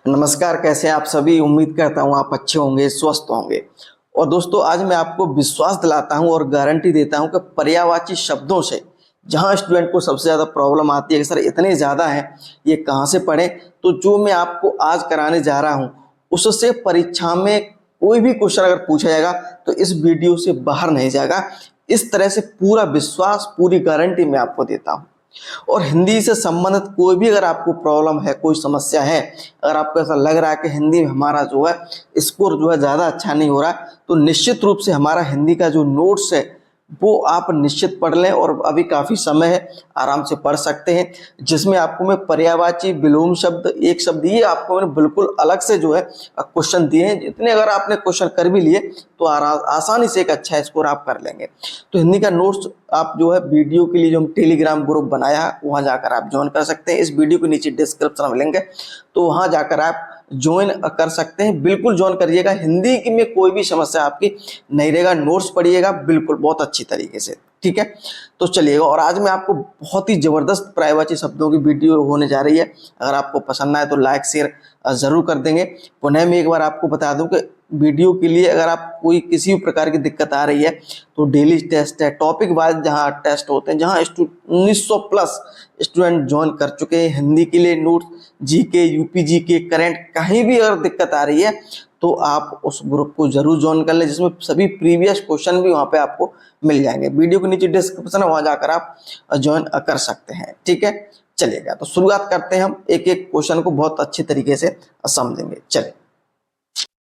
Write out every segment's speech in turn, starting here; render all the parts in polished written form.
नमस्कार, कैसे हैं आप सभी। उम्मीद करता हूं आप अच्छे होंगे, स्वस्थ होंगे। और दोस्तों, आज मैं आपको विश्वास दिलाता हूं और गारंटी देता हूं कि पर्यायवाची शब्दों से जहां स्टूडेंट को सबसे ज़्यादा प्रॉब्लम आती है कि सर इतने ज़्यादा हैं, ये कहां से पढ़ें। तो जो मैं आपको आज कराने जा रहा हूं उससे परीक्षा में कोई भी क्वेश्चन अगर पूछा जाएगा तो इस वीडियो से बाहर नहीं जाएगा। इस तरह से पूरा विश्वास, पूरी गारंटी मैं आपको देता हूं। और हिंदी से संबंधित कोई भी अगर आपको प्रॉब्लम है, कोई समस्या है, अगर आपको ऐसा लग रहा है कि हिंदी में हमारा जो है स्कोर जो है ज़्यादा अच्छा नहीं हो रहा, तो निश्चित रूप से हमारा हिंदी का जो नोट्स है वो आप निश्चित पढ़ लें। और अभी काफ़ी समय है, आराम से पढ़ सकते हैं। जिसमें आपको मैं पर्यायवाची, विलोम शब्द, एक शब्द, ये आपको मैंने बिल्कुल अलग से जो है क्वेश्चन दिए हैं। जितने अगर आपने क्वेश्चन कर भी लिए तो आसानी से एक अच्छा स्कोर आप कर लेंगे। तो हिंदी का नोट्स आप जो है वीडियो के लिए जो हम टेलीग्राम ग्रुप बनाया है वहाँ जाकर आप ज्वाइन कर सकते हैं। इस वीडियो के नीचे डिस्क्रिप्शन में लिंक है, तो वहाँ जाकर आप ज्वाइन कर सकते हैं। बिल्कुल ज्वाइन करिएगा। हिंदी की में कोई भी समस्या आपकी नहीं रहेगा। नोट्स पढ़िएगा बिल्कुल बहुत अच्छी तरीके से, ठीक है। तो चलिएगा, और आज मैं आपको बहुत ही जबरदस्त पर्यायवाची शब्दों की वीडियो होने जा रही है। अगर आपको पसंद आए तो लाइक शेयर जरूर कर देंगे। पुनः मैं एक बार आपको बता दूं कि वीडियो के लिए अगर आप कोई किसी भी प्रकार की दिक्कत आ रही है तो डेली टेस्ट है, टॉपिक वाइज जहां टेस्ट होते हैं, जहां 1900 प्लस स्टूडेंट ज्वाइन कर चुके हैं। हिंदी के लिए notes, GK, UP GK, current, कहीं भी अगर दिक्कत आ रही है तो आप उस ग्रुप को जरूर ज्वाइन कर लें, जिसमें सभी प्रीवियस क्वेश्चन भी वहां पे आपको मिल जाएंगे। वीडियो के नीचे डिस्क्रिप्शन है, वहां जाकर आप ज्वाइन कर सकते हैं, ठीक है। चलिएगा, तो शुरुआत करते हैं। हम एक एक क्वेश्चन को बहुत अच्छी तरीके से समझेंगे। चलिए,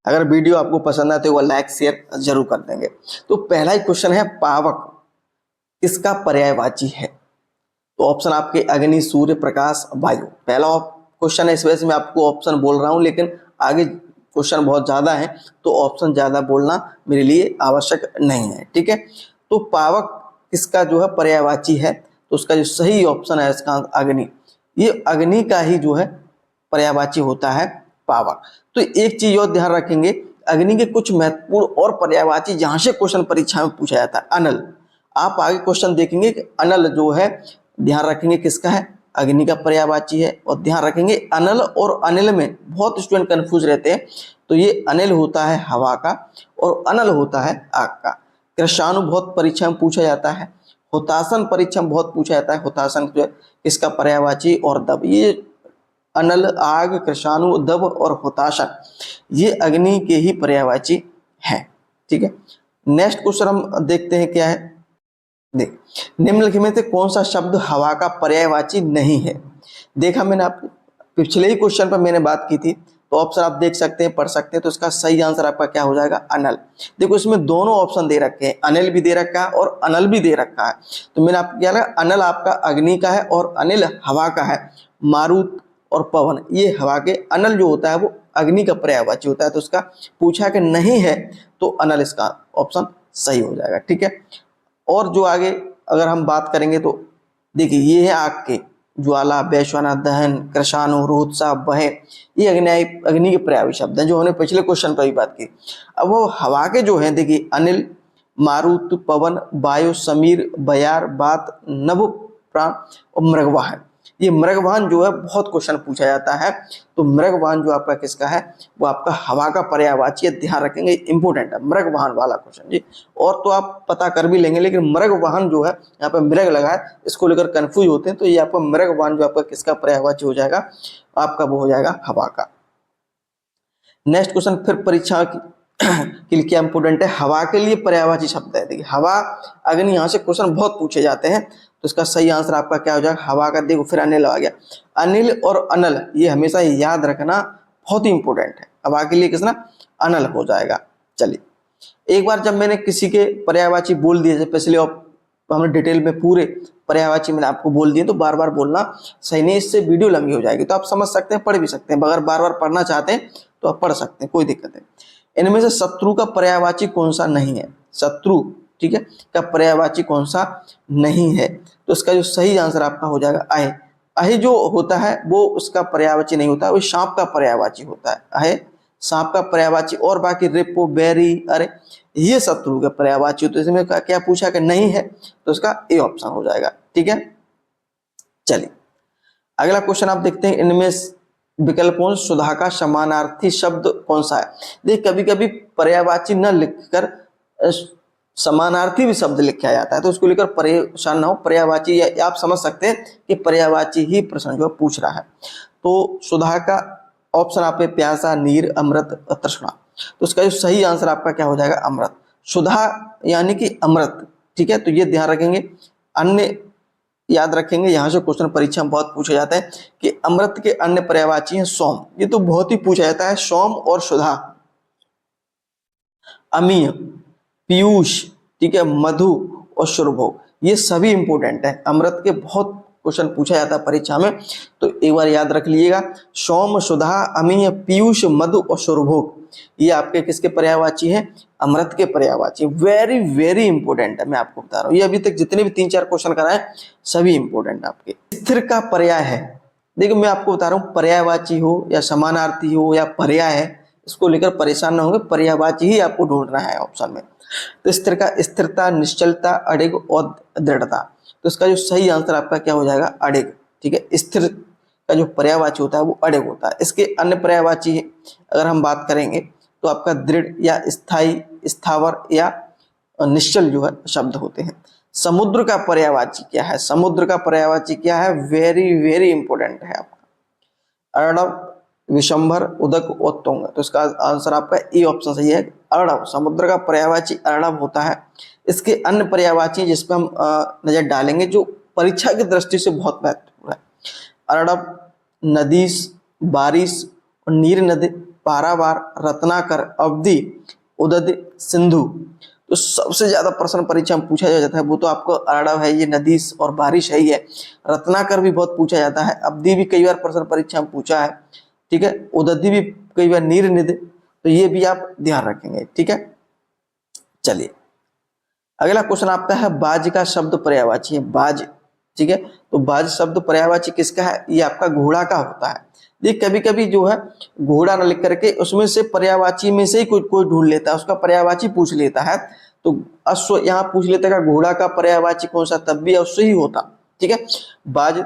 अगर वीडियो आपको पसंद आए तो वो लाइक शेयर जरूर कर देंगे। तो पहला ही क्वेश्चन है, पावक किसका पर्यायवाची है? तो ऑप्शन आपके अग्नि, सूर्य, प्रकाश, वायु। पहला क्वेश्चन है, इस वजह से मैं आपको ऑप्शन बोल रहा हूं, लेकिन आगे क्वेश्चन बहुत ज्यादा है तो ऑप्शन ज्यादा बोलना मेरे लिए आवश्यक नहीं है, ठीक है। तो पावक किसका जो है पर्यायवाची है? तो उसका जो सही ऑप्शन है इसका अग्नि। ये अग्नि का ही जो है पर्यायवाची होता है पावक। तो एक चीज और ध्यान रखेंगे, अग्नि के कुछ महत्वपूर्ण और पर्यायवाची जहां से क्वेश्चन परीक्षा में पूछा जाता है। अनल, आप आगे क्वेश्चन देखेंगे कि अनल जो है, ध्यान रखेंगे किसका है, अग्नि का पर्यायवाची है। और ध्यान रखेंगे अनल और अनिल में बहुत स्टूडेंट कंफ्यूज रहते हैं। तो ये अनिल होता है हवा का और अनल होता है आग का। कृषाणु बहुत परीक्षा में पूछा जाता है। हुतासन परीक्षा में बहुत पूछा जाता है। हुतासन जो है किसका पर्यायवाची? और दब। ये अनल, आग, कृषाणु, दब और हुताशन ये अग्नि के ही पर्यायवाची हैं, ठीक है। नेक्स्ट क्वेश्चन हम देखते हैं क्या है। देख, निम्नलिखित में से कौन सा शब्द हवा का पर्यायवाची नहीं है? देखा मैंने, आप पिछले ही क्वेश्चन पर मैंने बात की थी, तो ऑप्शन आप देख सकते हैं, पढ़ सकते हैं। तो इसका सही आंसर आपका क्या हो जाएगा? अनल। देखो, इसमें दोनों ऑप्शन दे रखे हैं, अनिल भी दे रखा है और अनल भी दे रखा है। तो मैंने आपको क्या लगा, अनल आपका अग्नि का है और अनिल हवा का है। मारुत और पवन ये हवा के, अनल जो होता है वो अग्नि का पर्यायवाची होता है। तो उसका पूछा कि नहीं है तो अनल इसका ऑप्शन सही हो जाएगा, ठीक है। और जो आगे अगर हम बात करेंगे तो देखिए, ये है आग के, ज्वाला, वैश्वाना, दहन, कृषाणु, रोत्साह, बहे, ये अग्नि के पर्यायवाची शब्द हैं जो हमने पिछले क्वेश्चन पर भी बात की। अब वो हवा के जो है, देखिए अनिल, मारुत, पवन, वायु, समीर, बयार, बात, नभ, प्राण और मृगवाहन। ये मृगवाहन जो है बहुत क्वेश्चन पूछा जाता है। तो मृगवाहन जो आपका किसका है? वो आपका हवा का पर्यायवाची है। ध्यान रखेंगे, इंपोर्टेंट है मृगवाहन वाला क्वेश्चन जी। और तो आप पता कर भी लेंगे, लेकिन मृगवाहन जो है, यहाँ पे मृग लगा है, इसको लेकर कंफ्यूज होते हैं। तो ये आपका मृगवाहन जो आपका किसका पर्यायवाची हो जाएगा? आपका वो हो जाएगा हवा का। नेक्स्ट क्वेश्चन फिर परीक्षा के लिए क्या इंपोर्टेंट है, हवा के लिए पर्यायवाची शब्द है। देखिए, हवा, अग्नि, यहाँ से क्वेश्चन बहुत पूछे जाते हैं। तो इसका सही आंसर आपका क्या हो जाएगा? हवा का। देखो, फिर अनिल आ गया। अनिल और अनल ये हमेशा याद रखना बहुत ही इंपॉर्टेंट है। हवा के लिए किसना? अनल हो जाएगा। चलिए, एक बार जब मैंने किसी के पर्यायवाची बोल दिए, पिछले हमने डिटेल में पूरे पर्यायवाची मैंने आपको बोल दिए, तो बार बार बोलना सही नहीं, इससे वीडियो लंबी हो जाएगी। तो आप समझ सकते हैं, पढ़ भी सकते हैं। अगर बार बार पढ़ना चाहते हैं तो आप पढ़ सकते हैं, कोई दिक्कत नहीं। इनमें से शत्रु का पर्यायवाची कौन सा नहीं है? शत्रु, ठीक है, का पर्यायवाची कौन सा नहीं है? तो इसका जो सही आंसर आपका हो जाएगा अहे। अहे जो होता है वो उसका पर्यायवाची नहीं होता, वो सांप का पर्यायवाची होता है। अहे सांप का पर्यायवाची। और बाकी रिपो, बेरी, अरे ये शत्रु का पर्यायवाची होता है। इसमें क्या पूछा कि नहीं है, तो इसका ए ऑप्शन हो जाएगा, ठीक है। चलिए, अगला क्वेश्चन आप देखते हैं। इनमें विकल्पों से सुधा का समानार्थी शब्द कौन सा है। देख कभी कभी पर्यायवाची न लिखकर समानार्थी भी शब्द लिखा जाता है, तो उसको लेकर परेशान ना हो। पर्यायवाची या आप समझ सकते हैं कि पर्यायवाची ही प्रश्न जो पूछ रहा है। तो सुधा का ऑप्शन आप पे प्यासा, नीर, अमृत, तृष्णा। तो इसका जो सही आंसर आपका क्या हो जाएगा, अमृत। सुधा यानी कि अमृत, ठीक है। तो ये ध्यान रखेंगे। अन्य याद रखेंगे, यहाँ से क्वेश्चन परीक्षा में बहुत पूछे जाते हैं कि अमृत के अन्य पर्यायवाची हैं सोम, ये तो बहुत ही पूछा जाता है। सोम और सुधा, अमीय, पीयूष, ठीक है, मधु और सुरभोग, ये सभी इंपोर्टेंट है। अमृत के बहुत क्वेश्चन पूछा जाता है परीक्षा में, तो एक बार याद रख लीजिएगा। सोम, सुधा, अमीय, पीयूष, मधु और सुरभोग, ये आपके किसके पर्यायवाची हैं, अमृत के पर्यायवाची। वेरी वेरी इंपोर्टेंट है, मैं आपको बता रहा हूँ। ये अभी तक जितने भी 3-4 क्वेश्चन कराए सभी इंपोर्टेंट आपके। स्थिर का पर्याय है, देखिए मैं आपको बता रहा हूँ, पर्यायवाची हो या समानार्थी हो या पर्याय है, इसको लेकर परेशान ना होंगे, पर्यायवाची ही आपको ढूंढना है ऑप्शन में। तो स्थिर का स्थिरता, निश्चलता, अड़िग और दृढ़ता। तो इसका जो सही आंसर आपका क्या हो जाएगा, अड़िग, ठीक है। स्थिर का जो पर्यायवाची होता है वो अड़िग होता है। इसके अन्य पर्यायवाची अगर हम बात करेंगे तो आपका दृढ़ या स्थायी, स्थावर या निश्चल जो है शब्द होते हैं। समुद्र का पर्यायवाची क्या है, समुद्र का पर्यायवाची क्या है, वेरी वेरी इंपोर्टेंट है आपका। अर्णव, विशंभर, उदक और तुंग। तो इसका आंसर आपका ए ऑप्शन सही है, अर्णव। समुद्र का पर्यायवाची अर्णव होता है। इसके अन्य पर्यायवाची जिस पर हम नजर डालेंगे जो परीक्षा की दृष्टि से बहुत महत्वपूर्ण है, अर्णव, नदीस, बारिश और नीर नदी, पारावार, रत्नाकर, अवधि, उदद, सिंधु। तो सबसे ज्यादा प्रश्न परीक्षा में पूछा जाता है वो तो आपको अर्णव है, ये नदीस और बारिश है ही है। रत्नाकर भी बहुत पूछा जाता है, अवधि भी कई बार प्रश्न परीक्षा में पूछा है, ठीक है। उदधि भी कई बार, नीर निधि, तो ये भी आप ध्यान रखेंगे, ठीक है। चलिए अगला क्वेश्चन आपका है, बाज का शब्द पर्यायवाची है, बाज, ठीक है। तो बाज शब्द पर्यायवाची किसका है, ये आपका घोड़ा का होता है। देख कभी कभी जो है घोड़ा न लिख करके उसमें से पर्यायवाची में से ही कोई ढूंढ लेता है, उसका पर्यायवाची पूछ लेता है। तो अश्व यहाँ पूछ लेता है घोड़ा का पर्यायवाची कौन सा, तब भी अश्व ही होता, ठीक है। बाज,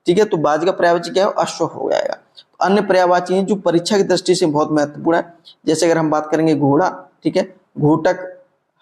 ठीक है। तो बाज का पर्यायवाची क्या है, अश्व हो जाएगा। अन्य पर्यायवाची हैं जो परीक्षा की दृष्टि से बहुत महत्वपूर्ण है, जैसे अगर हम बात करेंगे घोड़ा, ठीक है, घोटक,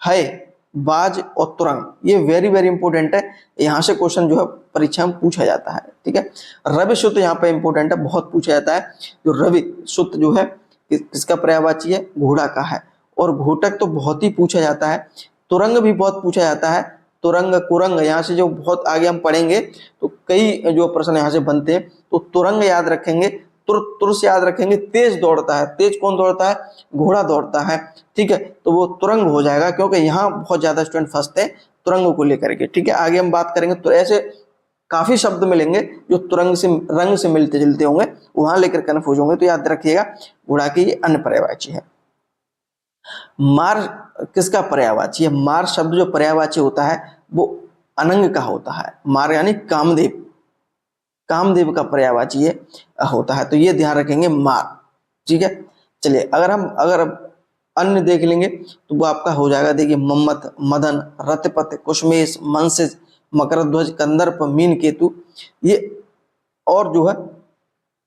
है, बाज और तुरंग, ये वेरी वेरी इंपॉर्टेंट है। यहाँ से क्वेश्चन जो है परीक्षा में पूछा जाता है, ठीक है। रवि सूत यहाँ पे इंपॉर्टेंट है, बहुत पूछा जाता है। जो रवि सूत जो है किसका पर्यायवाची है, घोड़ा का है। और घोटक तो बहुत ही पूछा जाता है। तुरंग भी बहुत पूछा जाता है, तुरंग, कुरंग, यहाँ से जो बहुत आगे हम पढ़ेंगे तो कई जो प्रश्न यहाँ से बनते हैं। तो तुरंग याद रखेंगे, तुर से याद रखेंगे, तेज दौड़ता है, तेज कौन दौड़ता है, घोड़ा दौड़ता है, ठीक है। तो वो तुरंग हो जाएगा, क्योंकि यहाँ बहुत ज्यादा स्टूडेंट फंसते हैं तुरंग को लेकर के, ठीक है। आगे हम बात करेंगे तो ऐसे काफी शब्द मिलेंगे जो तुरंग से, रंग से मिलते जुलते होंगे, वहां लेकर कन्फ्यूज होंगे, तो याद रखिएगा घोड़ा की ये अन्य पर्यायवाची है। मार किसका पर्यायवाची है, मार शब्द जो पर्यायवाची होता है वो अनंग का होता है। मार यानी कामदेव, कामदेव का पर्यायवाची ये होता है, तो ये ध्यान रखेंगे मार, ठीक है। चलिए अगर अन्य देख लेंगे तो वो आपका हो जाएगा, देखिए मम्मत, मदन, रथपथ, कुशमेश, मंसिज, मकरध्वज, कंदर्प, मीन केतु, ये और जो है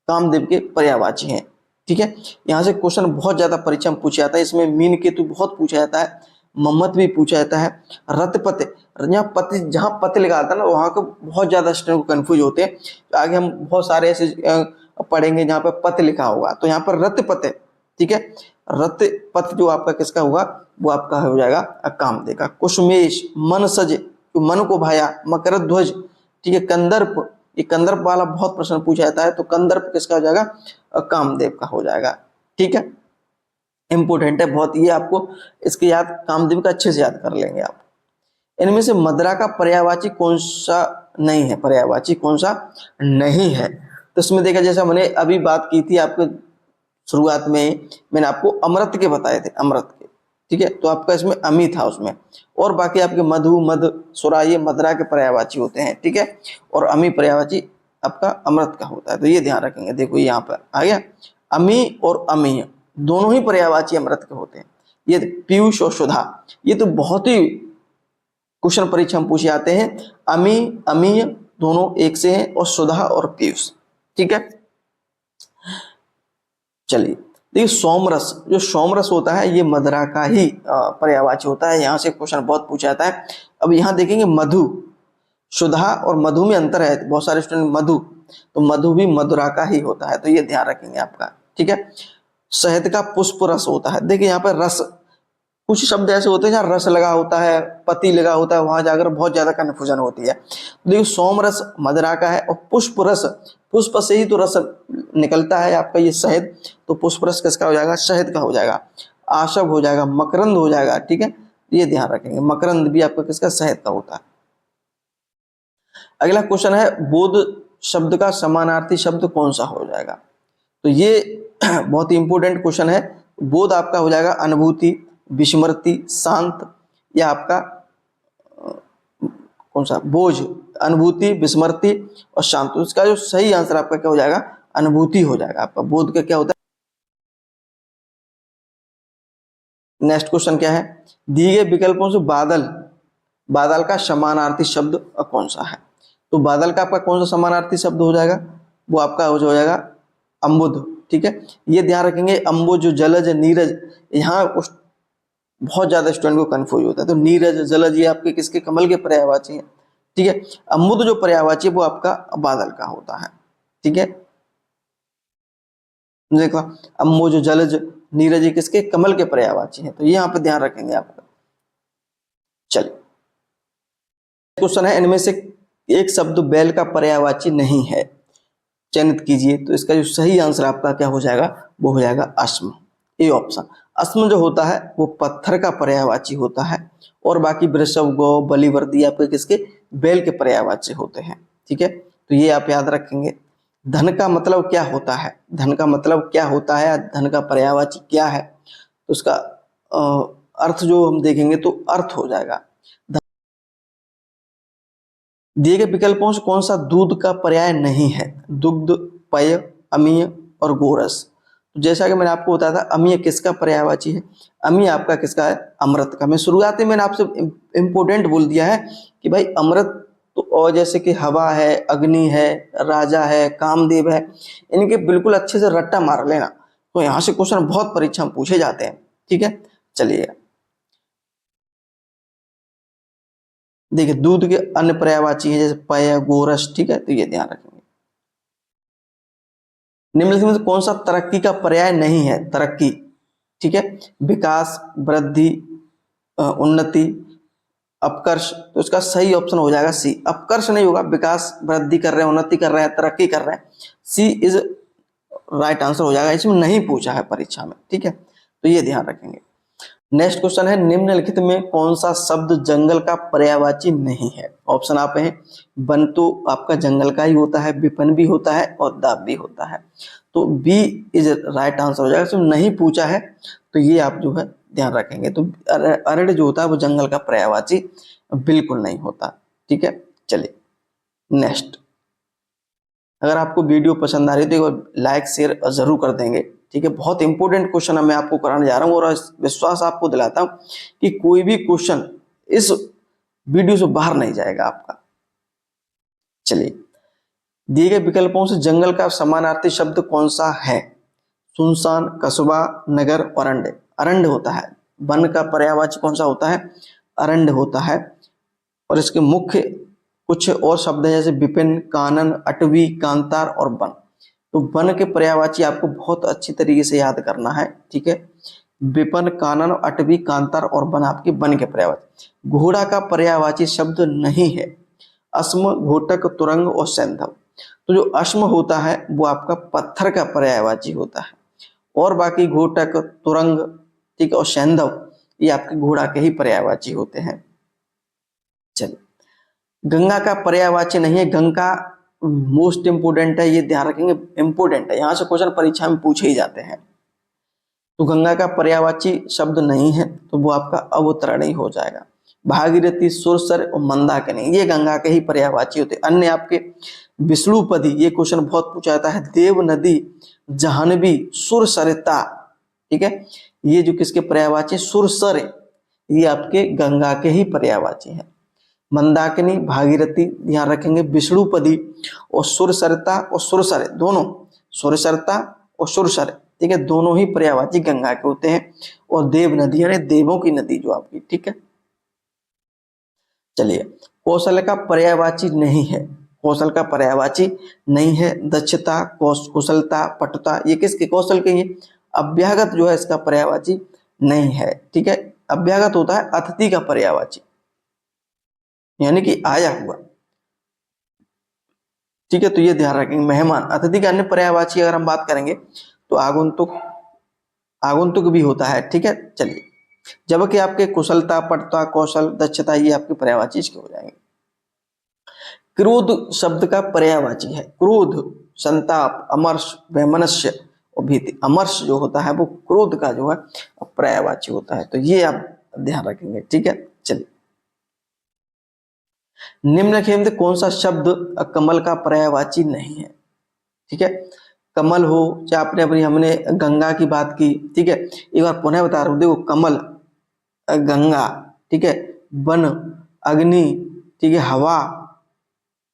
कामदेव के पर्यायवाची हैं, ठीक है। यहाँ से क्वेश्चन बहुत ज्यादा परीक्षा में पूछा जाता है। इसमें मीन केतु बहुत पूछा जाता है, मम्मत भी पूछा जाता है, रथपथ, यहाँ पति, जहाँ पति लिखा आता है ना वहां को बहुत ज्यादा स्टूडेंट को कंफ्यूज होते हैं। तो आगे हम बहुत सारे ऐसे पढ़ेंगे जहाँ पे पति लिखा होगा, तो यहाँ पर रथपथ, ठीक है। रथपथ जो आपका किसका होगा, वो आपका हो जाएगा कामदेव का। कुशमेश, मनसज, जो मन को भाया, मकरध्वज, ठीक है, कंदर्प, ये कंदर्प वाला बहुत प्रश्न पूछा जाता है, तो कंदर्प किसका हो जाएगा, कामदेव का हो जाएगा, ठीक है। इंपोर्टेंट है बहुत, ये आपको इसके याद, कामदेव का अच्छे से याद कर लेंगे आप। इनमें से मदरा का पर्यायवाची कौन सा नहीं है, पर्यायवाची कौन सा नहीं है। तो इसमें देखा, जैसा मैंने अभी बात की थी आपके शुरुआत में, मैंने आपको अमृत के बताए थे, अमृत के, ठीक है। तो आपका इसमें अमी था उसमें, और बाकी आपके मधु, मध, सुरा, ये मदरा के पर्यायवाची होते हैं, ठीक है। और अमी पर्यायवाची आपका अमृत का होता है, तो ये ध्यान रखेंगे। देखो यहाँ पर आ गया, अमी और अमीय दोनों ही पर्यायवाची अमृत के होते हैं। ये पीयूष और सुधा, ये तो बहुत ही क्वेश्चन परीक्षा में पूछे जाते हैं। अमी, अमीय दोनों एक से हैं, और सुधा और पीयूष, ठीक है। चलिए देखिए, सोमरस, जो सोमरस होता है ये मदिरा का ही पर्यायवाची होता है। यहाँ से क्वेश्चन बहुत पूछा जाता है। अब यहाँ देखेंगे मधु, सुधा और मधु में अंतर है, बहुत सारे स्टूडेंट मधु, तो मधु भी मदिरा का ही होता है, तो ये ध्यान रखेंगे आपका, ठीक है। शहद का पुष्प रस होता है। देखिए यहाँ पर रस, कुछ शब्द ऐसे होते हैं जहाँ रस लगा होता है, पति लगा होता है, वहां जाकर बहुत ज्यादा कन्फ्यूजन होती है। तो देखिए सोम रस मदिरा का है, और पुष्प रस, पुष्प से ही तो रस निकलता है आपका ये शहद, तो पुष्प रस किसका हो जाएगा, शहद का हो जाएगा। आशव हो जाएगा, मकरंद हो जाएगा, ठीक है, ये ध्यान रखेंगे, मकरंद भी आपका किसका, शहद का होता है। अगला क्वेश्चन है, बोध शब्द का समानार्थी शब्द कौन सा हो जाएगा, तो ये बहुत ही इंपॉर्टेंट क्वेश्चन है। बोध आपका हो जाएगा अनुभूति, विस्मृति, शांत, या आपका कौन सा, बोझ, अनुभूति, विस्मृति और शांत। तो इसका जो सही आंसर आपका क्या हो जाएगा, अनुभूति हो जाएगा आपका। बोध का क्या होता है। नेक्स्ट क्वेश्चन क्या है, दिए गए विकल्पों से बादल, बादल का समानार्थी शब्द कौन सा है, तो बादल का आपका कौन सा समानार्थी शब्द हो जाएगा, वो आपका हो जाएगा अम्बुध, ठीक है। ये ध्यान रखेंगे, अम्बुज, जलज, नीरज, यहाँ बहुत ज्यादा स्टूडेंट को कंफ्यूज होता है, तो नीरज, जलज ये आपके किसके, कमल के पर्यायवाची है, ठीक है। अम्बुद जो पर्यायवाची है वो आपका बादल का होता है, ठीक है। देखो अम्बुज, जलज, नीरज ये किसके, कमल के पर्यायवाची है, तो ये यहाँ पे ध्यान रखेंगे आपका। चलिए क्वेश्चन है, इनमें से एक शब्द बैल का पर्यायवाची नहीं है, चयनित कीजिए। तो इसका जो सही आंसर आपका क्या हो जाएगा, वो हो जाएगा अश्म, ए ऑप्शन। अश्म जो होता है वो पत्थर का पर्यायवाची होता है, और बाकी वृषभ, गौ, बलिवर्दी आपके किसके, बैल के पर्यायवाची होते हैं, ठीक है। तो ये आप याद रखेंगे। धन का मतलब क्या होता है, धन का मतलब क्या होता है, धन का पर्यायवाची क्या है, तो उसका अर्थ जो हम देखेंगे तो अर्थ हो जाएगा। दिए गए विकल्पों से कौन सा दूध का पर्याय नहीं है, दुग्ध, पेय, अमीय और गोरस। तो जैसा कि मैंने आपको बताया था, अमीय किसका पर्यायवाची है, अमीय आपका किसका है, अमृत का। मैं शुरुआत में मैंने आपसे इंपोर्टेंट बोल दिया है कि भाई अमृत तो, और जैसे कि हवा है, अग्नि है, राजा है, कामदेव है, इनके बिल्कुल अच्छे से रट्टा मार लेना, तो यहाँ से क्वेश्चन बहुत परीक्षा में पूछे जाते हैं, ठीक है। चलिए देखिए, दूध के अन्य पर्यायवाची है जैसे पेय, गोरस, ठीक है, तो ये ध्यान रखेंगे। निम्नलिखित में से कौन सा तरक्की का पर्याय नहीं है, तरक्की, ठीक है, विकास, वृद्धि, उन्नति, अपकर्ष, तो इसका सही ऑप्शन हो जाएगा सी। अपकर्ष नहीं होगा, विकास, वृद्धि कर रहे हैं, उन्नति कर रहे हैं, तरक्की कर रहे हैं, सी इज राइट आंसर हो जाएगा। इसमें नहीं पूछा है परीक्षा में, ठीक है, तो ये ध्यान रखेंगे। नेक्स्ट क्वेश्चन है, निम्नलिखित में कौन सा शब्द जंगल का पर्यायवाची नहीं है। ऑप्शन आप हैं, वन तो आपका जंगल का ही होता है, विपन भी होता है और दाब भी होता है, तो बी इज राइट आंसर हो जाएगा। इसमें नहीं पूछा है तो ये आप जो है ध्यान रखेंगे। तो अरण्य जो होता है वो जंगल का पर्यायवाची बिल्कुल नहीं होता, ठीक है। चलिए नेक्स्ट, अगर आपको वीडियो पसंद आ रही है तो लाइक शेयर जरूर कर देंगे, ठीक है। बहुत इंपॉर्टेंट क्वेश्चन मैं आपको कराने जा रहा हूँ, और विश्वास आपको दिलाता हूँ कि कोई भी क्वेश्चन इस वीडियो से बाहर नहीं जाएगा आपका। चलिए, दिए गए विकल्पों से जंगल का समानार्थी शब्द कौन सा है, सुनसान, कस्बा, नगर, अरण्य। अरण्य होता है, वन का पर्यायवाची कौन सा होता है, अरण्य होता है। और इसके मुख्य कुछ और शब्द हैं जैसे विपिन, कानन, अटवी, कांतार और वन। तो वन के पर्यायवाची आपको बहुत अच्छी तरीके से याद करना है, ठीक है। विपिन, कानन, अटवी, कांतार और वन आपके वन के पर्यायवाची। घोड़ा का पर्यायवाची शब्द नहीं है, अश्म, घोटक, तुरंग और सैंधव। तो जो अश्म होता है वो आपका पत्थर का पर्यायवाची होता है, और बाकी घोटक, तुरंग, ठीक है, और सैंधव ये आपके घोड़ा के ही पर्यायवाची होते हैं। चलिए, गंगा का पर्यायवाची नहीं है, गंगा मोस्ट इंपोर्टेंट है, ये ध्यान रखेंगे, इंपोर्टेंट है, यहां से क्वेश्चन परीक्षा में पूछे ही जाते हैं। तो गंगा का पर्यायवाची शब्द नहीं है तो वो आपका अवतरणी हो जाएगा। भागीरथी, सुरसर और मंदाकिनी ये गंगा के ही पर्यायवाची होते। अन्य आपके विष्णुपदी, ये क्वेश्चन बहुत पूछा जाता है, देव नदी, जाह्नवी, सुरसरिता, ठीक है, ये जो किसके पर्यायवाची, सुरसर, ये आपके गंगा के ही पर्यायवाची है। मंदाकिनी, भागीरथी ध्यान रखेंगे, विष्णुपदी और सुरसरिता और सुरसर दोनों, सुरसरिता और सुरसर ठीक है, दोनों ही पर्यायवाची गंगा के होते हैं। और देव नदी यानी देवों की नदी जो आपकी, ठीक है। चलिए, कौशल का पर्यायवाची नहीं है, कौशल का पर्यायवाची नहीं है। दक्षता, कुशलता, पटुता, ये किसके कौशल के? ये अभ्यागत जो है इसका पर्यायवाची नहीं है, ठीक है। अभ्यागत होता है अतिथि का पर्यायवाची, यानी कि आया हुआ, ठीक है। तो ये ध्यान रखेंगे, मेहमान। अतिथि का अन्य पर्यायवाची अगर हम बात करेंगे तो आगंतुक, आगंतुक भी होता है, ठीक है। चलिए, जबकि आपके कुशलता, पटुता, कौशल, दक्षता ये आपके पर्यायवाची इसके हो जाएंगे। क्रोध शब्द का पर्यायवाची है, क्रोध, संताप, अमर्ष, वैमनस्य और भीति। अमर्ष जो होता है वो क्रोध का जो है पर्यायवाची होता है, तो ये आप ध्यान रखेंगे, ठीक है। चलिए, निम्नलिखित में कौन सा शब्द कमल का पर्यायवाची नहीं है? ठीक है, कमल हो, चाहे आपने अपनी, हमने गंगा की बात की, ठीक है। एक बार पुनः बता रहा हूं, देखो कमल, गंगा, ठीक है, वन, अग्नि, ठीक है, हवा,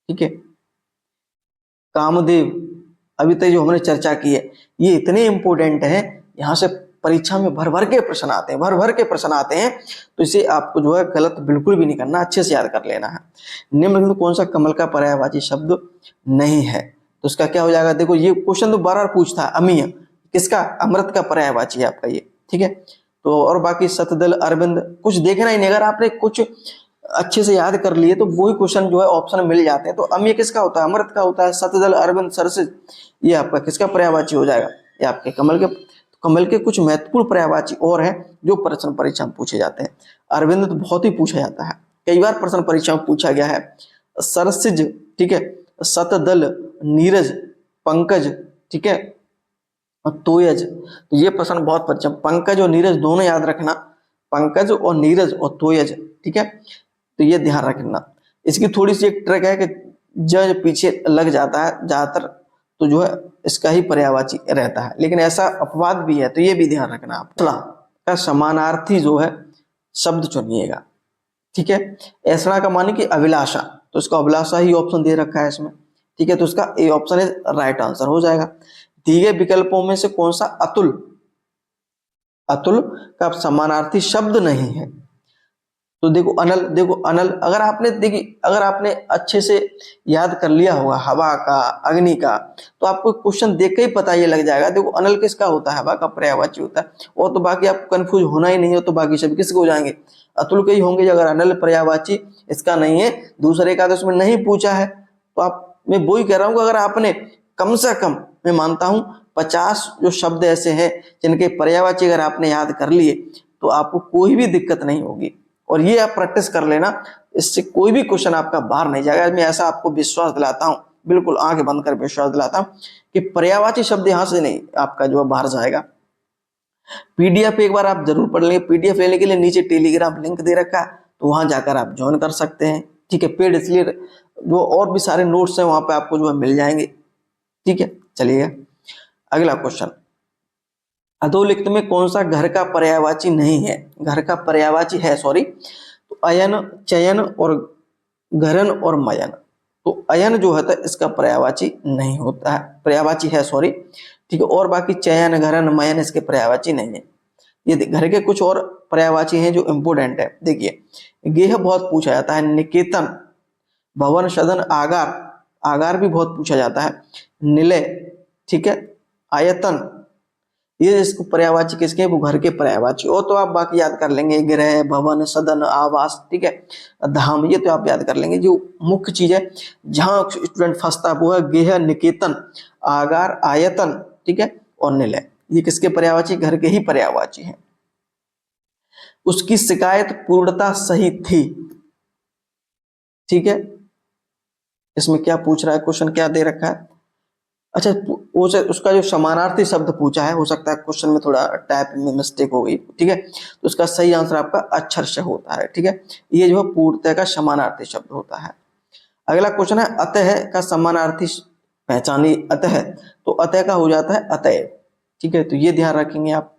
ठीक है, कामदेव, अभी तक जो हमने चर्चा की है, ये इतने इंपॉर्टेंट हैं, यहाँ से परीक्षा में भर भर के प्रश्न आते हैं, भर भर के प्रश्न आते हैं। तो इसे आपको जो है गलत बिल्कुल भी नहीं करना, अच्छे से याद कर लेना है। निम्नलिखित में कौन सा कमल का पर्यायवाची शब्द नहीं है? तो उसका क्या हो जाएगा? देखो, ये क्वेश्चन तो बार बार पूछता है। अमीय किसका? अमृत का पर्यायवाची है आपका ये, ठीक है। तो और बाकी सतदल, अरविंद कुछ देखना ही नहीं, अगर आपने कुछ अच्छे से याद कर लिए तो वही क्वेश्चन जो है ऑप्शन मिल जाते हैं। तो अम्य किसका होता है? अमृत का होता है। सतदल, अरविंद, सरसिज, ये आपका किसका पर्यायवाची हो जाएगा? ये आपके कमल के। कमल के कुछ महत्वपूर्ण पर्यायवाची और हैं जो प्रश्न परीक्षा में पूछे जाते हैं। अरविंद तो बहुत ही पूछा जाता है, कई बार प्रश्न परीक्षा में पूछा गया है। सरसिज, ठीक है, सतदल, नीरज, पंकज, ठीक है, और तोयज, तो ये प्रश्न बहुत परीक्षा, पंकज और नीरज दोनों याद रखना, पंकज और नीरज और तोयज, ठीक है। तो ये ध्यान रखना। इसकी थोड़ी सी एक ट्रिक है कि ज पीछे लग जाता है ज्यादातर, तो जो है इसका ही पर्यायवाची रहता है, लेकिन ऐसा अपवाद भी है, तो ये भी ध्यान रखना आप। का समानार्थी जो है शब्द चुनिएगा, ठीक है। ऐसा का माने कि अभिलाषा, तो इसका अभिलाषा ही ऑप्शन दे रखा है इसमें, ठीक है। तो इसका ए ऑप्शन राइट आंसर हो जाएगा। दिए गए विकल्पों में से कौन सा अतुल, अतुल का समानार्थी शब्द नहीं है? तो देखो अनल, देखो अनल, अगर आपने देखी, अगर आपने अच्छे से याद कर लिया होगा हवा का, अग्नि का, तो आपको क्वेश्चन देख के ही पता ये लग जाएगा। देखो अनल किसका होता है? हवा का पर्यायवाची होता है। और तो बाकी आपको कंफ्यूज होना ही नहीं हो, तो बाकी सब किसके हो जाएंगे? अतुल के ही होंगे। अगर अनल पर्यायवाची इसका नहीं है, दूसरे का तो इसमें नहीं पूछा है, तो आप, मैं वही कह रहा हूँ कि अगर आपने कम से कम, मैं मानता हूँ 50 जो शब्द ऐसे हैं जिनके पर्यायवाची अगर आपने याद कर लिए, तो आपको कोई भी दिक्कत नहीं होगी। और ये आप प्रैक्टिस कर लेना, इससे कोई भी क्वेश्चन आपका बाहर नहीं जाएगा। मैं ऐसा आपको विश्वास दिलाता हूं, बिल्कुल आंखें बंद कर विश्वास दिलाता हूं कि पर्यायवाची शब्द यहां से नहीं आपका जो है बाहर जाएगा। पीडीएफ एक बार आप जरूर पढ़ लेंगे। पीडीएफ लेने के लिए नीचे टेलीग्राम लिंक दे रखा है, तो वहां जाकर आप ज्वाइन कर सकते हैं, ठीक है। पेड इसलिए जो और भी सारे नोट्स हैं वहां पे आपको जो है मिल जाएंगे, ठीक है। चलिए, अगला क्वेश्चन, अधोलिखित में कौन सा घर का पर्यायवाची नहीं है? घर का पर्यायवाची है, सॉरी, तो अयन, चयन और घरन और मयन। तो अयन जो है इसका पर्यायवाची नहीं होता है, पर्यायवाची है, सॉरी, ठीक है। और बाकी चयन, घरन, मयन इसके पर्यायवाची नहीं है। ये घर के कुछ और पर्यायवाची हैं जो इंपोर्टेंट है। देखिए, गेह बहुत पूछा जाता है, निकेतन, भवन, सदन, आगार, आगार भी बहुत पूछा जाता है, निलय, ठीक है, आयतन, ये इसको पर्यायवाची किसके? वो घर के पर्यायवाची। और तो आप बाकी याद कर लेंगे, गृह, भवन, सदन, आवास, ठीक है, धाम, ये तो आप याद कर लेंगे। जो मुख्य चीज है जहां स्टूडेंट फंसता वो है गेह, निकेतन, आगार, आयतन, ठीक है, और निलय। ये किसके पर्यायवाची? घर के ही पर्यायवाची हैं। उसकी शिकायत पूर्णता सही थी, ठीक है। इसमें क्या पूछ रहा है क्वेश्चन, क्या दे रखा है? अच्छा, वो उसका जो समानार्थी शब्द पूछा है, हो सकता है क्वेश्चन में थोड़ा टाइप में मिस्टेक हो गई, ठीक है। तो उसका सही आंसर आपका अक्षर से होता है, ठीक है। ये जो है पूर्णतः का समानार्थी शब्द होता है। अगला क्वेश्चन है, अतः का समानार्थी पहचानी। अतः, तो अतः का हो जाता है अतएव, ठीक है। तो ये ध्यान रखेंगे आप।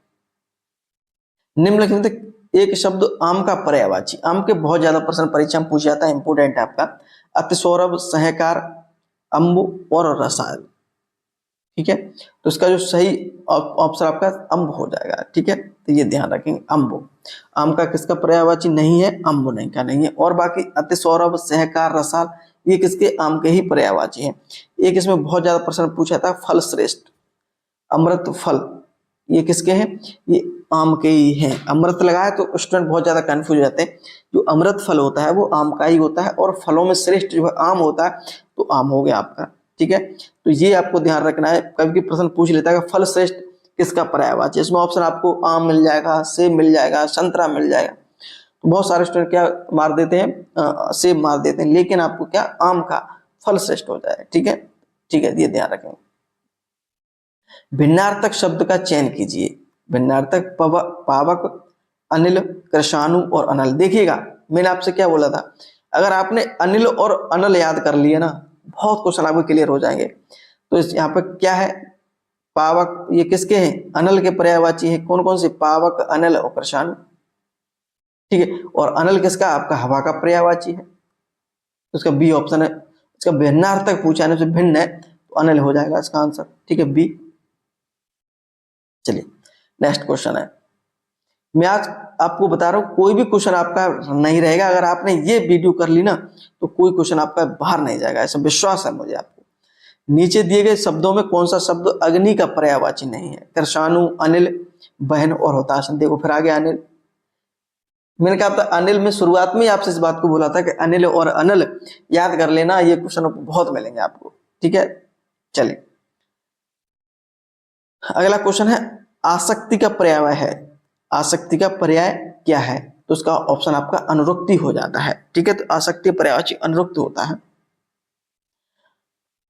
निम्नलिखित एक शब्द आम का पर्यायवाची। आम के बहुत ज्यादा प्रश्न परीक्षा में पूछा जाता है, इंपोर्टेंट है आपका। अतिसौरभ, सहकार, अम्बु और रसायन। ठीक है, तो इसका जो सही ऑप्शन आपका अम्ब हो जाएगा। ठीक है, तो ये ध्यान रखेंगे, अम्ब। आम का किसका पर्यायवाची नहीं है? अम्ब नहीं का नहीं है। और बाकी अति सौरभ, सहकार, रसाल, ये किसके? आम के ही पर्यायवाची हैं। एक इसमें बहुत ज्यादा प्रश्न पूछा था, फल श्रेष्ठ, अमृत फल, ये किसके हैं? ये आम के ही हैं। अमृत लगाए तो स्टूडेंट बहुत ज्यादा कंफ्यूज हो जाते हैं। जो अमृत फल होता है वो आम का ही होता है, और फलों में श्रेष्ठ जो है आम होता है, तो आम हो गया आपका। ठीक है, तो ये आपको ध्यान रखना है। कभी भी प्रश्न पूछ लेता है कि फल श्रेष्ठ किसका पर्यायवाची, इसमें ऑप्शन आपको आम मिल जाएगा, सेब मिल जाएगा, संतरा मिल जाएगा। तो बहुत सारे स्टूडेंट क्या मार देते हैं? सेब मार देते हैं, लेकिन आपको क्या? आम का फल श्रेष्ठ हो जाए। ठीक है, ठीक है, ये ध्यान रखेंगे। भिन्नार्थक शब्द का चयन कीजिए। भिन्नार्थक पावक, अनिल, कृषाणु और अनल। देखिएगा, मैंने आपसे क्या बोला था, अगर आपने अनिल और अनल याद कर लिए ना, बहुत क्वेश्चन आपको क्लियर हो जाएंगे। तो इस यहाँ पर क्या है? पावक, ये किसके हैं? अनल के पर्यायवाची है। कौन कौन से? पावक, अनल और कृषाणु। ठीक है, और अनल किसका? आपका हवा का पर्यायवाची है, तो इसका बी ऑप्शन है। इसका भिन्नार्थक पूछा है, भिन्न है, तो अनल हो जाएगा इसका आंसर। ठीक है, बी। चलिए, नेक्स्ट क्वेश्चन है। मैं आज आपको बता रहा हूं, कोई भी क्वेश्चन आपका नहीं रहेगा। अगर आपने ये वीडियो कर ली ना, तो कोई क्वेश्चन आपका बाहर नहीं जाएगा, ऐसा विश्वास है मुझे आपको। नीचे दिए गए शब्दों में कौन सा शब्द अग्नि का पर्यायवाची नहीं है? कृषाणु, अनिल, बहन और होताशन। देखो फिर आगे अनिल, मैंने कहा था अनिल में शुरुआत में ही आपसे इस बात को बोला था कि अनिल और अनल याद कर लेना, ये क्वेश्चन बहुत मिलेंगे आपको। ठीक है, चलिए अगला क्वेश्चन है, आसक्ति का पर्याय है। आसक्ति का पर्याय क्या है? तो उसका ऑप्शन आपका अनुरक्ति हो जाता है। ठीक है, तो आसक्ति पर्यायवाची अनुरक्त होता है।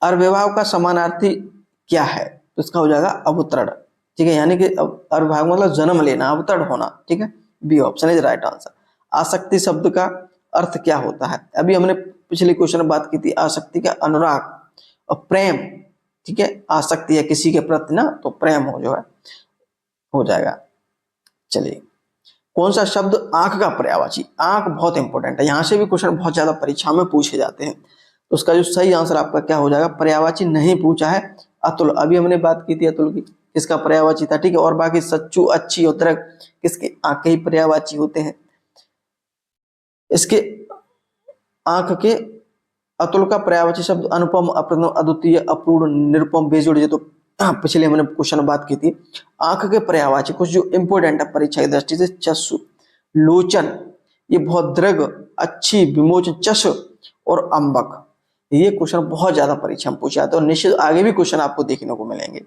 अर्विभाव का समानार्थी क्या है? तो इसका हो जाएगा अवतरण। ठीक है, यानी कि अर्विभाव मतलब जन्म लेना, अवतरण होना। ठीक है, B option is right answer. आसक्ति शब्द का अर्थ क्या होता है? अभी हमने पिछले क्वेश्चन में बात की थी, आसक्ति का अनुराग और प्रेम। ठीक है, आसक्ति है किसी के प्रति ना, तो प्रेम हो जो है हो जाएगा। चलिए, कौन सा शब्द आंख का पर्यायवाची? आंख बहुत इंपॉर्टेंट है, यहां से भी क्वेश्चन बहुत ज्यादा परीक्षा में पूछे जाते हैं। तो उसका जो सही आंसर आपका क्या हो जाएगा? पर्यायवाची नहीं पूछा है, अतुल। अभी हमने बात की थी अतुल की, किसका पर्यायवाची था? ठीक है, और बाकी सच्चू, अच्छी और दृढ़ किसके? आंख के ही पर्यायवाची होते हैं। इसके आंख के अतुल का पर्यायवाची शब्द अनुपम, अप्रतिम, अद्वितीय, अपूर्ण, निरुपम, बेजोड़। तो पिछले हमने क्वेश्चन बात की थी। आंख के पर्यायवाची कुछ जो इंपोर्टेंट है परीक्षा की दृष्टि से, चक्षु, लोचन, ये बहुत दृढ़, अच्छी, विमोचन, चश और अंबक। ये क्वेश्चन बहुत ज्यादा परीक्षा में पूछे जाते हैं, और निश्चित आगे भी क्वेश्चन आपको देखने को मिलेंगे।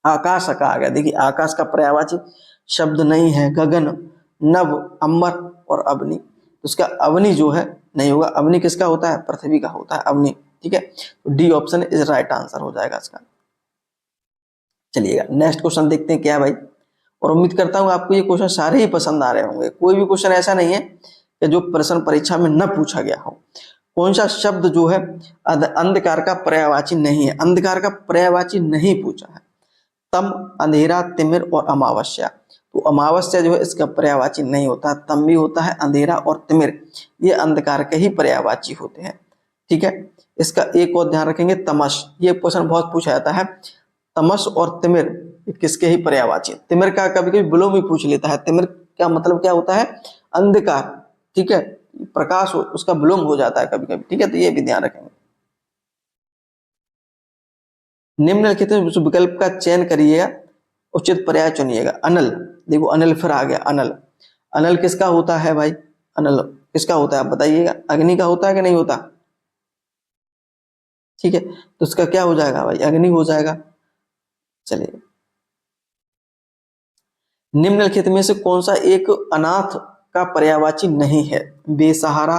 आकाश का आ गया, देखिए आकाश का पर्यायवाची शब्द नहीं है, गगन, नभ, अंबर और अवनि। तो उसका अवनि जो है नहीं होगा। अवनि किसका होता है? पृथ्वी का होता है अवनि। ठीक है, तो D option is right answer हो जाएगा इसका। चलिएगा, नेक्स्ट क्वेश्चन देखते हैं क्या है भाई। और उम्मीद करता हूं आपको ये क्वेश्चन सारे ही पसंद आ रहे होंगे, कोई भी क्वेश्चन ऐसा नहीं है कि जो प्रश्न परीक्षा में न पूछा गया हो। कौन सा शब्द जो है अंधकार का पर्यायवाची नहीं है? अंधकार का पर्यायवाची नहीं पूछा है। तम, अंधेरा, तिमिर और अमावस्या। तो अमावस्या जो है इसका पर्यायवाची नहीं होता, तम भी होता है, अंधेरा और तिमिर ये अंधकार के ही पर्यायवाची होते हैं। ठीक है, इसका एक और ध्यान रखेंगे, तमस। ये क्वेश्चन बहुत पूछा जाता है, तमस और तिमिर किसके ही पर्यायवाची? तिमिर का कभी कभी विलोम भी पूछ लेता है। तिमिर का मतलब क्या होता है? अंधकार। ठीक है, प्रकाश उसका विलोम हो जाता है कभी कभी। ठीक है, तो ये भी ध्यान रखेंगे। निम्नलिखित विकल्प का चयन करिएगा, उचित पर्याय चुनिएगा। अनल, देखो अनल फिर आ गया। अनल, अनल किसका होता है भाई? अनल किसका होता है आप बताइएगा? अग्नि का होता है कि नहीं होता? ठीक है, तो उसका क्या हो जाएगा भाई? अग्नि हो जाएगा। चलिए, निम्नलिखित में से कौन सा एक अनाथ का पर्यायवाची नहीं है? बेसहारा,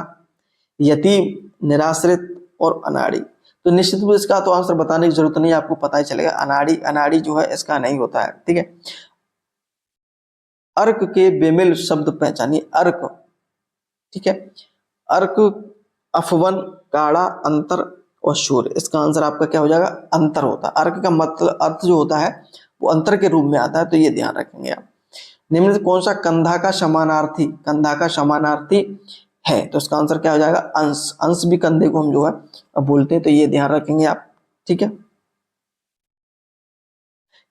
यतीम, निराश्रित और अनाड़ी। तो निश्चित रूप से इसका तो आंसर बताने की जरूरत नहीं, आपको पता ही चलेगा। अनाड़ी, अनाड़ी जो है इसका नहीं होता है। ठीक है, अर्क के बेमेल शब्द पहचानिए। अर्क, ठीक है, अर्क, अफवन, काड़ा, अंतर और शूर। इसका आंसर आपका क्या हो जाएगा? अंतर होता है। अर्क का मतलब अर्थ जो होता है वो अंतर के रूप में आता है, तो ये ध्यान रखेंगे आप। निम्न से कौन सा कंधा का समानार्थी, कंधा का समानार्थी है? तो इसका आंसर क्या हो जाएगा? अंश। अंश भी कंधे को हम जो है अब बोलते हैं, तो ये ध्यान रखेंगे आप। ठीक है,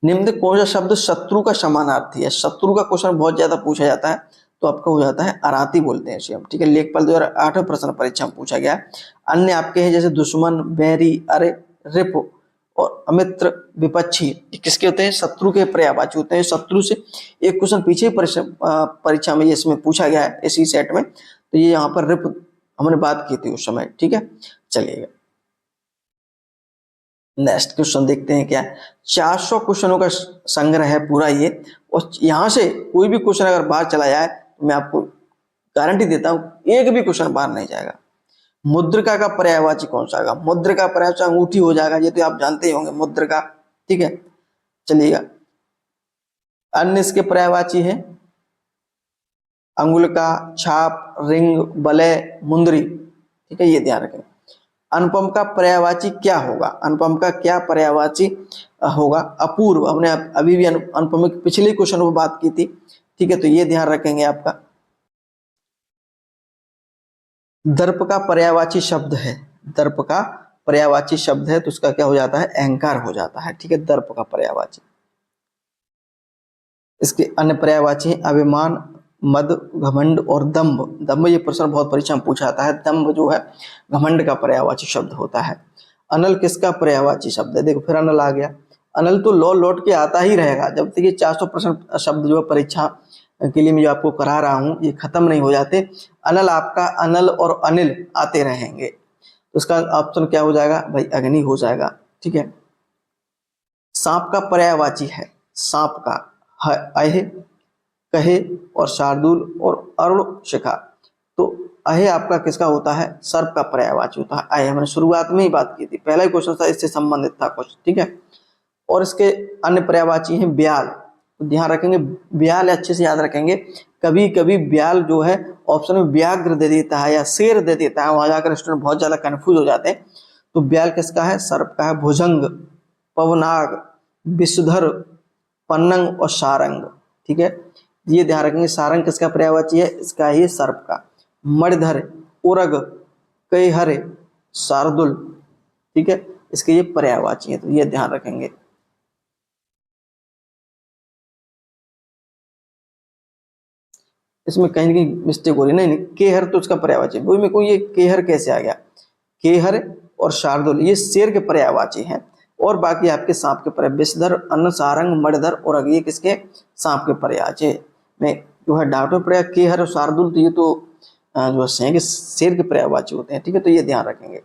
निम्नलिखित कौन सा शब्द शत्रु का समानार्थी है? शत्रु का क्वेश्चन बहुत ज्यादा पूछा जाता है, तो आपका हो जाता है अराती बोलते हैं इसे हम, ठीक है। लेखपाल 2008 प्रश्न परीक्षा में पूछा गया। अन्य आपके हैं जैसे दुश्मन, बैरी, अरे, रिप और अमित्र, विपक्षी, किसके होते हैं? शत्रु के पर्यायवाची होते हैं। शत्रु से एक क्वेश्चन पीछे परीक्षा में इसमें पूछा गया है इसी सेट में, तो ये यहाँ पर रिप हमने बात की थी उस समय, ठीक है। चलिएगा नेक्स्ट क्वेश्चन देखते हैं क्या। 400 क्वेश्चनों का संग्रह है पूरा ये, और यहाँ से कोई भी क्वेश्चन अगर बाहर चला जाए तो मैं आपको गारंटी देता हूँ एक भी क्वेश्चन बाहर नहीं जाएगा। मुद्रिका का पर्यायवाची कौन सा आएगा? मुद्रिका पर्यायवाची अंगूठी हो जाएगा, ये तो आप जानते ही होंगे मुद्रिका, ठीक है। चलिएगा अन्य इसके पर्यायवाची है अंगुलिका, छाप, रिंग, वलय, मुंदरी, ठीक है, ये ध्यान रखें। अनुपम का पर्यायवाची क्या होगा? अनुपम का क्या पर्यायवाची होगा? अपूर्व, हमने अभी भी अनुपम के पिछले क्वेश्चन में बात की थी, ठीक है, तो ये ध्यान रखेंगे आपका। दर्प का पर्यायवाची शब्द है, दर्प का पर्यायवाची शब्द है तो उसका क्या हो जाता है? अहंकार हो जाता है, ठीक है, दर्प का पर्यायवाची। इसके अन्य पर्यायवाची अभिमान, मद, घमंड और दंभ। दंभ ये प्रश्न बहुत परीक्षा में पूछा जाता है। दंभ जो है घमंड का पर्यायवाची शब्द होता है। अनल किसका पर्यायवाची शब्द है? देखो फिर अनल आ गया। अनल तो लौट के आता ही रहेगा जब तक ये 400 प्रश्न शब्द जो है परीक्षा के लिए मैं जो आपको करा रहा हूँ ये खत्म नहीं हो जाते। अनल आपका अनल और अनिल आते रहेंगे, तो उसका ऑप्शन क्या हो जाएगा भाई? अग्नि हो जाएगा, ठीक है। सांप का पर्यायवाची है, सांप का अहे, कहे और शार्दूल और अरुण शिखा। तो अहे आपका किसका होता है? सर्प का पर्यायवाची होता है। अहे हमने शुरुआत में ही बात की थी, पहला ही क्वेश्चन था इससे संबंधित था कुछ, ठीक है। और इसके अन्य पर्यायवाची हैं ब्याल, तो ध्यान रखेंगे ब्याल अच्छे से याद रखेंगे। कभी कभी ब्याल जो है ऑप्शन में व्याघ्र दे देता है या शेर दे देता है, वहां जाकर स्टूडेंट बहुत ज्यादा कंफ्यूज हो जाते हैं। तो ब्याल किसका है? सर्प का है। भुजंग, पवनाग, विषधर, पन्नंग और सारंग, ठीक है, ये ध्यान रखेंगे। सारंग किसका पर्यायवाची है? इसका ही सर्प का। मणिधर, उरग, कैहर, शार्दुल, ठीक है, इसके ये पर्यायवाची है, तो ये ध्यान रखेंगे। इसमें कहीं कहीं मिस्टेक हो रही है, नहीं केहर तो उसका पर्यायवाची, वही में कोई ये केहर कैसे आ गया? केहर और शार्दुल ये शेर के पर्यायवाची हैं, और बाकी आपके सांप के पर्याय विषधर, अन्न, सारंग, मणिधर और ये किसके? सांप के पर्यायवाची में जो है डॉक्टर पर्याय केहर और शार्दुल, तो ये तो जो है शेर के पर्यायवाची होते हैं, ठीक है, तो ये ध्यान रखेंगे।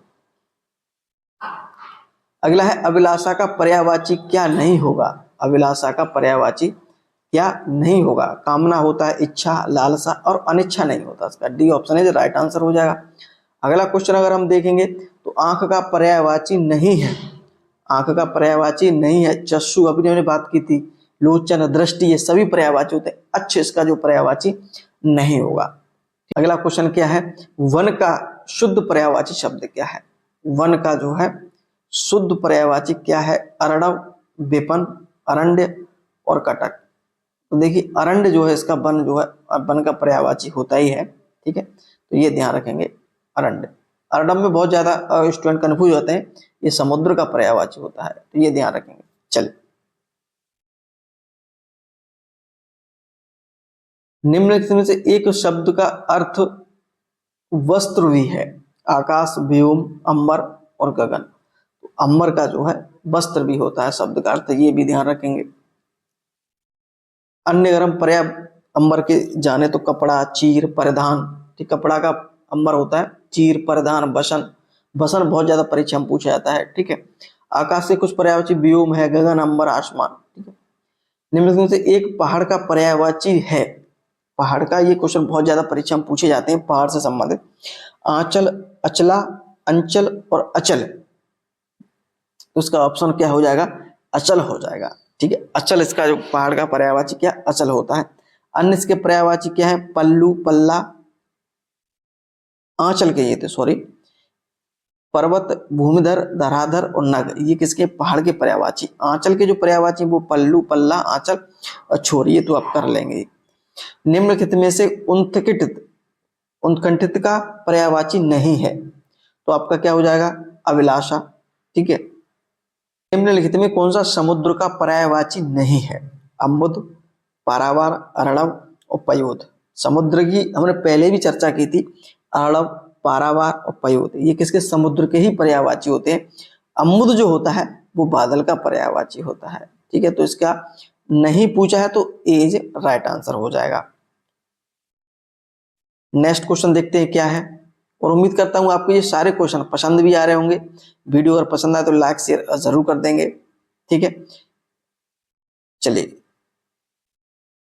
अगला है अभिलाषा का पर्यायवाची क्या नहीं होगा? अभिलाषा का पर्यायवाची क्या नहीं होगा? कामना होता है, इच्छा, लालसा और अनिच्छा नहीं होता, इसका डी ऑप्शन है जो राइट आंसर हो जाएगा। अगला क्वेश्चन अगर हम देखेंगे तो आंख का पर्यायवाची नहीं है, आंख का पर्यायवाची नहीं है। चक्षु अभी हमने बात की थी, लोचन, दृष्टि, ये सभी पर्यायवाची होते हैं। अच्छे इसका जो पर्यायवाची नहीं होगा। अगला क्वेश्चन क्या है? वन का शुद्ध पर्यायवाची शब्द क्या है? वन का जो है शुद्ध पर्यायवाची क्या है? अर्णव, विपन, अरण्य और कटक। तो देखिए अरण्य जो है इसका वन जो है वन का पर्यायवाची होता ही है, ठीक है, तो ये ध्यान रखेंगे। अरण्य, अर्णव में बहुत ज्यादा स्टूडेंट कंफ्यूज होते हैं, ये समुद्र का पर्यायवाची होता है, तो ये ध्यान रखेंगे। चलिए निम्नलिखित में से एक शब्द का अर्थ वस्त्र भी है। आकाश, व्योम, अंबर और गगन। तो अंबर का जो है वस्त्र भी होता है शब्द का अर्थ, ये भी ध्यान रखेंगे। अन्य अगर हम पर्याय अंबर के जाने तो कपड़ा, चीर, परिधान, ठीक, कपड़ा का अंबर होता है, चीर, परिधान, बसन, बसन बहुत ज्यादा परीक्षा में पूछा जाता है, ठीक है। आकाश से कुछ पर्यायवाची व्योम है, गगन, अंबर, आसमान, ठीक है। निम्नलिखित में से एक पहाड़ का पर्यायवाची है। पहाड़ का ये क्वेश्चन बहुत ज्यादा परीक्षा में पूछे जाते हैं पहाड़ से संबंधित। आंचल, अचला, अंचल और अचल, तो उसका ऑप्शन क्या हो जाएगा? अचल हो जाएगा, ठीक है। अचल इसका जो पहाड़ का पर्यायवाची क्या? अचल होता है। अन्य इसके पर्यायवाची क्या है? पल्लू, पल्ला, आंचल के ये थे सॉरी, पर्वत, भूमिधर, धराधर और नग, ये किसके? पहाड़ के पर्यायवाची। आंचल के जो पर्यायवाची वो पल्लू, पल्ला, आंचल और छोर, ये तो आप कर लेंगे। निम्नलिखित में से उत्कंठित, उत्कंठित का पर्यायवाची नहीं है, तो आपका क्या हो जाएगा? अभिलाषा, ठीक है। निम्नलिखित में कौन सा समुद्र का पर्यायवाची नहीं है? अम्बुद, पारावार, अरड़व और पयोद। समुद्र की हमने पहले भी चर्चा की थी। अरड़व, पारावार और पयोद ये किसके समुद्र के ही पर्यायवाची होते हैं। अम्बुद जो होता है वो बादल का पर्यायवाची होता है। ठीक है, तो इसका नहीं पूछा है तो एज राइट आंसर हो जाएगा। नेक्स्ट क्वेश्चन देखते हैं क्या है, और उम्मीद करता हूं आपको ये सारे क्वेश्चन पसंद भी आ रहे होंगे। वीडियो अगर पसंद आए तो लाइक शेयर जरूर कर देंगे। ठीक है, चलिए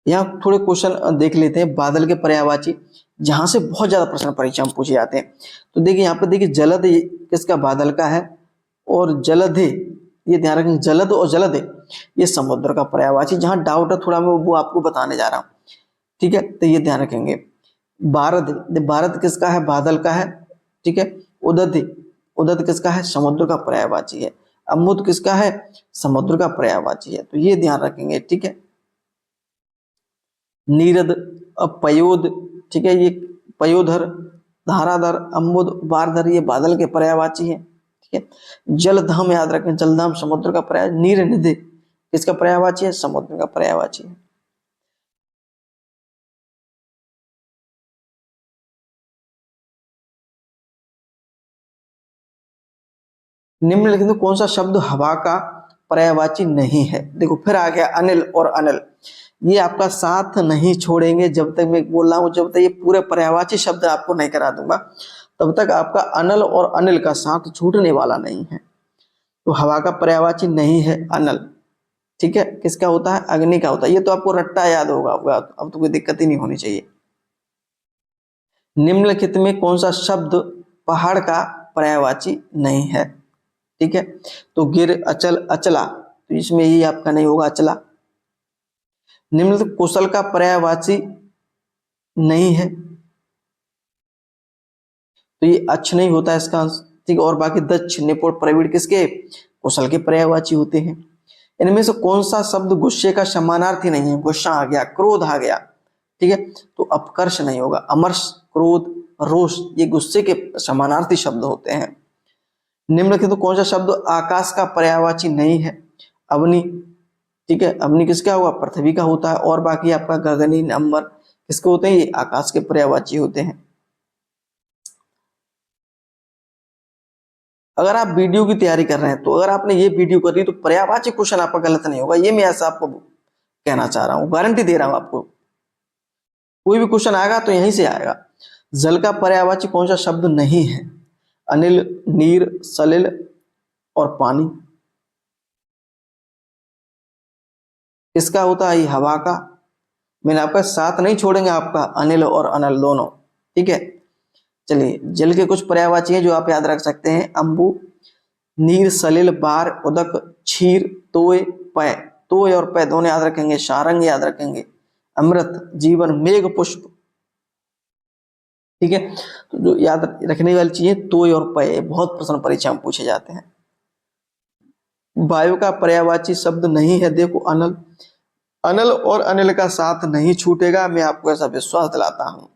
यहाँ थोड़े क्वेश्चन देख लेते हैं बादल के पर्यायवाची, जहां से बहुत ज्यादा प्रश्न परीक्षा में पूछे जाते हैं। तो देखिए यहाँ पे देखिए जलद किसका? बादल का है। और जलद ये ध्यान रखेंगे, जलद और जलद ये समुद्र का पर्यायवाची। जहां डाउट है थोड़ा मैं वो आपको बताने जा रहा हूँ। ठीक है, तो ये ध्यान रखेंगे। भारत, भारत किसका है? बादल का है। ठीक है, उदधि, उदध किसका है? समुद्र का पर्यायवाची है। अम्बुद किसका है? समुद्र का पर्यायवाची है। तो ये ध्यान रखेंगे। ठीक है, नीरद, पयोद, ठीक है, ये पयोधर, धाराधर, अम्बुद, बारधर ये बादल के पर्यायवाची है। ठीक है, जलधाम याद रखें, जलधाम समुद्र का पर्याय। नीर निधि किसका पर्यायवाची है? समुद्र का पर्यायवाची है। निम्नलिखित में कौन सा शब्द हवा का पर्यायवाची नहीं है? देखो फिर आ गया अनिल और अनल। ये आपका साथ नहीं छोड़ेंगे जब तक मैं बोल रहा हूं, जब तक ये पूरे पर्यायवाची शब्द आपको नहीं करा दूंगा तब तक आपका अनल और अनिल का साथ छूटने वाला नहीं है। तो हवा का पर्यायवाची नहीं है अनल। ठीक है, किसका होता है? अग्नि का होता है। ये तो आपको रट्टा याद होगा, अब तो कोई दिक्कत ही नहीं होनी चाहिए। निम्नलिखित में कौन सा शब्द पहाड़ का पर्यायवाची नहीं है? ठीक है, तो गिर, अचल, अचला, तो इसमें ये आपका नहीं होगा अचला। निम्नलिखित कुशल का पर्यायवाची नहीं है, तो ये अच्छ नहीं होता है इसका आंसर। ठीक है, और बाकी दक्ष, निपुण, प्रवीण किसके? कुशल के पर्यायवाची होते हैं। इनमें से कौन सा शब्द गुस्से का समानार्थी नहीं है? गुस्सा आ गया, क्रोध आ गया। ठीक है, तो अपकर्ष नहीं होगा। अमर्ष, क्रोध, रोष ये गुस्से के समानार्थी शब्द होते हैं। निम्नलिखित तो कौन सा शब्द आकाश का पर्यायवाची नहीं है? अवनि। ठीक है, अवनि किसका होगा? पृथ्वी का होता है। और बाकी आपका गगनी, अंबर किसके होते हैं? ये आकाश के पर्यायवाची होते हैं। अगर आप वीडियो की तैयारी कर रहे हैं तो अगर आपने ये वीडियो कर ली तो पर्यायवाची क्वेश्चन आपका गलत नहीं होगा। ये मैं ऐसा आपको कहना चाह रहा हूं, गारंटी दे रहा हूं आपको। कोई भी क्वेश्चन आएगा तो यहीं से आएगा। जल का पर्यायवाची कौन सा शब्द नहीं है? अनिल, नीर, सलिल और पानी। किसका होता है? ये हवा का। मैंने आपका साथ नहीं छोड़ेंगे आपका अनिल और अनल दोनों। ठीक है, चलिए जल के कुछ पर्यायवाची हैं जो आप याद रख सकते हैं। अंबु, नीर, सलिल, बार, उदक, क्षीर, तोय, पय। तोय और पय दोनों याद रखेंगे। सारंग याद रखेंगे। अमृत, जीवन, मेघ, पुष्प। ठीक है, तो जो याद रखने वाली चीजें तोय और पय बहुत प्रश्न परीक्षा में पूछे जाते हैं। वायु का पर्यायवाची शब्द नहीं है। देखो अनल, अनल और अनिल का साथ नहीं छूटेगा, मैं आपको ऐसा विश्वास दिलाता हूं।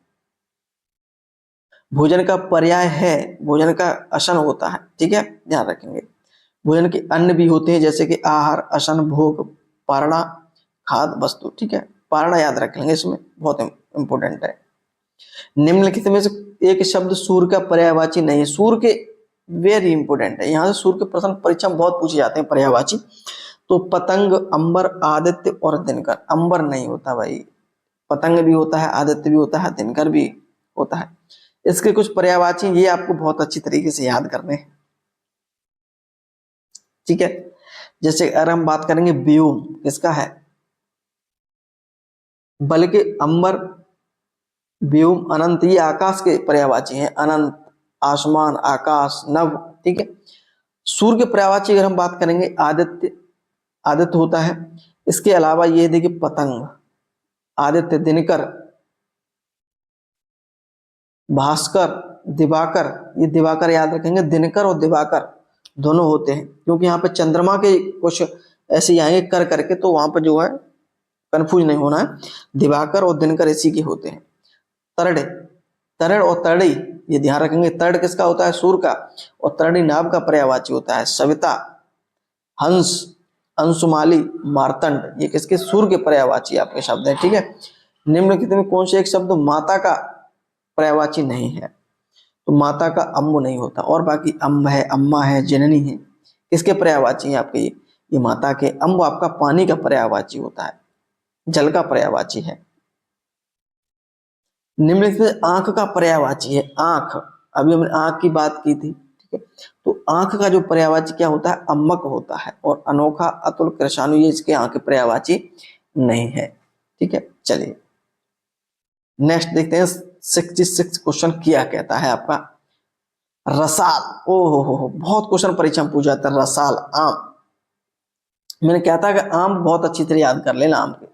भोजन का पर्याय है, भोजन का अशन होता है। ठीक है, ध्यान रखेंगे। भोजन के अन्य भी होते हैं जैसे कि आहार, अशन, भोग, पारणा, खाद्य वस्तु। ठीक है, पारणा याद रख लेंगे, इसमें बहुत इंपॉर्टेंट है। निम्नलिखित में से एक शब्द सूर्य का पर्यायवाची नहीं है। सूर्य के वेरी इंपॉर्टेंट है, यहाँ से सूर्य के प्रश्न परीक्षा में बहुत पूछे जाते हैं पर्यायवाची। तो पतंग, अंबर, आदित्य और दिनकर। अंबर नहीं होता भाई, पतंग भी होता है, आदित्य भी होता है, दिनकर भी होता है। इसके कुछ पर्यायवाची ये आपको बहुत अच्छी तरीके से याद करने हैं। ठीक है, जैसे अगर हम बात करेंगे व्योम किसका है? बल्कि अंबर, व्योम, अनंत ये आकाश के पर्यायवाची हैं। अनंत, आसमान, आकाश, नभ। ठीक है, सूर्य के पर्यायवाची अगर हम बात करेंगे आदित्य, आदित्य होता है। इसके अलावा ये देखिए पतंग, आदित्य, दिनकर, भास्कर, दिवाकर। ये दिवाकर याद रखेंगे, दिनकर और दिवाकर दोनों होते हैं, क्योंकि यहाँ पे चंद्रमा के कुछ ऐसे आएंगे कर करके, तो वहां पर जो है कंफ्यूज नहीं होना है। दिवाकर और दिनकर इसी के होते हैं। तरड़, तरड़ और तरड़ी ये ध्यान रखेंगे। तरड़ किसका होता है? सूर्य का। और तरड़ी नाभ का पर्यायवाची होता है। सविता, हंस, अंशुमाली, मार्तंड, ये किसके? सूर्य के पर्यायवाची आपके शब्द है। ठीक है, निम्नलिखित में कौन से एक शब्द माता का पर्यायवाची नहीं है? तो माता का अम्ब नहीं होता, और बाकी अम्ब है, अम्मा है, जननी है, किसके पर्यायवाची है आपके? ये माता के। अम्ब आपका पानी का पर्यायवाची होता है, जल का पर्यायवाची है। निम्नलिखित में आंख का पर्यायवाची है, आंख। अभी हमने आंख की बात की थी, ठीक है, तो आंख का जो पर्यायवाची क्या होता है? अम्मक होता है। और अनोखा, अतुल, कृशाणु, ये इसके आंख के पर्यायवाची नहीं है। ठीक है, चलिए नेक्स्ट देखते हैं। 66 क्वेश्चन क्या कहता है आपका? रसाल। ओ हो, बहुत क्वेश्चन परीक्षा में पूछा जाता है। रसाल, आम। मैंने क्या था कि आम बहुत अच्छी तरह याद कर लेना। आम के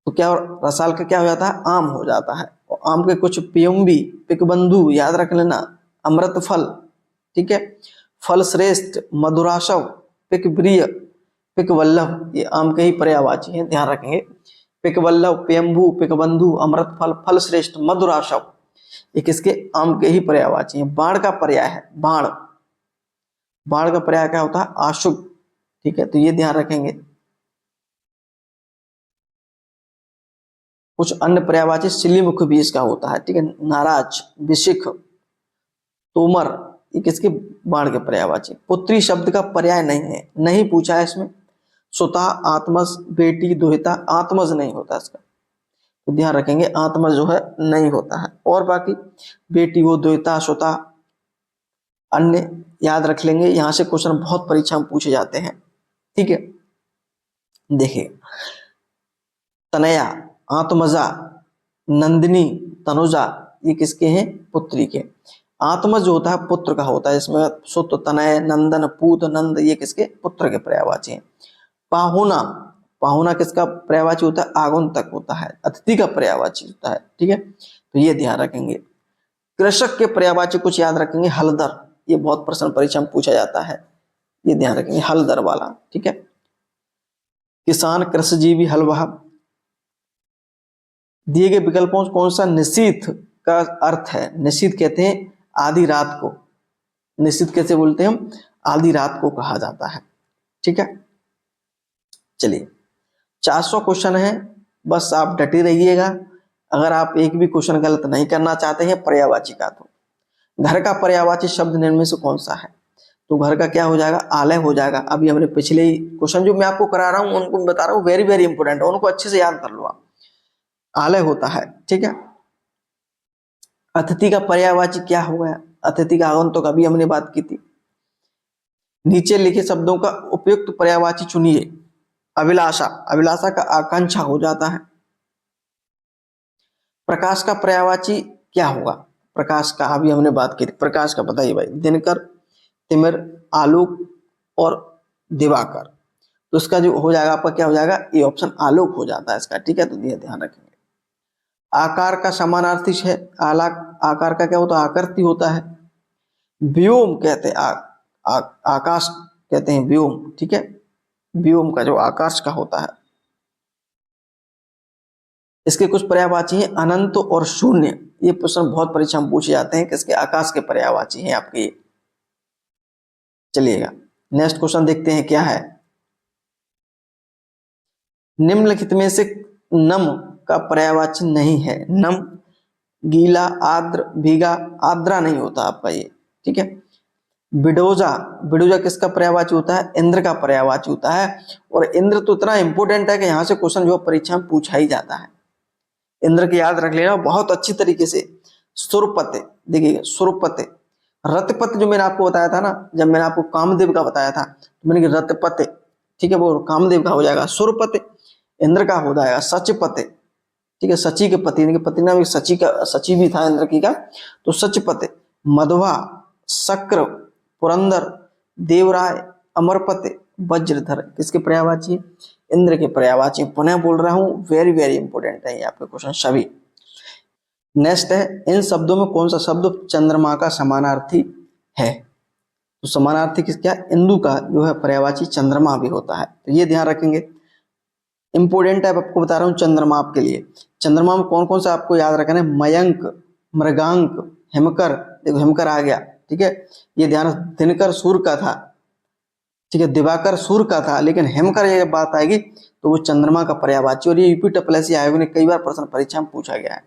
तो क्या, रसाल का क्या हो जाता है? आम हो जाता है। और आम के कुछ पियम्बी, पिकबंधु याद रख लेना, अमृत फल, ठीक है, फल श्रेष्ठ, मधुराशव, पिक प्रिय, पिक वल्लभ, ये आम के ही पर्यायवाची हैं, ध्यान रखेंगे। पिक वल्लभ, पेयम्बू, पिकबंधु, अमृत फल, फल श्रेष्ठ, मधुराशव, ये किसके? आम के ही पर्यायवाची हैं। बाण का पर्याय है, बाण। बाण का पर्याय क्या होता है? आशुभ। ठीक है, तो ये ध्यान रखेंगे। कुछ अन्य पर्यायवाची सिलीमुख भी इसका होता है। ठीक है, नाराज, विशिख, तोमर, ये किसके? बाण के पर्यायवाची। पुत्री शब्द का पर्याय नहीं है, नहीं पूछा है इसमें। सुता, आत्मज, बेटी, दुहिता, आत्मज नहीं होता इसका, तो ध्यान रखेंगे आत्मज जो है नहीं होता है। और बाकी बेटी हो, दुहिता, सुता, अन्य याद रख लेंगे। यहां से क्वेश्चन बहुत परीक्षा में पूछे जाते हैं। ठीक है, देखिए, तनया, आत्मजा, नंदिनी, तनुजा, ये किसके हैं? पुत्री के। आत्मज जो होता है पुत्र का होता है, इसमें सुत, तनय, नंदन, पूत, नंद, ये किसके? पुत्र के पर्यायवाची हैं। पाहुना, पाहुना किसका पर्यायवाची होता है? आगंतुक होता है, अतिथि का पर्यायवाची होता है। ठीक है, तो ये ध्यान रखेंगे। कृषक के पर्यायवाची कुछ याद रखेंगे, हलदर, ये बहुत प्रश्न परीक्षा में पूछा जाता है, ये ध्यान रखेंगे, हलदर वाला। ठीक है, किसान, कृषिजीवी, हलवाह। दिए गए विकल्पों से कौन सा निशीथ का अर्थ है? निशीथ कहते हैं आधी रात को। निशीथ कैसे बोलते हैं हम? आधी रात को कहा जाता है। ठीक है, चलिए 400 क्वेश्चन है, बस आप डटे रहिएगा। अगर आप एक भी क्वेश्चन गलत नहीं करना चाहते हैं पर्यायवाची का, तो घर का पर्यायवाची शब्द निम्न में से कौन सा है? तो घर का क्या हो जाएगा? आलय हो जाएगा। अभी हमने पिछले ही क्वेश्चन जो मैं आपको करा रहा हूं उनको बता रहा हूँ, वेरी वेरी इंपोर्टेंट है, उनको अच्छे से याद कर लो आप। आलय होता है। ठीक है, अतिथि का पर्यायवाची क्या हो गया? अतिथि का आगंतुक, अभी हमने बात की थी। नीचे लिखे शब्दों का उपयुक्त पर्यायवाची चुनिए। अभिलाषा, अभिलाषा का आकांक्षा हो जाता है। प्रकाश का पर्यायवाची क्या होगा? प्रकाश का अभी हमने बात की थी, प्रकाश का बताइए भाई। दिनकर, तिमिर, आलोक और दिवाकर, तो इसका जो हो जाएगा आपका क्या हो जाएगा? ये ऑप्शन आलोक हो जाता है इसका। ठीक है, तो ये ध्यान रखेंगे। आकार का समानार्थी है, आकार का क्या होता है? आकृति होता है। व्योम कहते हैं आकाश कहते हैं व्योम। ठीक है, व्योम का जो आकाश का होता है, इसके कुछ पर्यायवाची हैं अनंत और शून्य। ये प्रश्न बहुत परीक्षा में पूछे जाते हैं, किसके? आकाश के पर्यायवाची हैं आपके। चलिएगा नेक्स्ट क्वेश्चन देखते हैं क्या है। निम्नलिखित में से नम का पर्यायवाची नहीं है। नम, गीला, आर्द्र, भीगा, आर्द्रा नहीं होता आपका ये। ठीक है, बिडोजा, बिडोजा किसका पर्यायवाची होता है? इंद्र का पर्यायवाची होता है। और इंद्र तो इतना इंपॉर्टेंट है कि यहाँ से क्वेश्चन जो परीक्षा में पूछा ही जाता है। इंद्र के याद रख लेना बहुत अच्छी तरीके से। सुरपते, देखिए सुरपते, रतपत जो मैंने आपको बताया था ना, जब मैंने आपको कामदेव का बताया था, तो मैंने कहा रतपते, ठीक है, वो कामदेव का हो जाएगा। सुरपते इंद्र का हो जाएगा। सचपते, ठीक है, सची के पति, इनके पति नाम सची का, सची भी था इंद्र की का, तो सचपते। मधवा, शक्र, पुरंदर, देवराय, अमरपते, वज्रधर, किसके पर्यायवाची? इंद्र के पर्यायवाची। पुनः बोल रहा हूं, वेरी वेरी इंपॉर्टेंट है ये आपके क्वेश्चन सभी। नेक्स्ट है, इन शब्दों में कौन सा शब्द चंद्रमा का समानार्थी है? तो समानार्थी किस क्या? इंदु का जो है पर्यायवाची चंद्रमा भी होता है, तो ये ध्यान रखेंगे। इंपोर्टेंट है, आपको बता रहा हूँ चंद्रमा आपके लिए। चंद्रमा में कौन कौन सा आपको याद रखना है? मयंक, मृगांक, हिमकर, देखो हिमकर आ गया। ठीक है, ये ध्यान। दिनकर सूर्य का था। ठीक है, दिवाकर सूर्य का था, लेकिन हेमकर ये बात आएगी तो वो चंद्रमा का पर्यायवाची। और ये यूपी ट्रिपल आयोग ने कई बार प्रश्न परीक्षा में पूछा गया है।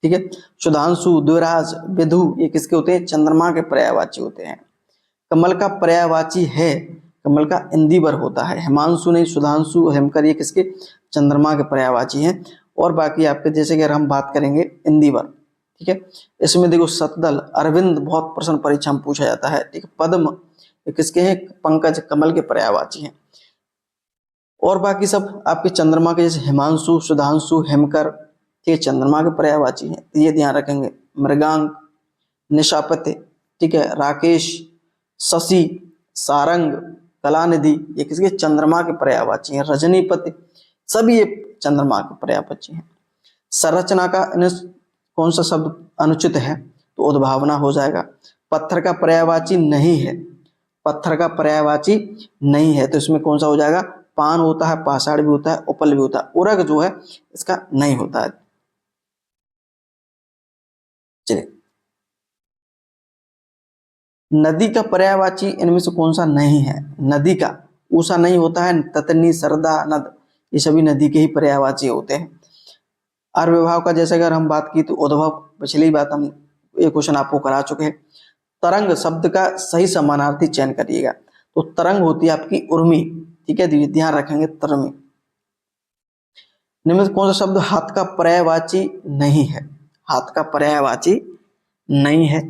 ठीक है, सुधांशु, द्विराज, विधु ये किसके होते हैं? चंद्रमा के पर्यायवाची होते हैं। कमल का पर्यायवाची है, कमल का इंदिवर होता है। हिमांशु नहीं, सुधांशु, हेमकर ये किसके? चंद्रमा के पर्यायवाची हैं। और बाकी आपके जैसे कि अगर हम बात करेंगे इंदिवर, ठीक है, इसमें देखो सतदल, अरविंद बहुत प्रश्न परीक्षा में पूछा जाता है। ठीक है, पद्म ये किसके हैं? पंकज, कमल के पर्यायवाची हैं। और बाकी सब आपके चंद्रमा के जैसे हिमांशु, सुधांशु, हेमकर ये चंद्रमा के पर्यायवाची हैं, ये ध्यान रखेंगे। मृगांक, निशापते, ठीक है, राकेश, शशि, सारंग, कलानिधि ये किसके? चंद्रमा के पर्यायवाची हैं। रजनीपति सभी ये चंद्रमा के पर्यायवाची हैं। संरचना का कौन सा शब्द अनुचित है? तो उद्भावना हो जाएगा। पत्थर का पर्यायवाची नहीं है, पत्थर का पर्यायवाची नहीं है, तो इसमें कौन सा हो जाएगा? पान होता है, पाषाण भी होता है, उपल भी होता है, उरग जो है इसका नहीं होता है। चलिए, नदी का पर्यायवाची इनमें से कौन सा नहीं है? नदी का ऊषा नहीं होता है, ततनी, सरदा, नद ये सभी नदी के ही पर्यायवाची होते हैं। अर्विभाव का जैसे अगर हम बात की तो उद्भव, पिछली बात हम ये क्वेश्चन आपको करा चुके हैं। तरंग शब्द का सही समानार्थी चयन करिएगा, तो तरंग होती है आपकी उर्मी। ठीक है, ध्यान रखेंगे तरमी। निम्न कौन सा शब्द हाथ का पर्यायवाची नहीं है? हाथ का पर्यायवाची नहीं है।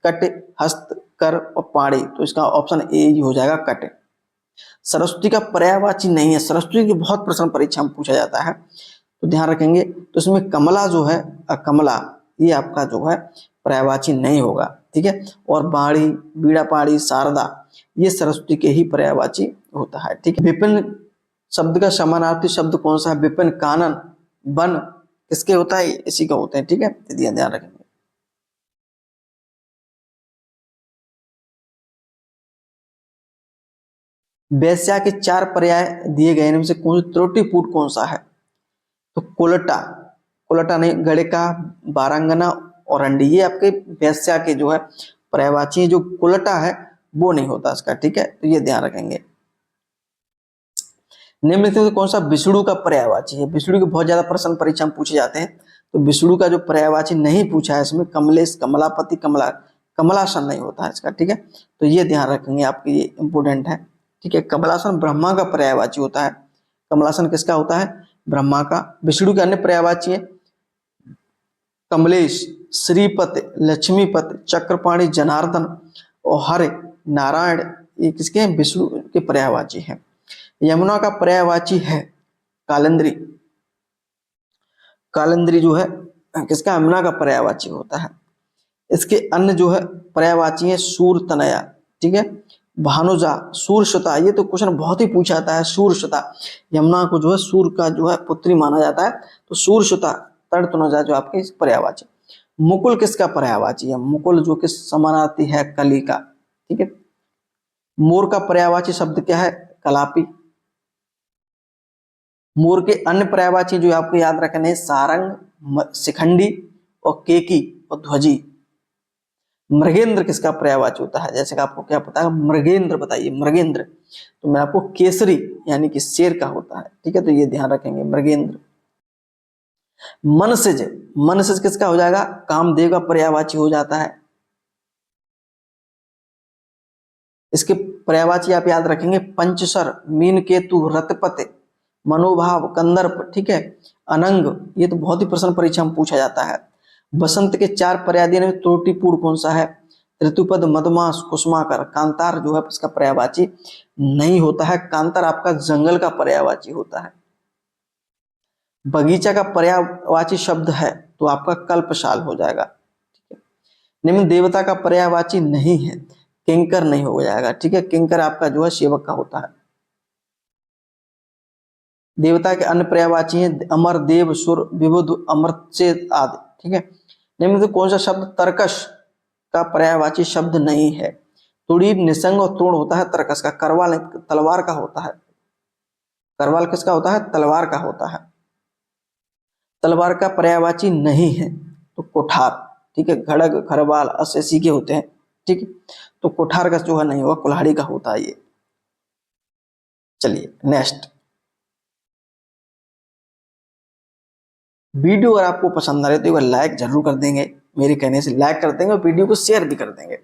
कट, हस्त, कर और पाड़ी, तो इसका ऑप्शन ए ही हो जाएगा, कट। सरस्वती का पर्यायवाची नहीं है, सरस्वती की बहुत प्रश्न परीक्षा में पूछा जाता है, तो ध्यान रखेंगे। तो इसमें कमला जो है, कमला ये आपका जो है पर्यायवाची नहीं होगा। ठीक है, और बाड़ी, बीड़ा पाड़ी, शारदा ये सरस्वती के ही पर्यायवाची होता है। ठीक है, विपिन शब्द का समानार्थी शब्द कौन सा है? विपिन, कानन, वन किसके होता है? इसी का होते हैं। ठीक है, ध्यान रखेंगे। वैश्या के 4 पर्याय दिए गए, इनमें से कौन त्रुटिपूर्ण कौन सा है? तो कोलटा, कोलटा नहीं, गड़िका, बारांगना और अंडी ये आपके वैश्या के जो है पर्यायवाची। जो कोलटा है वो नहीं होता इसका। ठीक है, तो ये ध्यान रखेंगे। निम्नलिखित में कौन सा विष्णु का पर्यायवाची है? विष्णु के बहुत ज्यादा प्रश्न परीक्षा में पूछे जाते हैं, तो विष्णु का जो पर्यायवाची नहीं पूछा है इसमें कमलेश, कमलापति, कमलासन नहीं होता है इसका। ठीक है, तो ये ध्यान रखेंगे, आपके ये इंपोर्टेंट है। ठीक है, कमलासन ब्रह्मा का पर्यायवाची होता है। कमलासन किसका होता है? ब्रह्मा का। विष्णु के अन्य पर्यायवाची है कमलेश, श्रीपति, लक्ष्मीपति, चक्रपाणी, जनार्दन और हरे, नारायण ये किसके हैं? विष्णु के पर्यायवाची हैं। यमुना का पर्यायवाची है कालिंद्री। कालिंद्री जो है किसका? यमुना का पर्यायवाची होता है। इसके अन्य जो है पर्यायवाची है सूर, तनया, ठीक है, भानुजा, सूरश्रुता ये तो क्वेश्चन बहुत ही पूछा जाता है। सूरश्रुता, यमुना को जो है सूर का जो है पुत्री माना जाता है, तो सूरश्रुता, तड़तनुजा जो आपके पर्यायवाची। मुकुल किसका पर्यायवाची है? मुकुल जो कि समानार्थी है कली का। ठीक है, मोर का पर्यायवाची शब्द क्या है? कलापी। मोर के अन्य पर्यायवाची जो आपको याद रखने हैं सारंग, शिखंडी और केकी और ध्वजी। मृगेंद्र किसका पर्यायवाची होता है? जैसे कि आपको क्या पता है? मृगेंद्र बताइए। मृगेंद्र तो मैं आपको केसरी यानी कि शेर का होता है। ठीक है, तो ये ध्यान रखेंगे मृगेंद्र। मनसिज, मनसिज किसका हो जाएगा? कामदेव का पर्यायवाची हो जाता है। इसके पर्यायवाची आप याद रखेंगे पंचसर, मीन केतु, रतपति, मनोभाव, कंदर्प, ठीक है, अनंग ये तो बहुत ही प्रश्न परीक्षा में पूछा जाता है। बसंत के 4 पर्याय में त्रुटिपूर्ण कौन सा है? ऋतुपद, मदमास, कुसुमाकर। कांतार जो है इसका पर्यायवाची नहीं होता है, कांतार आपका जंगल का पर्यायवाची होता है। बगीचा का पर्यायवाची शब्द है तो आपका कल्पशाल हो जाएगा। ठीक है, निम्न देवता का पर्यायवाची नहीं है, किंकर नहीं हो जाएगा। ठीक है, किंकर आपका जो है सेवक का होता है। देवता के अन्य पर्यायवाची हैं अमर, देव, सुर, विबुध, अमृतचेद आदि। ठीक है, निम्न में कौन सा शब्द तर्कश का पर्यायवाची शब्द नहीं है? तुड़ी, निसंग और तृण होता है तर्कश का। करवाल तलवार का होता है। करवाल किसका होता है? तलवार का होता है। तलवार का पर्यायवाची नहीं है तो कोठार। ठीक है, खड़ग, खरवाल, अशेषी के होते हैं। ठीक है, तो कोठार का जो है नहीं होगा, कुल्हाड़ी का होता है ये। चलिए नेक्स्ट। वीडियो अगर आपको पसंद आ रही है तो एक बार लाइक जरूर कर देंगे, मेरे कहने से लाइक कर देंगे और वीडियो को शेयर भी कर देंगे।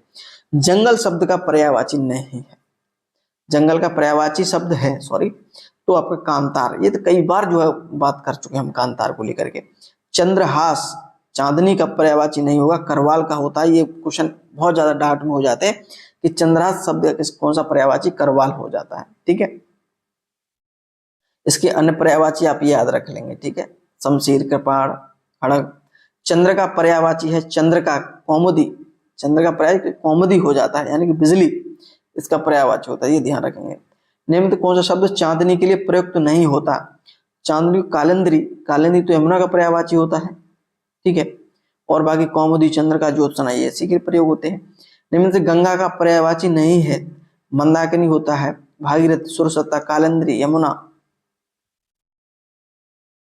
जंगल शब्द का पर्यायवाची नहीं है, जंगल का पर्यायवाची शब्द है सॉरी तो आपका कांतार। ये तो कई बार जो है बात कर चुके हैं हम कांतार को लेकर के। चंद्रहास चांदनी का पर्यायवाची नहीं होगा, करवाल का होता है। ये क्वेश्चन बहुत ज्यादा डाउट में हो जाते हैं कि चंद्रहास शब्द का कौन सा पर्यायवाची, करवाल हो जाता है। ठीक है, इसके अन्य पर्यायवाची आप याद रख लेंगे। ठीक है, शमशीर, कृपाण, खड़ग। चंद्र का पर्यायवाची है चंद्र का कौमुदी, चंद्र का पर्याय कौमुदी हो जाता है यानी कि बिजली, इसका पर्यायवाची होता है, ये ध्यान रखेंगे। निम्न कौन सा शब्द चांदनी के लिए प्रयुक्त नहीं होता, चांदनी कालिंद्री, कालिंद्री तो यमुना का पर्यायवाची होता है। ठीक है, और बाकी कौमुदी, चंद्र का ज्योत्सना, ये इसी के प्रयोग होते हैं। निम्न से गंगा का पर्यायवाची नहीं है, मंदाकिनी होता है, भागीरथ, सुरसत्ता, कालिंद्री, यमुना।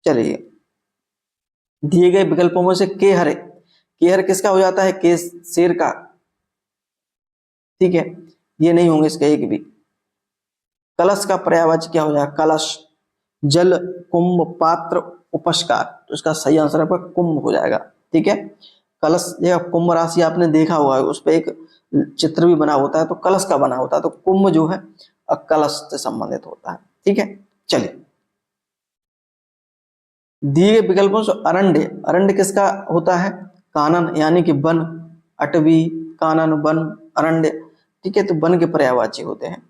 चलिए, दिए गए विकल्पों में से केहर, केहर किसका हो जाता है, के शेर का। ठीक है, ये नहीं होंगे इसका एक भी। कलश का पर्यायवाची क्या हो जाएगा, कलश, जल, कुंभ, पात्र, उपस्कार, तो इसका सही आंसर आपका कुंभ हो जाएगा। ठीक है, कलश या कुंभ राशि आपने देखा हुआ है, उस पर एक चित्र भी बना होता है तो कलश का बना होता है, तो कुंभ जो है कलश से संबंधित होता है। ठीक है, चलिए, दिए गए विकल्पों से अरण्य, अरण्य किसका होता है, कानन यानी कि वन, अटवी, कानन, वन, अरण्य। ठीक है, तो वन के पर्यायवाची होते हैं।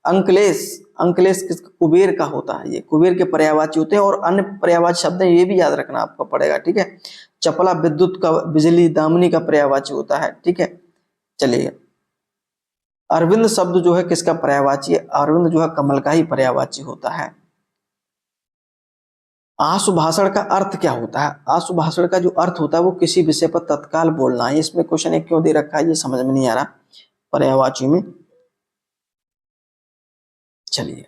अंकलेश, अंकलेश किस, कुबेर का होता है, ये कुबेर के पर्यायवाची होते हैं। और अन्य पर्यायवाची शब्द है, ये भी याद रखना आपको पड़ेगा। ठीक है, चपला विद्युत का, बिजली, दामिनी का पर्यायवाची होता है। ठीक है, चलिए, अरविंद शब्द जो है किसका पर्यायवाची है, अरविंद जो है कमल का ही पर्यायवाची होता है। आशु भाषण का अर्थ क्या होता है, आशु भाषण का जो अर्थ होता है वो किसी विषय पर तत्काल बोलना है। इसमें क्वेश्चन एक क्यों दे रखा है ये समझ में नहीं आ रहा पर्यायवाची में। चलिए,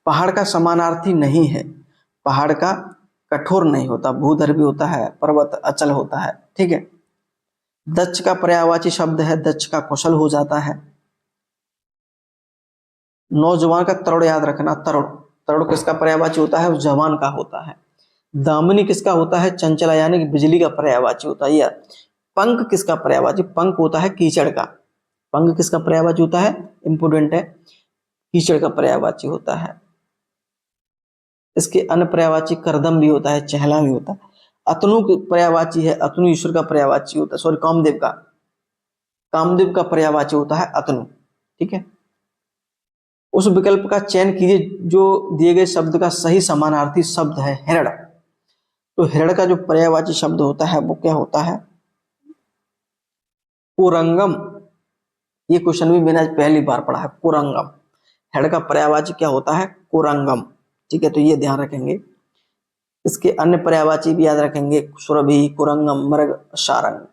पहाड़ का समानार्थी नहीं है, पहाड़ का कठोर नहीं होता, भूधर भी होता है, पर्वत अचल होता है। ठीक है, दक्ष का पर्यायवाची शब्द है, दक्ष का कुशल हो जाता है। नौजवान का तरुण याद रखना, तरुण, तरुण किसका पर्यायवाची होता है, उस जवान का होता है। दामिनी किसका होता है, चंचला यानी कि बिजली का पर्यायवाची होता है। पंख किसका पर्यायवाची, पंख होता है कीचड़ का, पंख किसका पर्यायवाची होता है, इंपोर्टेंट है, कीचड़ का पर्यायवाची होता है। इसके अन्य पर्यायवाची करदम भी होता है, चहला भी होता है। अतनु पर्यायवाची है, अतनु ईश्वर का पर्यायवाची होता है, सॉरी कामदेव का, कामदेव का पर्यायवाची होता है अतनु। ठीक है, उस विकल्प का चयन कीजिए जो दिए गए शब्द का सही समानार्थी शब्द है, हिरण। तो हिरण का जो पर्यायवाची शब्द होता है वो क्या होता है, कुरंगम। ये क्वेश्चन भी मैंने आज पहली बार पढ़ा है, कुरंगम। हिरण का पर्यायवाची क्या होता है, कुरंगम। ठीक है, तो ये ध्यान रखेंगे। इसके अन्य पर्यायवाची भी याद रखेंगे, सुरभि, कुरंगम, मृग, सारंग।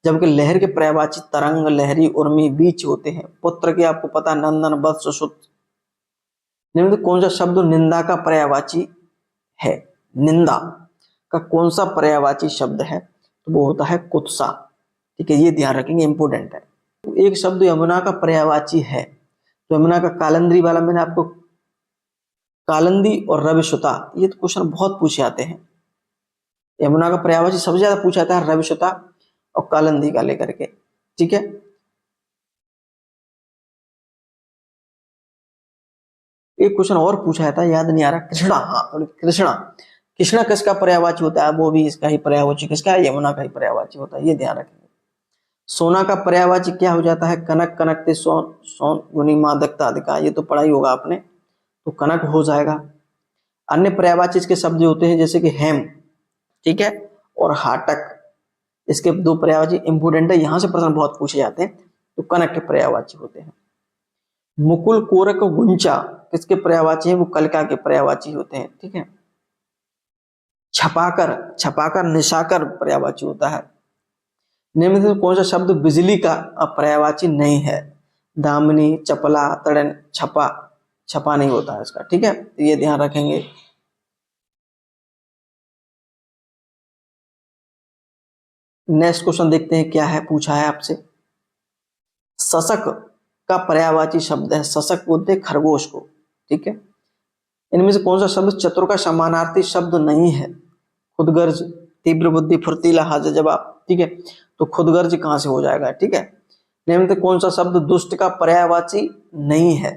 जबकि लहर के पर्यायवाची तरंग, लहरी, उर्मी, बीच होते हैं। पुत्र के आपको पता, नंदन, वत्स, सुत। निम्न कौन सा शब्द निंदा का पर्यायवाची है, निंदा का कौन सा पर्यायवाची शब्द है, तो वो होता है कुत्सा। ठीक है, ये ध्यान रखेंगे, इंपोर्टेंट है। तो एक शब्द यमुना का पर्यायवाची है, तो यमुना का कालंद्री वाला मैंने आपको, कालंदी और रविसुता, ये तो क्वेश्चन बहुत पूछे आते हैं। यमुना का पर्यायवाची सबसे ज्यादा पूछा जाता है रविसुता और कालंदी का लेकर के। ठीक है, एक क्वेश्चन और पूछा जाता है, याद नहीं आ रहा, कृष्णा, हाँ कृष्णा, कृष्णा किसका पर्यायवाची होता है, वो भी इसका ही पर्यायवाची किसका है, यमुना का ही पर्यायवाची होता है, ये ध्यान रखेंगे। सोना का पर्यायवाची क्या हो जाता है, कनक, कनकते, सोन, सोन, गुनी, मादकता, अधिका, ये तो पढ़ा ही होगा आपने, तो कनक हो जाएगा। अन्य पर्यायवाची इसके शब्द होते हैं जैसे कि हेम, ठीक है, और हाटक, इसके दो पर्यायवाची इंपोर्टेंट है, यहां से प्रश्न बहुत पूछे जाते हैं, तो कनक के पर्यायवाची होते हैं। मुकुल, कोरक, गुंचा किसके पर्यायवाची है, वो कलिका के पर्यायवाची होते हैं। ठीक है, छपाकर, छपाकर, निशाकर पर्यायवाची होता है। निम्न में कौन सा शब्द बिजली का पर्यायवाची नहीं है, दामिनी, चपला, तड़न, छपा, छपा नहीं होता है इसका। ठीक है, तो ये ध्यान रखेंगे। नेक्स्ट क्वेश्चन देखते हैं क्या है, पूछा है आपसे। शशक का पर्यायवाची शब्द है, शशक बोलते हैं खरगोश को, ठीक है। इनमें से कौन सा शब्द चतुर का समानार्थी शब्द नहीं है? खुदगर्ज, तीव्र बुद्धि, फुर्तीला, हाजिर जवाब, ठीक है। तो खुदगर्ज कहां से हो जाएगा, ठीक है। निम्न में कौन सा शब्द दुष्ट का पर्यायवाची नहीं है?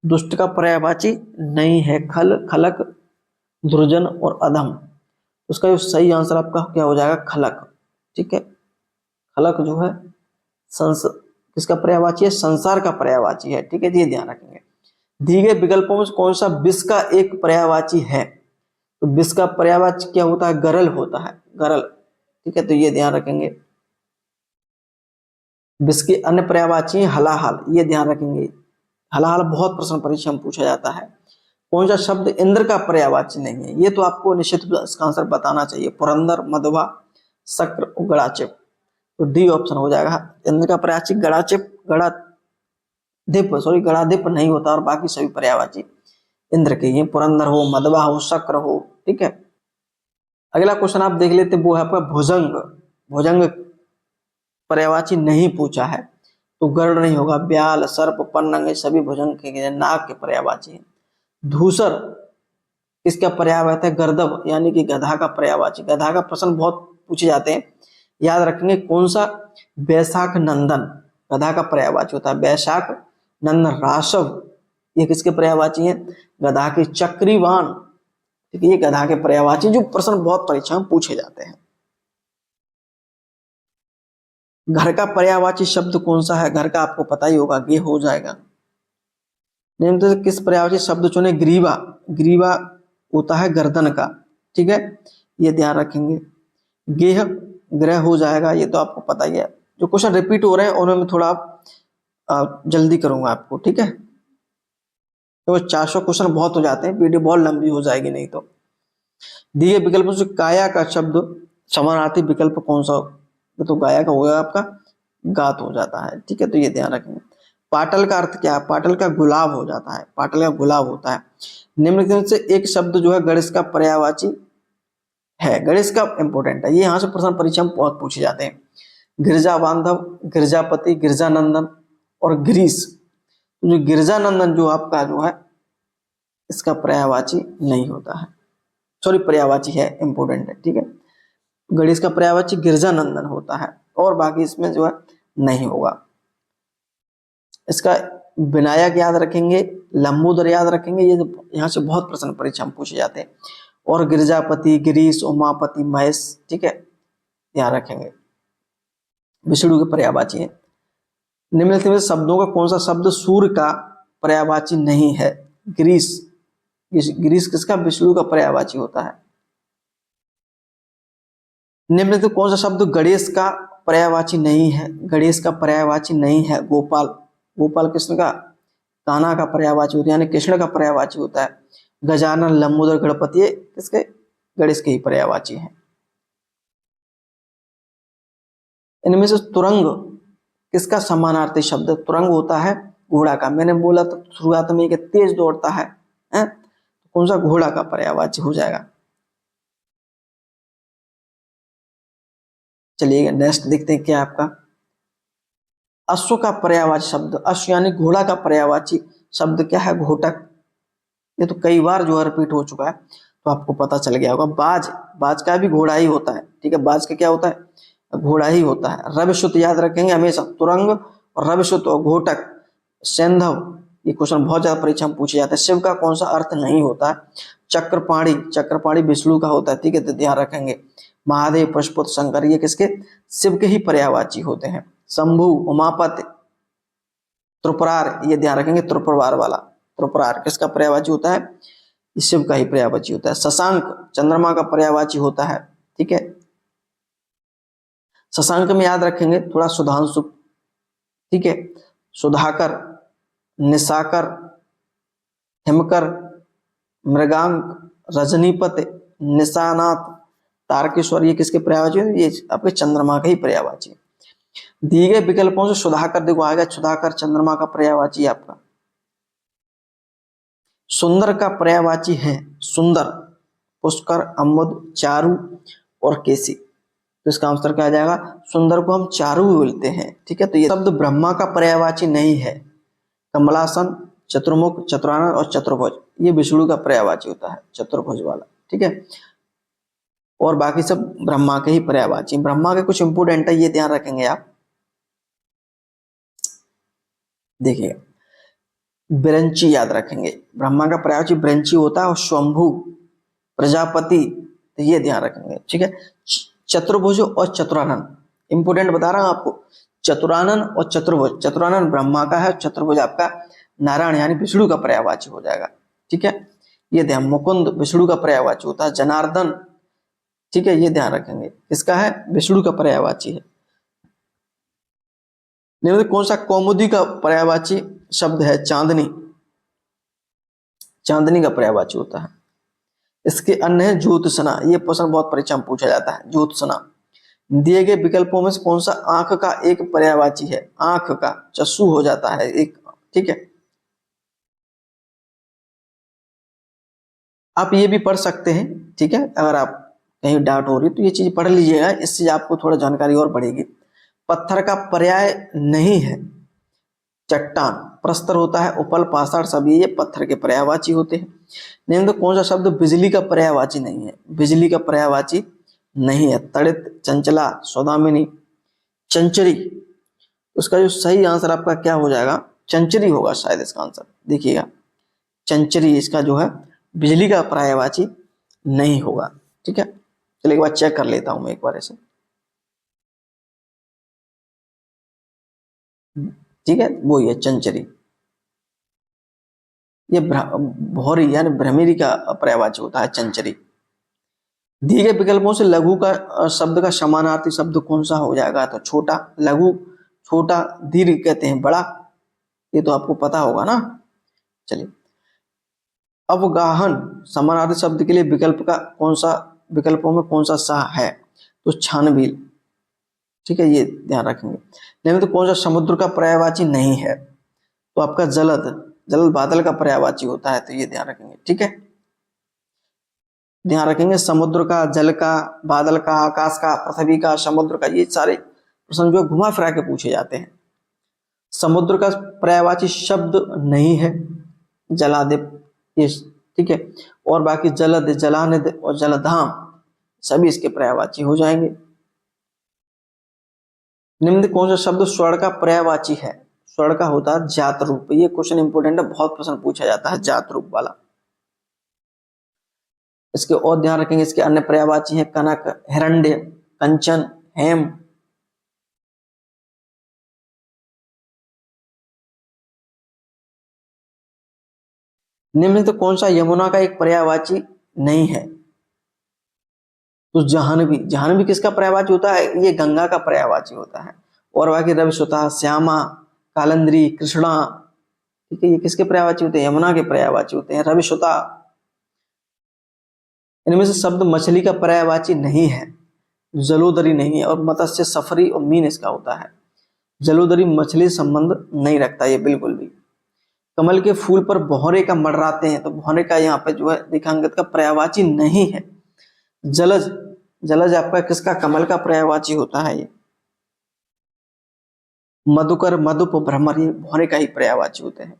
दुष्ट का पर्यायवाची नहीं है खल, खलक, दुर्जन और अधम। उसका जो सही आंसर आपका क्या हो जाएगा? खलक, ठीक है। खलक जो है किसका पर्यायवाची है? संसार का पर्यायवाची है, ठीक है, ये ध्यान रखेंगे। दिए गए विकल्पों में से कौन सा विष का एक पर्यायवाची है? तो विष का पर्यायवाची क्या होता है? गरल होता है, गरल, ठीक है, तो ये ध्यान रखेंगे। विष के अन्य पर्यायवाची हलाहल, ये ध्यान रखेंगे। हलाहल बहुत प्रश्न परीक्षा में पूछा जाता है। कौन सा शब्द इंद्र का पर्यायवाची नहीं है? ये तो आपको निश्चित इसका आंसर बताना चाहिए। पुरंदर, मधुबा, शक्र, गणाचिप। तो डी ऑप्शन हो जाएगा। इंद्र का पर्यायवाची गणाचिप, गणाधिप, सॉरी गणाधिप नहीं होता, और बाकी सभी पर्यायवाची इंद्र के ही, पुरंदर हो, मधुबा हो, शक्र हो, ठीक है। अगला क्वेश्चन आप देख लेते, वो है आपका भुजंग। भुजंग पर्यायवाची नहीं पूछा है, तो गरुड़ नहीं होगा। ब्याल, सर्प, पन्नंग, सभी भुजंग के नाग के पर्यायवाची है। धूसर इसका पर्यायवाची है गर्दभ, यानी कि गधा का पर्यायवाची। गधा का प्रश्न बहुत पूछे जाते हैं, याद रखेंगे। कौन सा? वैशाख नंदन गधा का पर्यायवाची होता है। वैशाख नंदन। राशव ये किसके पर्यायवाची है? गधा के। चक्रीवान, ठीक है, ये गधा के पर्यायवाची, जो प्रश्न बहुत परीक्षा में पूछे जाते हैं। घर का पर्यायवाची शब्द कौन सा है? घर का आपको पता ही होगा, ये हो जाएगा। निम्न से किस पर्यायवाची शब्द चुने? ग्रीवा। ग्रीवा होता है गर्दन का, ठीक है, ये ध्यान रखेंगे। गेह, ग्रह हो जाएगा, ये तो आपको पता ही है। जो क्वेश्चन रिपीट हो रहे हैं उन्हें मैं थोड़ा जल्दी करूंगा आपको, ठीक है, तो 400 क्वेश्चन बहुत हो जाते हैं, वीडियो बहुत लंबी हो जाएगी नहीं तो। दिए विकल्पों से काया का शब्द समानार्थी विकल्प कौन सा? तो गाया का होगा आपका गात हो जाता है, ठीक है, तो ये ध्यान रखेंगे। पाटल का अर्थ क्या है? पाटल का गुलाब हो जाता है, पाटल का गुलाब होता है। निम्नलिखित से एक शब्द जो है गणेश का पर्यायवाची है। गणेश का इंपोर्टेंट है, ये यहाँ से प्रश्न परीक्षा में बहुत पूछे जाते हैं। गिरजा बांधव, गिरजापति, गिरजानंदन और गिरीश। जो गिरजानंदन जो आपका जो है इसका पर्यायवाची नहीं होता है, सॉरी पर्यायवाची है, इंपोर्टेंट है, ठीक है। गणेश का पर्यायवाची गिरजानंदन होता है, और बाकी इसमें जो है नहीं होगा। इसका विनायक याद रखेंगे, लंबोदर याद रखेंगे, ये यहाँ से बहुत प्रश्न परीक्षा में पूछे जाते हैं। और गिरजापति, गिरीश, उमापति, महेश, ठीक है, ध्यान रखेंगे। विष्णु के पर्यायवाची है। निम्नलिखित में शब्दों का कौन सा शब्द सूर्य का पर्यायवाची नहीं है? गिरीश। गिरीश किसका? विष्णु का पर्यायवाची होता है। निम्नलिखित कौन सा शब्द गणेश का पर्यायवाची नहीं है? गणेश का पर्यायवाची नहीं है गोपाल। गोपाल कृष्ण का, कान्हा का पर्यायवाची होता है, यानी कृष्ण का पर्यायवाची होता है। गजानन, लंबोदर, गणपति ये किसके? गणेश के ही पर्यायवाची है। इनमें से तुरंग किसका समानार्थी शब्द? तुरंग होता है घोड़ा का। मैंने बोला तो शुरुआत में कि तेज दौड़ता है, कौन सा? घोड़ा का पर्यायवाची हो जाएगा। चलिए नेक्स्ट देखते हैं क्या आपका। अश्व का पर्यायवाची शब्द, अश्व यानी घोड़ा का पर्यायवाची शब्द क्या है? घोटक। ये तो कई बार जो है रिपीट हो चुका है, तो आपको पता चल गया होगा। बाज, बाज का भी घोड़ा ही होता है, ठीक है, बाज का क्या होता है? घोड़ा ही होता है। रविश्रुत याद रखेंगे हमेशा, तुरंग और रविश्रुत और घोटक। सैंधव, ये क्वेश्चन बहुत ज्यादा परीक्षा में पूछे जाते हैं। शिव का कौन सा अर्थ नहीं होता है? चक्रपाणी, चक्रपाणी विष्णु का होता है, ठीक है, तो ध्यान रखेंगे। महादेव, पशुपत, शंकर ये किसके? शिव के ही पर्यायवाची होते हैं। शंभु, उमापत, त्रिपुरार, ये ध्यान रखेंगे, त्रिपुरार वाला, त्रिपुरार किसका पर्यायवाची होता है? शिव का ही पर्यायवाची होता है। शशांक चंद्रमा का पर्यायवाची होता है, ठीक है। शशांक में याद रखेंगे थोड़ा सुधांशु, ठीक है, सुधाकर, निशाकर, हिमकर, मृगांक, रजनीपत, निशानाथ, तारकेश्वर ये किसके पर्यायवाची है? ये आपके चंद्रमा का ही पर्यायवाची है। दिए गए विकल्पों से सुधाकर देखो आएगा, सुधाकर चंद्रमा का पर्यायवाची है आपका। सुंदर का पर्यायवाची है सुंदर, पुष्कर, अम्बुद, चारु और केसी। तो इसका आंसर क्या आ जाएगा? सुंदर को हम चारु भी बोलते हैं। ठीक है, तो ये शब्द ब्रह्मा का पर्यायवाची नहीं है। कमलासन, चतुर्मुख, चतुरानन और चतुर्भुज ये विष्णु का पर्यायवाची होता है, चतुर्भुज वाला। ठीक है, और बाकी सब ब्रह्मा के ही पर्यायवाची। ब्रह्मा के कुछ इंपोर्टेंट है, ये ध्यान रखेंगे आप। देखिए, ब्रंची याद रखेंगे, ब्रह्मा का पर्यायवाची ब्रंची होता है, और स्वंभू, प्रजापति, तो ये ध्यान रखेंगे। ठीक है, चतुर्भुज और चतुरानन इंपोर्टेंट बता रहा हूं आपको। चतुरानन और चतुर्भुज, चतुरानन ब्रह्मा का है, चतुर्भुज आपका नारायण यानी विष्णु का पर्यायवाची हो जाएगा। ठीक है, ये ध्यान। मुकुंद विष्णु का पर्यायवाची होता है। जनार्दन, ठीक है, ये ध्यान रखेंगे, किसका है? विष्णु का पर्यायवाची है। निम्न कौन सा कौमुदी का पर्यायवाची शब्द है? चांदनी, चांदनी का पर्यायवाची होता है। इसके अन्य है ज्योत्सना, ये प्रश्न बहुत परीक्षा में पूछा जाता है। ज्योत्सना। दिए गए विकल्पों में से कौन सा आंख का एक पर्यायवाची है? आंख का, चक्षु हो जाता है एक। ठीक है, आप ये भी पढ़ सकते हैं। ठीक है, अगर आप कहीं डाउट हो रही तो ये चीज पढ़ लीजिएगा, इससे आपको थोड़ा जानकारी और बढ़ेगी। पत्थर का पर्याय नहीं है चट्टान, प्रस्तर होता है, उपल, पाषाण, सभी ये पत्थर के पर्यायवाची होते हैं। निम्न में कौन सा शब्द बिजली का पर्यायवाची नहीं है? बिजली का पर्यायवाची नहीं है। तड़ित, चंचला, सौदामिनी, चंचरी। उसका जो सही आंसर आपका क्या हो जाएगा? चंचरी होगा शायद इसका आंसर। देखिएगा, चंचरी इसका जो है बिजली का पर्यायवाची नहीं होगा। ठीक है, चलिए एक बार चेक कर लेता हूं मैं एक बार ऐसे। ठीक है, वो ये चंचरी, ये भौरी यानी भ्रमरी का पर्यायवाची होता है चंचरी। दिए गए विकल्पों से लघु का शब्द का समानार्थी शब्द कौन सा हो जाएगा? तो छोटा, लघु, छोटा, दीर्घ कहते हैं बड़ा, ये तो आपको पता होगा ना। चलिए, अवगाहन समानार्थी शब्द के लिए विकल्प का कौन सा, विकल्पों में कौन सा सही है? तो छानबील। ठीक है, ये ध्यान रखेंगे। नहीं तो कौन सा समुद्र का पर्यायवाची नहीं है? तो आपका जलद, जलद बादल का पर्यायवाची होता है, तो ये ध्यान रखेंगे। ठीक है, ध्यान रखेंगे, समुद्र का, जल का, बादल का, आकाश का, पृथ्वी का, समुद्र का, ये सारे प्रश्न जो घुमा फिरा के पूछे जाते हैं। समुद्र का पर्यायवाची शब्द नहीं है जलादिप, ये ठीक है, और बाकी जलद, जलानिध और जलधाम सभी इसके पर्यायवाची हो जाएंगे। निम्न कौन सा शब्द स्वर्ण का पर्यायवाची है? स्वर्ण का होता है जात रूप। ये क्वेश्चन इंपोर्टेंट है, बहुत प्रश्न पूछा जाता है जात रूप वाला। इसके और ध्यान रखेंगे, इसके अन्य पर्यायवाची हैं कनक, हिरण्य, कंचन, हेम। निम्न तो कौन सा यमुना का एक पर्यायवाची नहीं है? तो जाह्नवी, जाह्नवी किसका पर्यायवाची होता है? ये गंगा का पर्यायवाची होता है। और बाकी रविसुता, श्यामा, कालंद्री, कृष्णा, ठीक है, ये किसके पर्यायवाची होते हैं? यमुना के पर्यायवाची होते हैं, रविसुता। इनमें से शब्द मछली का पर्यायवाची नहीं है, जलोदरी नहीं है, और मत्स्य, सफरी और मीन इसका होता है। जलोदरी मछली संबंध नहीं रखता ये बिल्कुल भी। कमल के फूल पर भौरे का मंडराते हैं, तो भौरे का यहाँ पे जो है रेखांकित का पर्यायवाची नहीं है। जलज, जलज आपका किसका? कमल का पर्यायवाची होता है ये। मधुकर, मधुप, भ्रमर ये भौरे का ही पर्यायवाची होते हैं।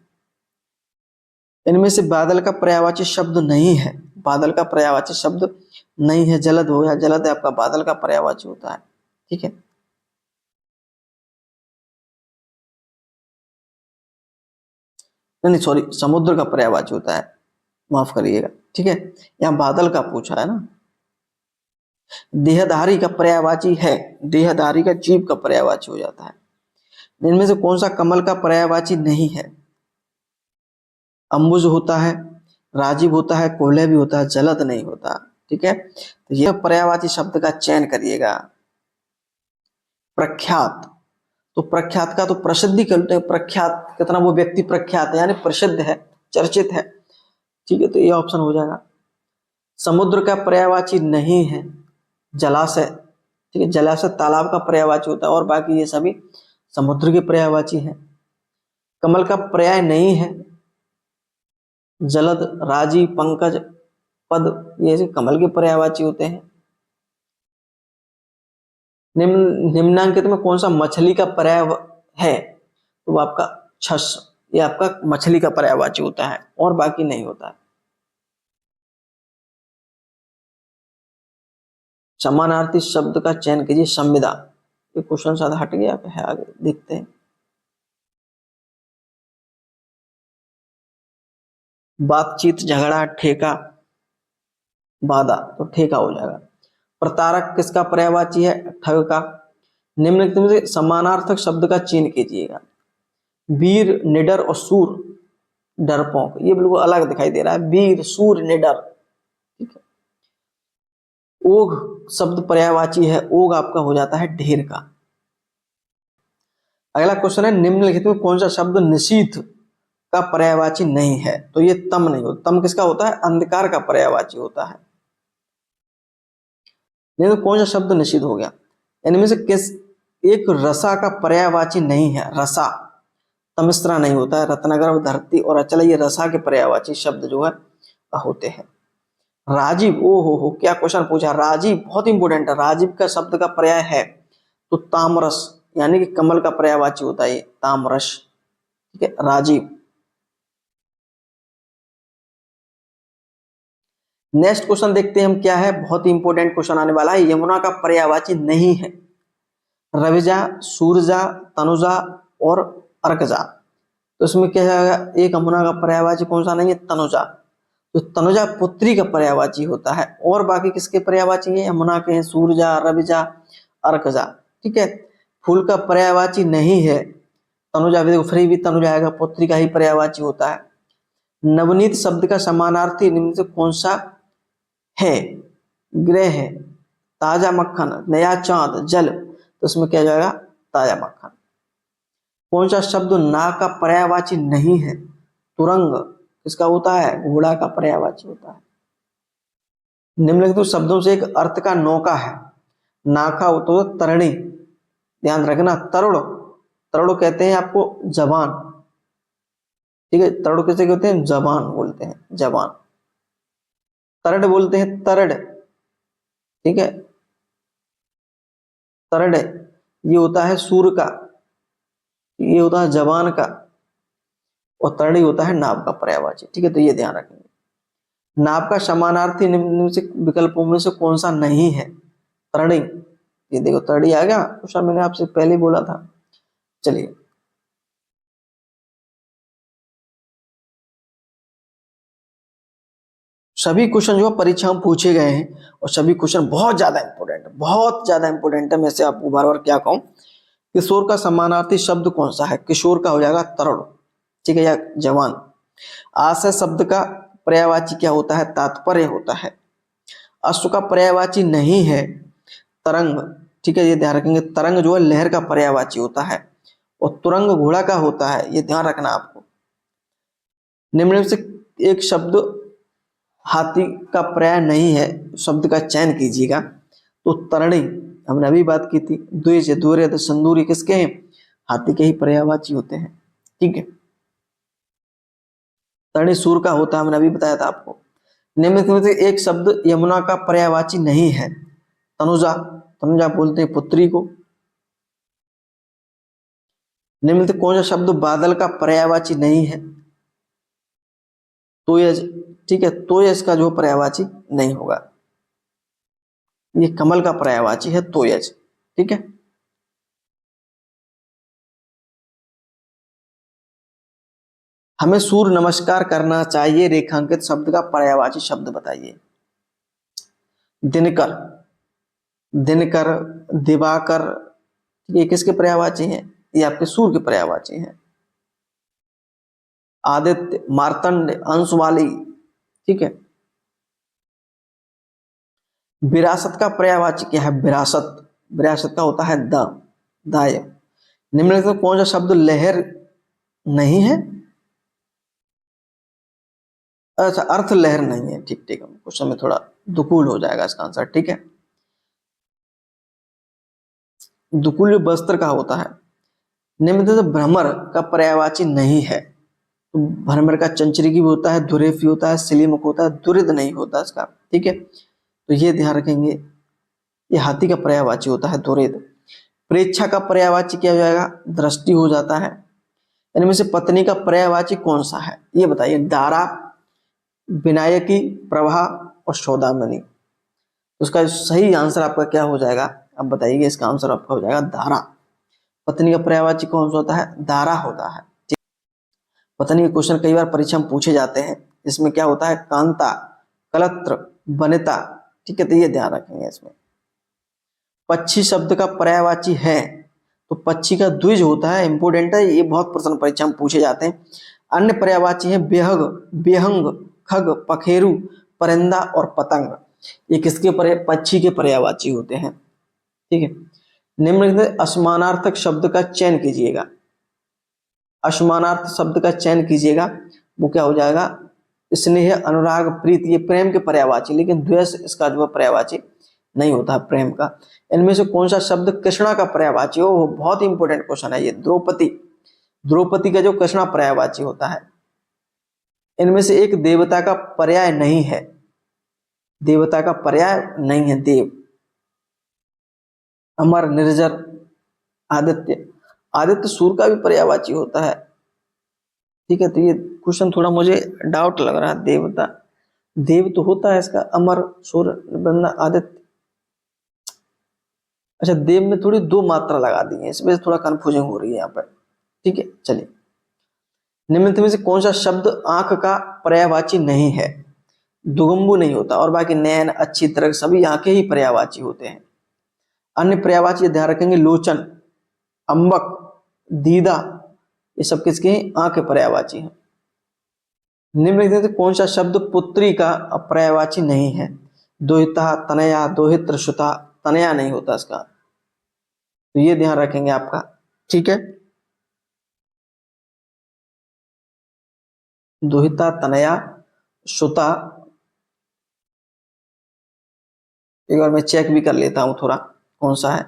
इनमें से बादल का पर्यायवाची शब्द नहीं है, बादल का पर्यायवाची शब्द नहीं है। जलद हो या जलद आपका बादल का पर्यायवाची होता है। ठीक है, नहीं सॉरी, समुद्र का पर्यायवाची होता है, माफ करिएगा। ठीक है, यहाँ बादल का पूछा है ना। देहधारी का पर्यायवाची है, देहधारी का जीव का पर्यायवाची हो जाता है। इनमें से कौन सा कमल का पर्यायवाची नहीं है? अंबुज होता है, राजीव होता है, कोल्हे भी होता है, जलद नहीं होता। ठीक है, तो यह पर्यायवाची शब्द का चयन करिएगा। प्रख्यात, तो प्रख्यात का तो प्रसिद्धि करते हैं, प्रख्यात कितना वो व्यक्ति प्रख्यात है यानी प्रसिद्ध है, चर्चित है। ठीक है, तो ये ऑप्शन हो जाएगा। समुद्र का पर्यायवाची नहीं है जलाशय। ठीक है, जलाशय तालाब का पर्यायवाची होता है, और बाकी ये सभी समुद्र के पर्यायवाची है। कमल का पर्याय नहीं है जलद, राजी, पंकज, पद, ये कमल के पर्यायवाची होते हैं। निम्नांकित में कौन सा मछली का पर्याय है? तो वो आपका छछ, ये आपका मछली का पर्यायवाची होता है और बाकी नहीं होता है। समानार्थी शब्द का चयन कीजिए। संविदा, ये क्वेश्चन शायद हट गया है, आगे देखते हैं। बातचीत, झगड़ा, ठेका, वादा, तो ठेका हो जाएगा। प्रतारक किसका पर्यायवाची है? ठग का। निम्नलिखित में से समानार्थक शब्द का चयन कीजिएगा। वीर, निडर और सूर, डरपोक, ये बिल्कुल अलग दिखाई दे रहा है। वीर, सूर, निडर, ठीक है। ओघ शब्द पर्यायवाची है, ओघ आपका हो जाता है ढेर का। अगला क्वेश्चन है, निम्नलिखित में कौन सा शब्द निशीथ का पर्यायवाची नहीं है? तो ये तम नहीं होता। तम किसका होता है? अंधकार का पर्यायवाची होता है। नहीं तो कौन सा शब्द निषिद्ध हो गया? इनमें से किस एक रसा का पर्यायवाची नहीं है? रसा, तमिश्रा नहीं होता है। रत्नगर, धरती और अचल, ये रसा के पर्यायवाची शब्द जो है होते हैं। राजीव, ओ हो क्या क्वेश्चन पूछा। राजीव बहुत इंपोर्टेंट है। राजीव का शब्द का पर्याय है तो तामरस, यानी कि कमल का पर्यायवाची होता है तामरस, ठीक है। राजीव। नेक्स्ट क्वेश्चन देखते हैं हम क्या है। बहुत ही इंपोर्टेंट क्वेश्चन आने वाला है। यमुना का पर्यायवाची नहीं है? रविजा, सूरजा, तनुजा और अर्कजा। तो इसमें क्या जाएगा? एक यमुना का पर्यायवाची कौन सा नहीं है? तनुजा। तो तनुजा पुत्री का पर्यायवाची होता है और बाकी किसके पर्यायवाची है? यमुना के हैं, सूरजा, रविजा, अर्कजा, ठीक है। फूल का पर्यायवाची नहीं है तनुजा, देखो फ्री भी तनुजा आएगा, पुत्री का ही पर्यायवाची होता है। नवनीत शब्द का समानार्थी निम्न से कौन सा है? ग्रह है, ताजा मक्खन, नया चांद, जल, तो उसमें क्या जाएगा? ताजा मक्खन। कौन सा शब्द ना का पर्यायवाची नहीं है? तुरंग किसका होता है? घोड़ा का पर्यायवाची होता है। निम्नलिखित शब्दों से एक अर्थ का नौका है। नाका हो तो तरणी, ध्यान रखना। तरुण, तरुण कहते हैं आपको जवान, ठीक है। तरुण किसे कहते हैं? जवान बोलते हैं, जवान। तरड बोलते हैं, तरड, ठीक है। तरड ये होता है सूर का, ये होता है जवान का, और तरड़ी होता है नाव का पर्यायवाची, ठीक है। तो ये ध्यान रखेंगे। नाव का समानार्थी निम्न से विकल्पों में से कौन सा नहीं है? तरड़ी, ये देखो तरड़ी आ गया, क्वेश्चन मैंने आपसे पहले ही बोला था। चलिए, सभी क्वेश्चन जो परीक्षा में पूछे गए हैं और सभी क्वेश्चन बहुत ज्यादा इंपोर्टेंट है, बहुत ज्यादा इंपोर्टेंट है। मैं से आपको बार बार क्या कहूं, किशोर का समानार्थी शब्द कौन सा है? किशोर का हो जाएगा तरुण, ठीक है, या जवान। आशय शब्द का पर्यायवाची क्या होता है? तात्पर्य होता है। अश्व का पर्यायवाची नहीं है तरंग, ठीक है, ये ध्यान रखेंगे। तरंग जो है लहर का पर्यायवाची होता है और तुरंग घोड़ा का होता है, ये ध्यान रखना आपको। निम्न से एक शब्द हाथी का पर्याय नहीं है, शब्द का चयन कीजिएगा। तो तरणी हमने अभी बात की थी। द्विज, द्वैरथ, संदूरी किसके हैं? हाथी के ही पर्यायवाची होते हैं, ठीक है। तरणी सूर का होता है, हमने अभी बताया था आपको। निम्नलिखित में से एक शब्द यमुना का पर्यायवाची नहीं है। तनुजा, तनुजा बोलते हैं पुत्री को। निम्नलिखित कौन सा शब्द बादल का पर्यायवाची नहीं है? तोयज, ठीक है, तोयज का जो पर्यायवाची नहीं होगा, ये कमल का पर्यायवाची है तोयज, ठीक है। हमें सूर्य नमस्कार करना चाहिए, रेखांकित शब्द का पर्यायवाची शब्द बताइए। दिनकर, दिनकर, दिवाकर, ये किसके पर्यायवाची हैं? ये आपके सूर्य के पर्यायवाची हैं। आदित्य, मार्तंड, अंशवाली, ठीक है। विरासत का पर्यायवाची क्या है? विरासत, विरासत का होता है दाय। निम्नलिखित में कौन सा शब्द लहर नहीं है? अच्छा, अर्थ लहर नहीं है, ठीक ठीक है। क्वेश्चन में थोड़ा दुकूल हो जाएगा इसका आंसर, ठीक है। दुकूल वस्त्र का होता है। निम्नलिखित से भ्रमर का पर्यायवाची नहीं है। तो भ्रमर का चंचरी की भी होता है, धुरेफी होता है, सिलीमुख होता है, दुरिद नहीं होता इसका, ठीक है। तो ये ध्यान रखेंगे। ये हाथी का पर्यायवाची होता है दोरेद। प्रेच्छा का पर्यायवाची क्या हो जाएगा? दृष्टि हो जाता है। इनमें से पत्नी का पर्यायवाची कौन सा है ये बताइए? दारा, विनायकी, प्रभा और सौदामिनी। उसका सही आंसर आपका क्या हो जाएगा? अब बताइए, इसका आंसर आपका हो जाएगा दारा। पत्नी का पर्यायवाची कौन सा होता है? दारा होता है। पत्नी के क्वेश्चन कई बार परीक्षा में पूछे जाते हैं। इसमें क्या होता है? कांता, कलत्र, वनिता। ठीक है, तो ये ध्यान रखेंगे इसमें। पक्षी शब्द का पर्यायवाची है तो पक्षी का द्विज होता है, इंपोर्टेंट है, ये बहुत प्रश्न परीक्षा में पूछे जाते हैं। अन्य पर्यायवाची है बेहग, बेहंग, खग, पखेरु, परिंदा और पतंग। ये किसके पक्षी के पर्यायवाची होते हैं। ठीक है, निम्नलिखित में असमानार्थक शब्द का चयन कीजिएगा। असमानार्थ शब्द का चयन कीजिएगा, वो क्या हो जाएगा? स्नेह, अनुराग, प्रीत, ये प्रेम के पर्यायवाची, लेकिन द्वेष इसका जो है पर्यायवाची नहीं होता है प्रेम का। इनमें से कौन सा शब्द कृष्णा का पर्यायवाची हो? बहुत इंपॉर्टेंट क्वेश्चन है ये। द्रौपदी, द्रौपदी का जो कृष्णा पर्यायवाची होता है। इनमें से एक देवता का पर्याय नहीं है, देवता का पर्याय नहीं है देव। अमर, निर्जर, आदित्य। आदित्य सूर्य का भी पर्यायवाची होता है। ठीक है, तो ये क्वेश्चन थोड़ा मुझे डाउट लग रहा है। देवता, देव तो होता है इसका, अमर, सूर्य, बंदा, आदित्य। अच्छा, देव में थोड़ी दो मात्रा लगा दी है, इसमें थोड़ा कंफ्यूजन हो रही है यहाँ पर। ठीक है, चलिए। निम्नलिखित में से कौन सा शब्द आंख का पर्यायवाची नहीं है? दुगंबु नहीं होता, और बाकी नैन, अच्छी तरह सभी आंखें ही पर्यायवाची होते हैं। अन्य पर्यायवाची ध्यान रखेंगे, लोचन, अंबक, दीदा, ये सब किसके हैं? आंख के पर्यायवाची हैं। निम्नलिखित में कौन सा शब्द पुत्री का पर्यायवाची नहीं है? दोहिता, तनया, दोहित्र, सुता। तनया नहीं होता इसका, तो ये ध्यान रखेंगे आपका। ठीक है, दोहिता, तनया, सुता। एक बार मैं चेक भी कर लेता हूं थोड़ा कौन सा है।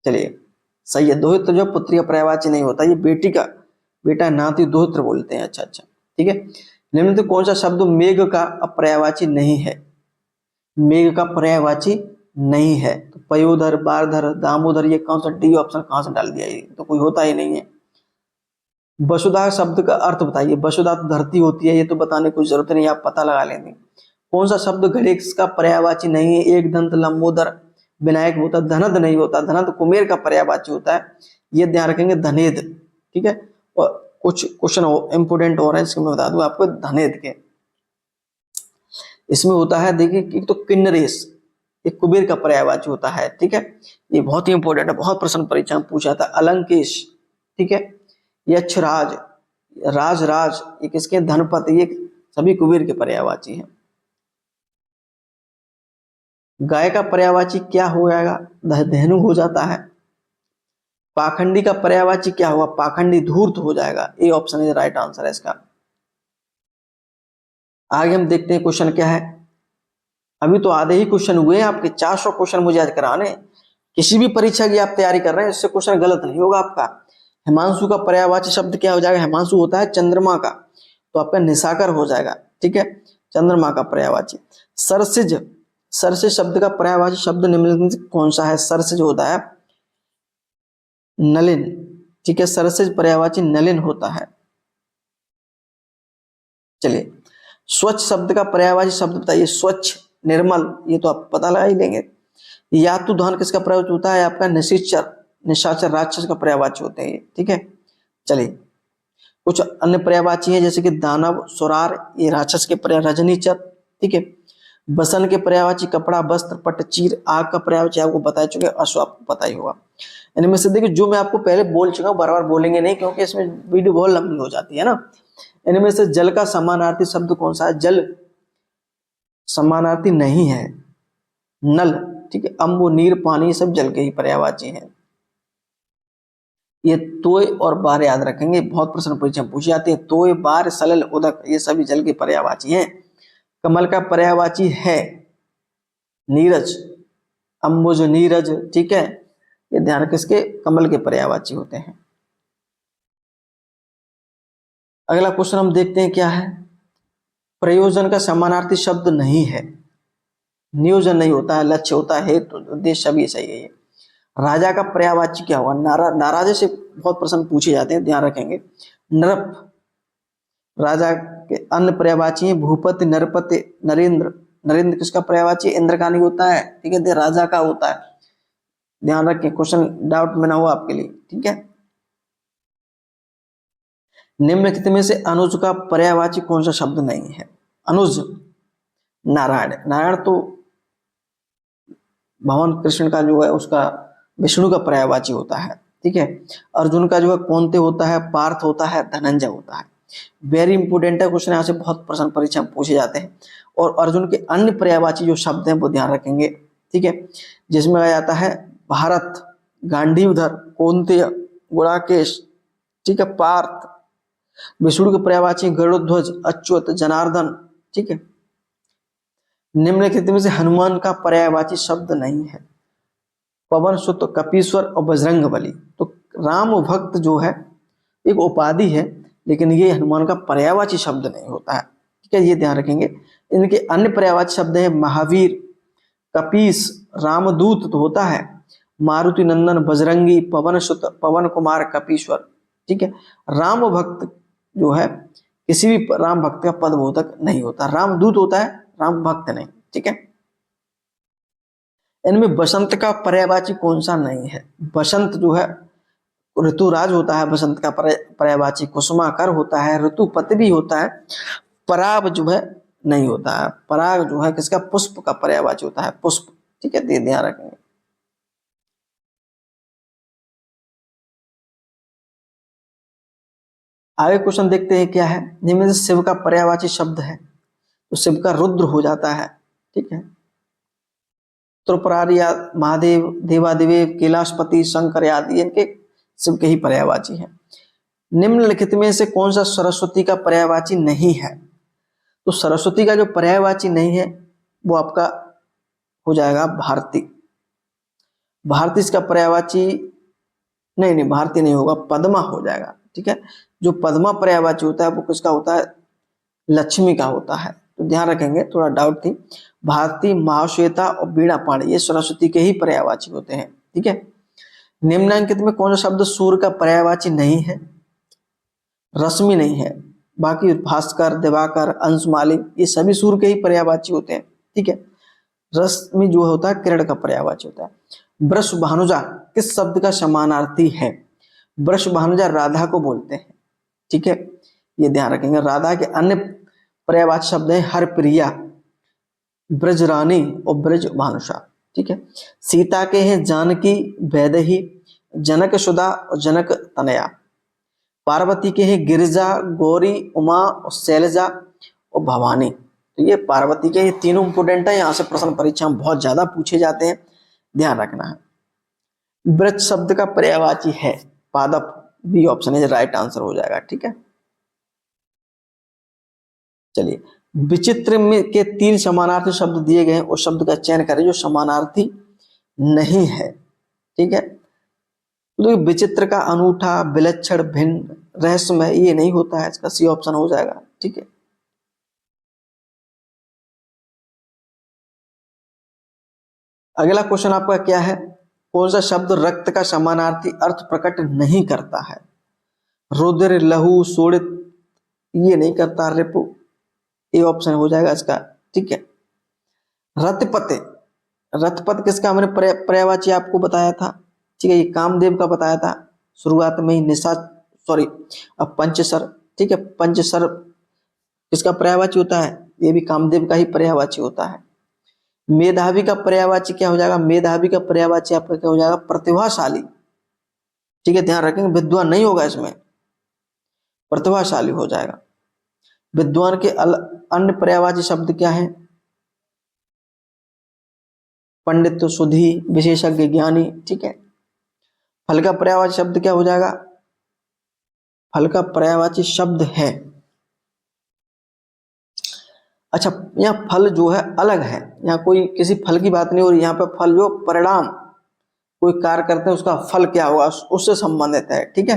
चलिए, सही है, दोहित्र जो पुत्री का पर्यायवाची नहीं होता, ये बेटी का, बेटा, नाती, दोहित्र बोलते हैं। अच्छा अच्छा, ठीक है। निम्नलिखित कौन सा शब्द मेघ का पर्यायवाची नहीं है? मेघ का पर्यायवाची नहीं है, तो पयोधर, बारधर, दामोदर, ये कौन सा डी ऑप्शन कहां से डाल दिया? ये तो कोई होता ही नहीं है। वसुधा शब्द का अर्थ बताइए। वसुधा तो धरती होती है, ये तो बताने की जरूरत नहीं, आप पता लगा लेंगे। कौन सा शब्द गणेश का पर्यायवाची नहीं है? एक दंत, लंबोदर, विनायक होता, धनद नहीं होता, धनद कुमेर का पर्यायवाची होता है, ये ध्यान रखेंगे, धनेद। ठीक है, और कुछ क्वेश्चन इंपोर्टेंट हो रहे हैं, इसके मैं बता दूं आपको धनेद के। इसमें होता है, देखिए, तो किन्नरेश, ये कुबेर का पर्यायवाची होता है। ठीक है, ये बहुत ही इंपॉर्टेंट है, बहुत प्रश्न परीक्षा में पूछा था। अलंकेश, ठीक है, यक्षराज, राज राज, ये किसके? धनपत, ये सभी कुबेर के पर्यायवाची हैं। गाय का पर्यायवाची क्या हो जाएगा? धेनु हो जाता है। पाखंडी का पर्यायवाची क्या होगा? पाखंडी, धूर्त हो जाएगा। A option is right answer है इसका। आगे हम देखते हैं क्वेश्चन क्या है। अभी तो आधे ही क्वेश्चन हुए हैं आपके, 400 क्वेश्चन मुझे आज कराने। किसी भी परीक्षा की आप तैयारी कर रहे हैं, इससे क्वेश्चन गलत नहीं होगा आपका। हिमांशु का पर्यायवाची शब्द क्या हो जाएगा? हिमांशु होता है चंद्रमा का, तो आपका निशाकर हो जाएगा। ठीक है, चंद्रमा का पर्यायवाची। सरसिज, सरसिज शब्द का पर्यायवाची शब्द निम्नलिखित में कौन सा है? सरसिज होता है नलिन। ठीक है, सरसिज पर्यायवाची नलिन होता है। चलिए, स्वच्छ शब्द का पर्यायवाची शब्द बताइए। स्वच्छ, निर्मल, ये तो आप पता लगा ही लेंगे। यातुधान किसका पर्यायवाची होता है? आपका निशाचर, निशाचर राक्षस का पर्यायवाची होते हैं। ठीक है, चलिए, कुछ अन्य पर्यायवाची हैं जैसे कि दानव, सुरार, ये राक्षस के पर्याय, रजनीचर। ठीक है, बसन के पर्यायवाची कपड़ा, वस्त्र, पट, चीर। आग का पर्यायवाची आपको बता चुके, अश्व आपको पता ही होगा। इनमें से देखिए, जो मैं आपको पहले बोल चुका हूँ, बार बार बोलेंगे नहीं, क्योंकि इसमें वीडियो बहुत लंबी हो जाती है ना। इनमें से जल का समानार्थी शब्द कौन सा है? जल समानार्थी नहीं है, नल। ठीक है, अम्बु, नीर, पानी, सब जल के ही पर्यायवाची हैं। ये तोय और बार याद रखेंगे, बहुत प्रश्न परीक्षा में पूछी जाती है। तोय, बार, सलल, उदक, ये सभी जल के पर्यायवाची हैं। कमल का पर्यायवाची है नीरज, अंबुज, नीरज। ठीक है, ये ध्यान किसके? कमल के पर्यायवाची होते हैं। अगला क्वेश्चन हम देखते हैं क्या है। प्रयोजन का समानार्थी शब्द नहीं है, नियोजन नहीं होता है, लक्ष्य होता है, हेतु उद्देश्य सभी सही है ये। राजा का पर्यायवाची क्या हुआ? नाराजे से बहुत प्रश्न पूछे जाते हैं, ध्यान रखेंगे। नृप राजा के अन्य पर्यायवाची हैं, भूपति, नरपति, नरेंद्र। नरेंद्र किसका पर्यायवाची? इंद्र का नहीं होता है, ठीक है, राजा का होता है। ध्यान रखें, क्वेश्चन डाउट में ना हो आपके लिए, ठीक है। निम्नलिखित में से अनुज का पर्यायवाची कौन सा शब्द नहीं है? अनुज नारायण। नारायण तो भगवान कृष्ण का जो है उसका विष्णु का पर्यायवाची होता है, ठीक है। अर्जुन का जो है कौनते होता है? पार्थ होता है, धनंजय होता है। वेरी इंपोर्टेंट है क्वेश्चन, यहाँ से बहुत प्रश्न परीक्षा में पूछे जाते हैं। और अर्जुन के अन्य पर्यायवाची जो शब्द हैं वो ध्यान रखेंगे, ठीक है, जिसमें आ जाता है भारत, गांडीवधर, कौनतेय, गुड़ाकेश, ठीक है, पार्थ। विष्णु के पर्यायवाची गरुड़ध्वज, अच्युत, जनार्दन, ठीक है। निम्नलिखित में से हनुमान का पर्यायवाची शब्द नहीं है? पवन सुत, कपीश्वर और बजरंग बली। तो राम भक्त जो है एक उपाधि है, लेकिन ये हनुमान का पर्यायवाची शब्द नहीं होता है, ठीक है, ये ध्यान रखेंगे। इनके अन्य पर्यायवाची शब्द है महावीर, कपीस, रामदूत तो होता है, मारुति नंदन, बजरंगी, पवन सुत, पवन कुमार, कपीश्वर, ठीक है। राम भक्त जो है किसी भी राम भक्त का पदबोधक नहीं होता, रामदूत होता है, राम भक्त नहीं, ठीक है। इनमें बसंत का पर्यायवाची कौन सा नहीं है? बसंत जो है ऋतुराज होता है, बसंत का पर्यायवाची कुसुमाकर होता है, ऋतुपति भी होता है। पराग जो है नहीं होता है, पराग जो है किसका? पुष्प का पर्यायवाची होता है, पुष्प, ठीक है, ध्यान रखेंगे। आगे क्वेश्चन देखते हैं क्या है। निम्न से शिव का पर्यायवाची शब्द है, तो शिव का रुद्र हो जाता है, ठीक है। त्रिपुरारी, महादेव, देवादिदेव, कैलाशपति, शंकर आदि इनके शिव के ही पर्यायवाची हैं। निम्नलिखित में से कौन सा सरस्वती का पर्यायवाची नहीं है? तो सरस्वती का जो पर्यायवाची नहीं है वो आपका हो जाएगा भारती। भारती इसका पर्यायवाची नहीं, भारती नहीं होगा, पद्मा हो जाएगा, ठीक है। जो पद्मा पर्यायवाची होता है वो किसका होता है? लक्ष्मी का होता है, तो ध्यान रखेंगे, थोड़ा डाउट थी। भारती, महाश्वेता और बीणा पाणी ये सरस्वती के ही पर्यायवाची होते हैं, ठीक है। निम्नांकित में कौन सा शब्द सूर्य का पर्यायवाची नहीं है? रश्मि नहीं है, बाकी भास्कर, दिवाकर, अंशुमाली ये सभी सूर्य के ही पर्यायवाची होते हैं, ठीक है। रश्मि जो होता है किरण का पर्यायवाची होता है। वृष भानुजा किस शब्द का समानार्थी है? वृष भानुजा राधा को बोलते हैं, ठीक है, ये ध्यान रखेंगे। राधा के अन्य पर्यायवाची शब्द है हरप्रिया, ब्रजरानी और ब्रज भानुषा, ठीक है। सीता के हैं जानकी, वैदेही, जनक सुधा और जनक तनया। पार्वती के हैं गिरिजा, गौरी, उमा और शैलजा और भवानी। तो ये पार्वती के ये तीनों इंपोर्टेंट है, यहाँ से प्रश्न परीक्षा में बहुत ज्यादा पूछे जाते हैं, ध्यान रखना है। ब्रज शब्द का पर्यायवाची है पादप, बी ऑप्शन है राइट आंसर हो जाएगा, ठीक है। चलिए, विचित्र में के 3 समानार्थी शब्द दिए गए हैं, उस शब्द का चयन करें जो समानार्थी नहीं है, ठीक है। तो विचित्र का अनूठा, विलक्षण, भिन्न, रहस्यमय ये नहीं होता है, इसका सी ऑप्शन हो जाएगा, ठीक है। अगला क्वेश्चन आपका क्या है? कौन सा शब्द रक्त का समानार्थी अर्थ प्रकट नहीं करता है? रुद्र, लहू, शोणित ये नहीं करता, रिपु ये ऑप्शन हो जाएगा इसका, ठीक है। रथपति, रथपति किसका हमने पर्यायवाची आपको बताया था, ठीक है, ये कामदेव का बताया था शुरुआत में ही। निशा सॉरी अब पंचसर, ठीक है, पंचसर किसका पर्यायवाची होता है? ये भी कामदेव का ही पर्यायवाची होता है। मेधावी का पर्यायवाची क्या हो जाएगा? मेधावी का पर्यायवाची आपका क्या हो जाएगा? प्रतिभाशाली, ठीक है, ध्यान रखेंगे, विद्वान नहीं होगा इसमें, प्रतिभाशाली हो जाएगा। विद्वान के अन्य पर्यायवाची शब्द क्या है? पंडित, सुधी, विशेषज्ञ, ज्ञानी, ठीक है। फल का पर्यायवाची शब्द क्या हो जाएगा? फल का पर्यायवाची शब्द है, अच्छा, यहाँ फल जो है अलग है, यहाँ कोई किसी फल की बात नहीं हो रही, यहाँ पे फल जो परिणाम कोई कार्य करते हैं उसका फल क्या होगा उससे संबंधित है, ठीक है,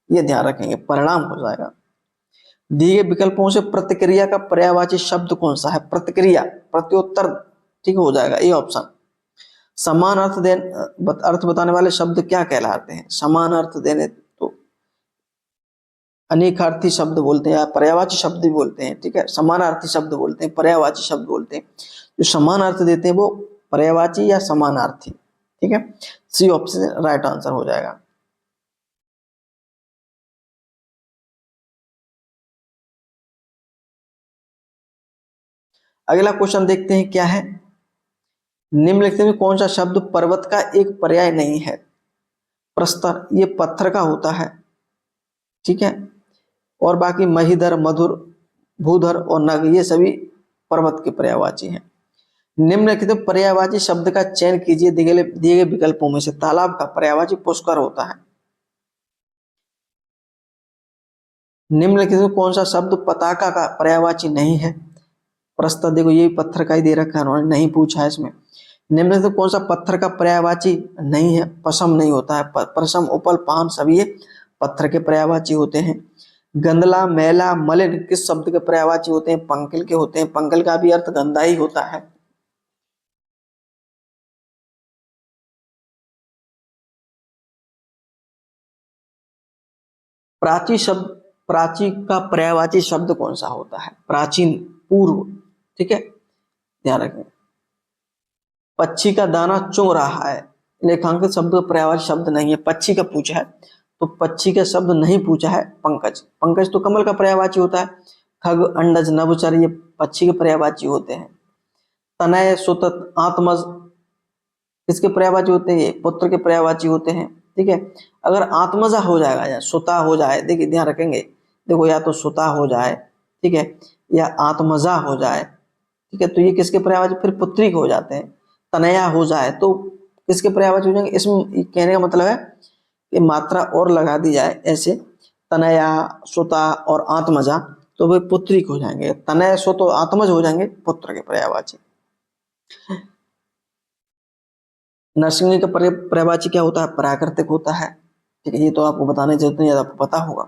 ये ध्यान रखेंगे, परिणाम हो जाएगा। दिए गए विकल्पों से प्रतिक्रिया का पर्यायवाची शब्द कौन सा है? प्रतिक्रिया, प्रत्युत्तर ठीक हो जाएगा ये ऑप्शन। समान अर्थ बताने वाले शब्द क्या कहलाते हैं? समान अर्थ देने तो अनेकार्थी शब्द बोलते हैं या पर्यायवाची शब्द भी बोलते हैं, ठीक है। समानार्थी शब्द बोलते हैं, पर्यायवाची शब्द बोलते हैं। जो समान अर्थ देते हैं वो पर्यायवाची या समानार्थी, ठीक है। सी ऑप्शन राइट आंसर हो जाएगा। अगला क्वेश्चन देखते हैं क्या है। निम्नलिखित में कौन सा शब्द पर्वत का एक पर्याय नहीं है? प्रस्तर, ये पत्थर का होता है, ठीक है। और बाकी महिधर, मधुर, भूधर और नग ये सभी पर्वत के पर्यायवाची हैं। निम्नलिखित पर्यायवाची शब्द का चयन कीजिए दिए गए विकल्पों में से। तालाब का पर्यायवाची पुष्कर होता है। निम्नलिखित में कौन सा शब्द पताका का पर्यायवाची नहीं है? प्रस्तर, देखो ये पत्थर का ही दे रखा है, उन्होंने नहीं पूछा है इसमें। निम्नलिखित में कौन सा पत्थर का पर्यायवाची नहीं है? पशम नहीं होता है। पशम, उपल, पान सभी ये पत्थर के पर्यायवाची होते हैं। गंदला, मैला, मलिन किस शब्द के पर्यायवाची होते हैं? पंकिल के होते हैं। पंकिल का भी अर्थ गंदा ही होता है। प्राची शब्द, प्राची का पर्यायवाची शब्द कौन सा होता है? प्राचीन, पूर्व, ठीक है, ध्यान रखें। पक्षी का दाना चुग रहा है, लेखांकित शब्द का पर्यायवाची शब्द नहीं है। पक्षी का पूछा है तो पक्षी का शब्द नहीं पूछा है। पंकज, पंकज तो कमल का पर्यायवाची होता है। खग, अंडज, नभचर ये पक्षी के पर्यायवाची होते हैं। तनय, सुतत, आत्मज किसके पर्यायवाची होते हैं? ये पुत्र के पर्यायवाची होते हैं, ठीक है। अगर आत्मजा हो जाएगा या सुता हो जाए, देखिए ध्यान रखेंगे, देखो या तो सुता हो जाए, ठीक है, या आत्मजा हो जाए, ठीक है, तो ये किसके पर्यायवाची? फिर पुत्री हो जाते हैं। तनया हो जाए तो किसके पर्यायवाची हो जाएंगे? इसमें कहने का मतलब है कि मात्रा और लगा दी जाए ऐसे, तनया, सुता और आत्मजा, तो वे पुत्री हो जाएंगे। तनय, सुत और आत्मज हो जाएंगे पुत्र के पर्यायवाची। नरसिंह का पर्यायवाची क्या होता है? प्राकृतिक होता है, ठीक है। ये तो आपको बताने की जरूरत नहीं है, आपको पता होगा।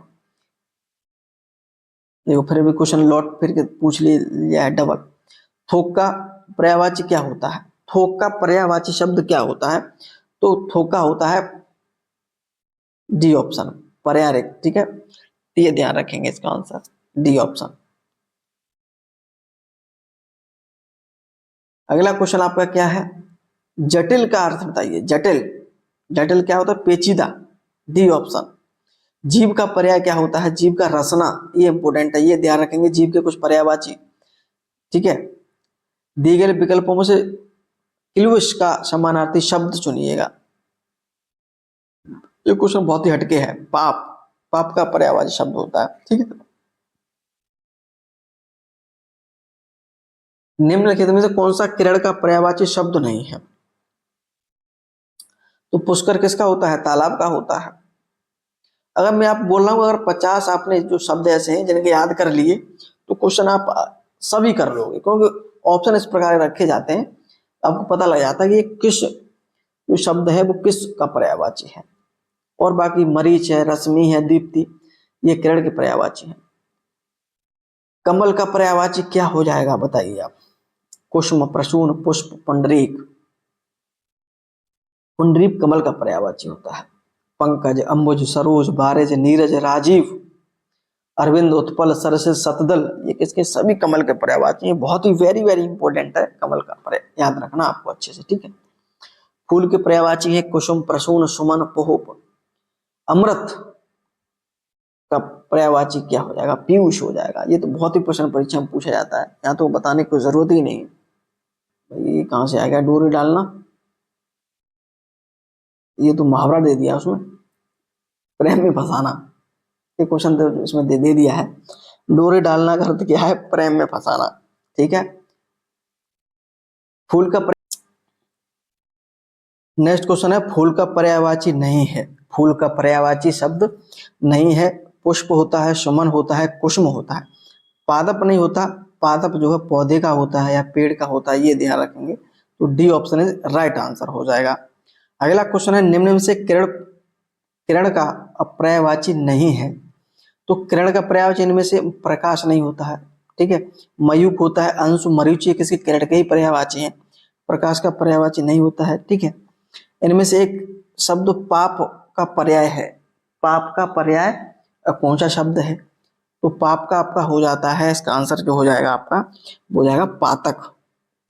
देखो फिर भी क्वेश्चन लौट फिर के पूछ लिया है डबल। थोक का पर्यायवाची क्या होता है? थोक का पर्यायवाची शब्द क्या होता है? तो थोका होता है डी ऑप्शन, पर्यायक, ठीक है। ये ध्यान रखेंगे इसका आंसर डी ऑप्शन। अगला क्वेश्चन आपका क्या है? जटिल का अर्थ बताइए। जटिल, जटिल क्या होता है? पेचीदा, डी ऑप्शन। जीव का पर्याय क्या होता है? जीव का रसना, ये इंपोर्टेंट है, ये ध्यान रखेंगे। जीव के कुछ पर्यायवाची, ठीक है। दिए गए विकल्पों में से किल्विश का समानार्थी शब्द चुनिएगा। ये क्वेश्चन बहुत ही हटके है। पाप, पाप का पर्यायवाची शब्द होता है, ठीक है। निम्नलिखित में से कौन सा किरण का पर्यायवाची शब्द नहीं है? तो पुष्कर किसका होता है? तालाब का होता है। अगर मैं आप बोल रहा हूं, अगर 50 आपने जो शब्द ऐसे हैं जिनके याद कर लिए तो क्वेश्चन आप सभी कर लोगे, क्योंकि ऑप्शन इस प्रकार रखे जाते हैं, आपको पता लग जाता है कि ये किस जो शब्द है वो किस का पर्यायवाची है। और बाकी मरीच है, रश्मि है, दीप्ति ये किरण के पर्यायवाची है। कमल का पर्यायवाची क्या हो जाएगा बताइए आप? कुसुम, प्रसून, पुष्प, पुंडरीक। पुंडरीक कमल का पर्यायवाची होता है। पंकज, अंबुज, सरोज, बारेज, नीरज, राजीव, अरविंद, उत्पल, सरसिज, सतदल ये किसके? सभी कमल के पर्यायवाची हैं। बहुत ही वेरी वेरी इंपॉर्टेंट है कमल का पर्याय, याद रखना आपको अच्छे से, ठीक है। फूल के पर्यायवाची है कुसुम, प्रसून, सुमन, पोहप। अमृत का पर्यायवाची क्या हो जाएगा? पीयूष हो जाएगा। ये तो बहुत ही प्रश्न परीक्षा में पूछा जाता है, यहाँ तो बताने की जरूरत ही नहीं। भाई कहां से आ गया डोरी डालना? ये तो मुहावरा दे दिया उसमें, प्रेम में फंसाना। ये क्वेश्चन तो इसमें दे दिया है। डोरी डालना का अर्थ क्या है? प्रेम में फंसाना, ठीक है। फूल का नेक्स्ट क्वेश्चन है, फूल का पर्यायवाची नहीं है। फूल का पर्यायवाची शब्द नहीं है। पुष्प होता है, सुमन होता है, कुसुम होता है। पादप नहीं होता। पादप जो है पौधे का होता है या पेड़ का होता है, ये ध्यान रखेंगे। तो D option is right answer हो जाएगा। अगला क्वेश्चन है, निम्न में से किरण किरण का पर्यायवाची नहीं है। तो किरण का पर्यायवाची इनमें से प्रकाश नहीं होता है, ठीक है। मयूख होता है, अंशु, मरीचि किसके? किरण के ही पर्यायवाची हैं। प्रकाश का पर्यायवाची नहीं होता है, ठीक है। इनमें से एक शब्द पाप का पर्याय है। पाप का पर्याय कौन सा शब्द है? तो पाप का आपका हो जाता है, इसका आंसर जो हो जाएगा आपका वो जाएगा पातक,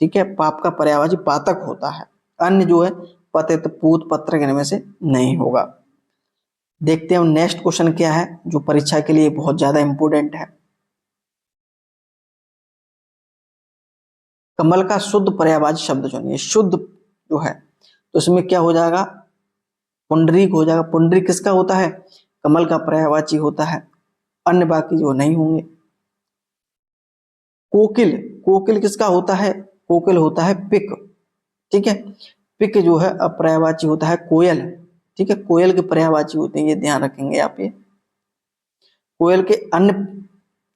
ठीक है। पाप का पर्यायवाची पातक होता है। अन्य जो है पतित, पूत, पत्रक इनमें से नहीं होगा। देखते हैं नेक्स्ट क्वेश्चन क्या है जो परीक्षा के लिए बहुत ज्यादा इंपोर्टेंट है। कमल का शुद्ध पर्यायवाची शब्द चुनिए। शुद्ध जो है तो इसमें क्या हो जाएगा? पुंडरीक हो जाएगा। पुंडरीक किसका होता है? कमल का पर्यायवाची होता है। अन्य बाकी जो नहीं होंगे। कोकिल, कोकिल किसका होता है? कोकिल होता है पिक, ठीक है। पिक जो है अपर्यायवाची होता है कोयल, ठीक है। कोयल के पर्यायवाची होते हैं, ये ध्यान रखेंगे आप। ये कोयल के अन्य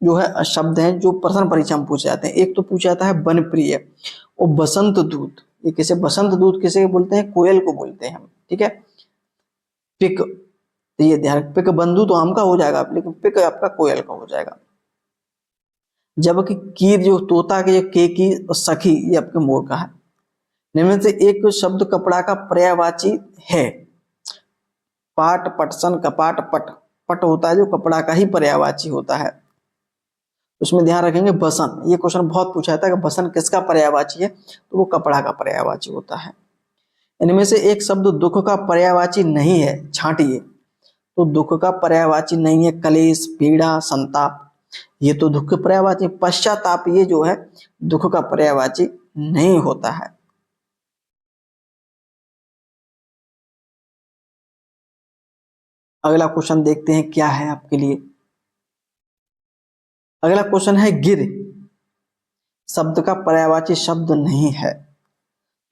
जो है शब्द हैं जो प्रश्न परीक्षा में पूछे जाते हैं। एक तो पूछा जाता है वनप्रिय और बसंत दूत। ये किसे बसंत दूत किसे बोलते हैं? कोयल को बोलते हैं हम, ठीक है। पिक, तो ये ध्यान, पिक बंधु तो आम का हो जाएगा, लेकिन पिक आपका कोयल का हो जाएगा। जबकि कीर जो तोता के के की और सखी ये आपके मोर का है। इनमें से एक शब्द कपड़ा का पर्यायवाची है। पाट, पटसन, कपाट, पट। पट होता है जो कपड़ा का ही पर्यायवाची होता है। उसमें ध्यान रखेंगे बसन, ये क्वेश्चन बहुत पूछा जाता है कि बसन किसका पर्यायवाची है? तो वो कपड़ा का पर्यायवाची होता है। इनमें से एक शब्द दुख का पर्यायवाची नहीं है, छांटिए। तो दुख का पर्यायवाची नहीं है कलेश, पीड़ा, संताप, ये तो दुख के पर्यायवाची। पश्चाताप ये जो है दुख का पर्यायवाची नहीं होता है। अगला क्वेश्चन देखते हैं क्या है आपके लिए। अगला क्वेश्चन है गिर शब्द का पर्यायवाची शब्द नहीं है।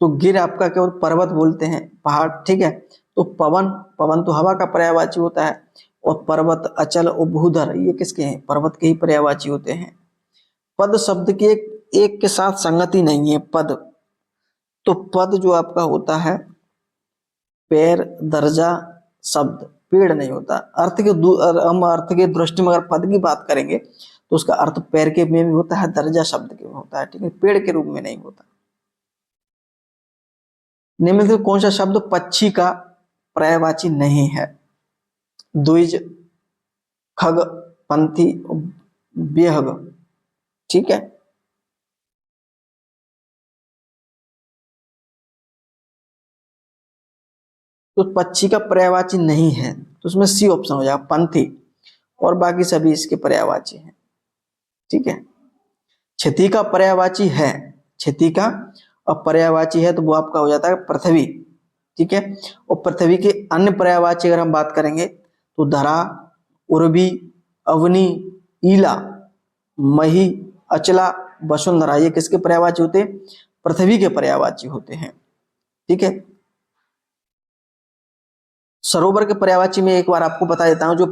तो गिर आपका केवल पर्वत बोलते हैं, पहाड़, ठीक है। तो पवन, पवन तो हवा का पर्यायवाची होता है। और पर्वत, अचल और भूधर ये किसके हैं? पर्वत के ही पर्यायवाची होते हैं। पद शब्द की एक के साथ संगति नहीं है। पद, तो पद जो आपका होता है पैर, दर्जा, शब्द, पेड़ नहीं होता। हम अर्थ के दृष्टि में अगर पद की बात करेंगे तो उसका अर्थ पैर के में भी होता है, दर्जा शब्द के में होता है, ठीक है, पेड़ के रूप में नहीं होता। निम्न से कौन सा शब्द पक्षी का पर्यायवाची नहीं है? द्विज, खग, पंथी, बेहग, ठीक है। तो पक्षी का पर्यायवाची नहीं है, तो उसमें सी ऑप्शन हो जाएगा पंथी, और बाकी सभी इसके पर्यायवाची हैं, ठीक है। क्षति का पर्यायवाची है, क्षति का और पर्यायवाची है तो वो आपका हो जाता है पृथ्वी, ठीक है। और पृथ्वी के अन्य पर्यायवाची अगर हम बात करेंगे तो धरा, उर्वी, अवनी, ईला, मही, अचला, वसुंधरा, ये किसके पर्यायवाची होते हैं? पृथ्वी के पर्यायवाची होते हैं, ठीक है। सरोवर के पर्यायवाची में एक बार आपको बता देता हूं जो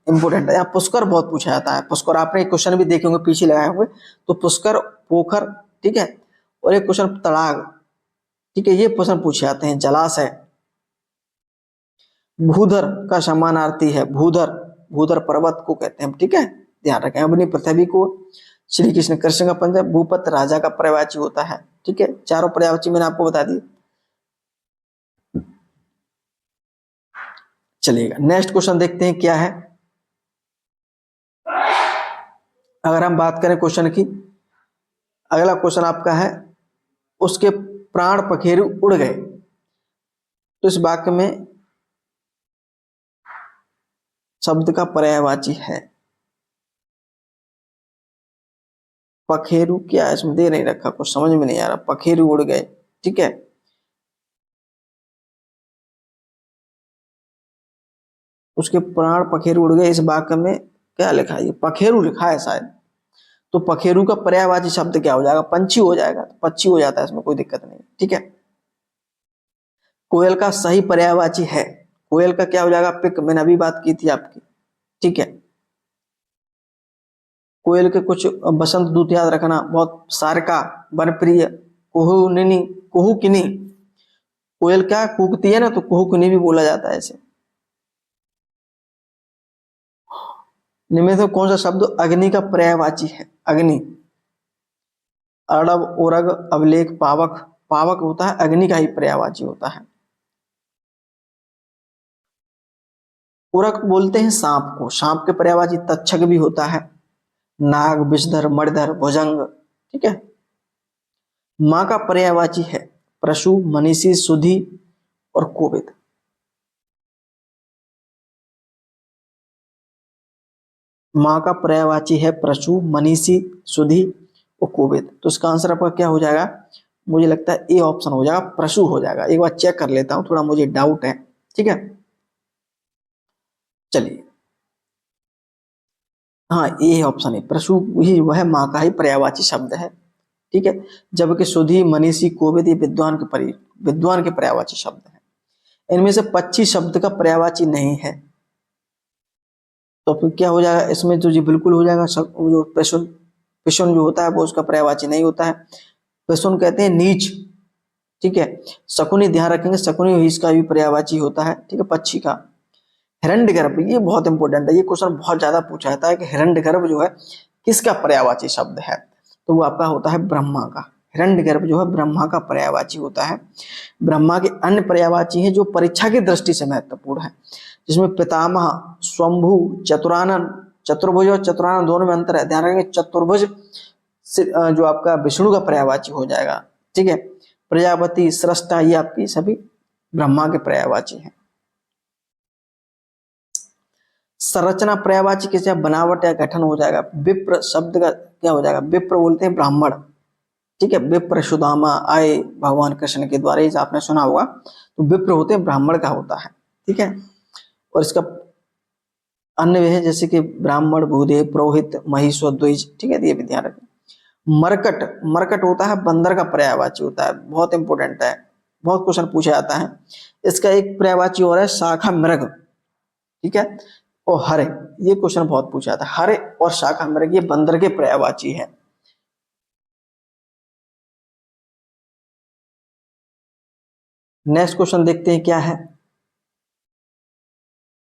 इंपोर्टेंट है। यहाँ पुष्कर बहुत पूछा जाता है। पुष्कर आपने एक क्वेश्चन भी देखे होंगे पीछे लगाए हुए, तो पुष्कर, पोखर, ठीक है। और एक क्वेश्चन तड़ाग, ठीक है, ये क्वेश्चन पूछे जाते हैं। जलाशय, भूधर का समानार्थी है भूधर, भूधर पर्वत को कहते हैं, ठीक है, ध्यान रखें। अपनी पृथ्वी को श्री कृष्ण, कृष्ण का पंच, भूपत राजा का पर्यायवाची होता है, ठीक है। चारों पर्यायवाची मैंने आपको बता दी। चलिएगा नेक्स्ट क्वेश्चन देखते हैं क्या है। अगर हम बात करें क्वेश्चन की, अगला क्वेश्चन आपका है उसके प्राण पखेरु उड़ गए। तो इस वाक्य में शब्द का पर्यायवाची है। पखेरु क्या है इसमें दे नहीं रखा, कुछ समझ में नहीं आ रहा। पखेरु उड़ गए, ठीक है। उसके प्राण पखेरु उड़ गए, इस वाक्य में क्या लिखा है? ये पखेरु लिखा है शायद। तो पखेरु का पर्यायवाची शब्द क्या हो जाएगा? पंछी हो जाएगा, पक्षी हो जाता है, इसमें कोई दिक्कत नहीं, ठीक है। कोयल का सही पर्यायवाची है, कोयल का क्या हो जाएगा? पिक, मैंने अभी बात की थी आपकी, ठीक है। कोयल के कुछ बसंत दूत याद रखना, बहुत सारका, वनप्रिय, कुहुनिनी, कुहुकिनी। कोयल क्या कूकती है ना, तो कुहुकिनी भी बोला जाता है ऐसे। निम्न में कौन सा शब्द अग्नि का पर्यायवाची है? अग्नि, अरब, ओरग, अभिलेख, पावक, पावक होता है, अग्नि का ही पर्यायवाची होता है। उरक बोलते हैं सांप को, सांप के पर्यायवाची तक्षक भी होता है, नाग, विषधर, मणिधर, भुजंग। ठीक है। माँ का पर्यायवाची है प्रसु, मनीषी, सुधि और कोविद। माँ का पर्यायवाची है प्रसु, मनीषी, सुधि और कोविद। तो इसका आंसर आपका क्या हो जाएगा? मुझे लगता है ए ऑप्शन हो जाएगा, प्रसु हो जाएगा। एक बार चेक कर लेता हूं, थोड़ा मुझे डाउट है। ठीक है, चलिए, हाँ ये ऑप्शन है, प्रसु ही वह माँ का ही पर्यायवाची शब्द है। ठीक है, जबकि सुधि, मनीषी, कोविद ये विद्वान के पर्यायवाची शब्द है। इनमें से पक्षी शब्द का पर्यायवाची नहीं है, तो फिर क्या हो जाएगा इसमें? तो जी बिल्कुल हो जाएगा, सब जो पेशुन, पेशुन जो होता है वो उसका पर्यायवाची नहीं होता है। पेशुन कहते हैं नीच। ठीक है, शकुनी ध्यान रखेंगे, शकुनी इसका भी पर्यायवाची होता है। ठीक है, पक्षी का। हिरण्यगर्भ, ये बहुत इंपॉर्टेंट है, ये क्वेश्चन बहुत ज्यादा पूछा जाता है कि हिरण्यगर्भ जो है किसका पर्यायवाची शब्द है, तो वो आपका होता है ब्रह्मा का। हिरण्यगर्भ जो है ब्रह्मा का पर्यायवाची होता है। ब्रह्मा के अन्य पर्यायवाची हैं जो परीक्षा की दृष्टि से महत्वपूर्ण है, जिसमें पितामह, स्वंभु, चतुरानन, चतुर्भुज और चतुरानन दोनों में अंतर है। ध्यान रखेंगे, चतुर्भुज जो आपका विष्णु का पर्यायवाची हो जाएगा। ठीक है, प्रजापति, सृष्टा ये आपकी सभी ब्रह्मा के पर्यायवाची हैं। संरचना पर्यायवाची कैसे? बनावट या गठन हो जाएगा। विप्र शब्द का क्या हो जाएगा? विप्र बोलते हैं ब्राह्मण। ठीक है, विप्र सुदामा आए भगवान कृष्ण के द्वारा, इसे आपने सुना होगा। तो विप्र होते हैं ब्राह्मण का होता है। ठीक है, और इसका अन्य है जैसे कि ब्राह्मण, भूदेव, पुरोहित, महिष, द्विज। ठीक है, ये भी ध्यान रखें। मरकट, मरकट होता है बंदर का पर्यायवाची होता है, बहुत इंपॉर्टेंट है, बहुत क्वेश्चन पूछा जाता है। इसका एक पर्यायवाची और है शाखा मृग। ठीक है, और हरे, ये क्वेश्चन बहुत पूछा जाता है। हरे और शाखा मृग ये बंदर के पर्यायवाची है। नेक्स्ट क्वेश्चन देखते हैं क्या है।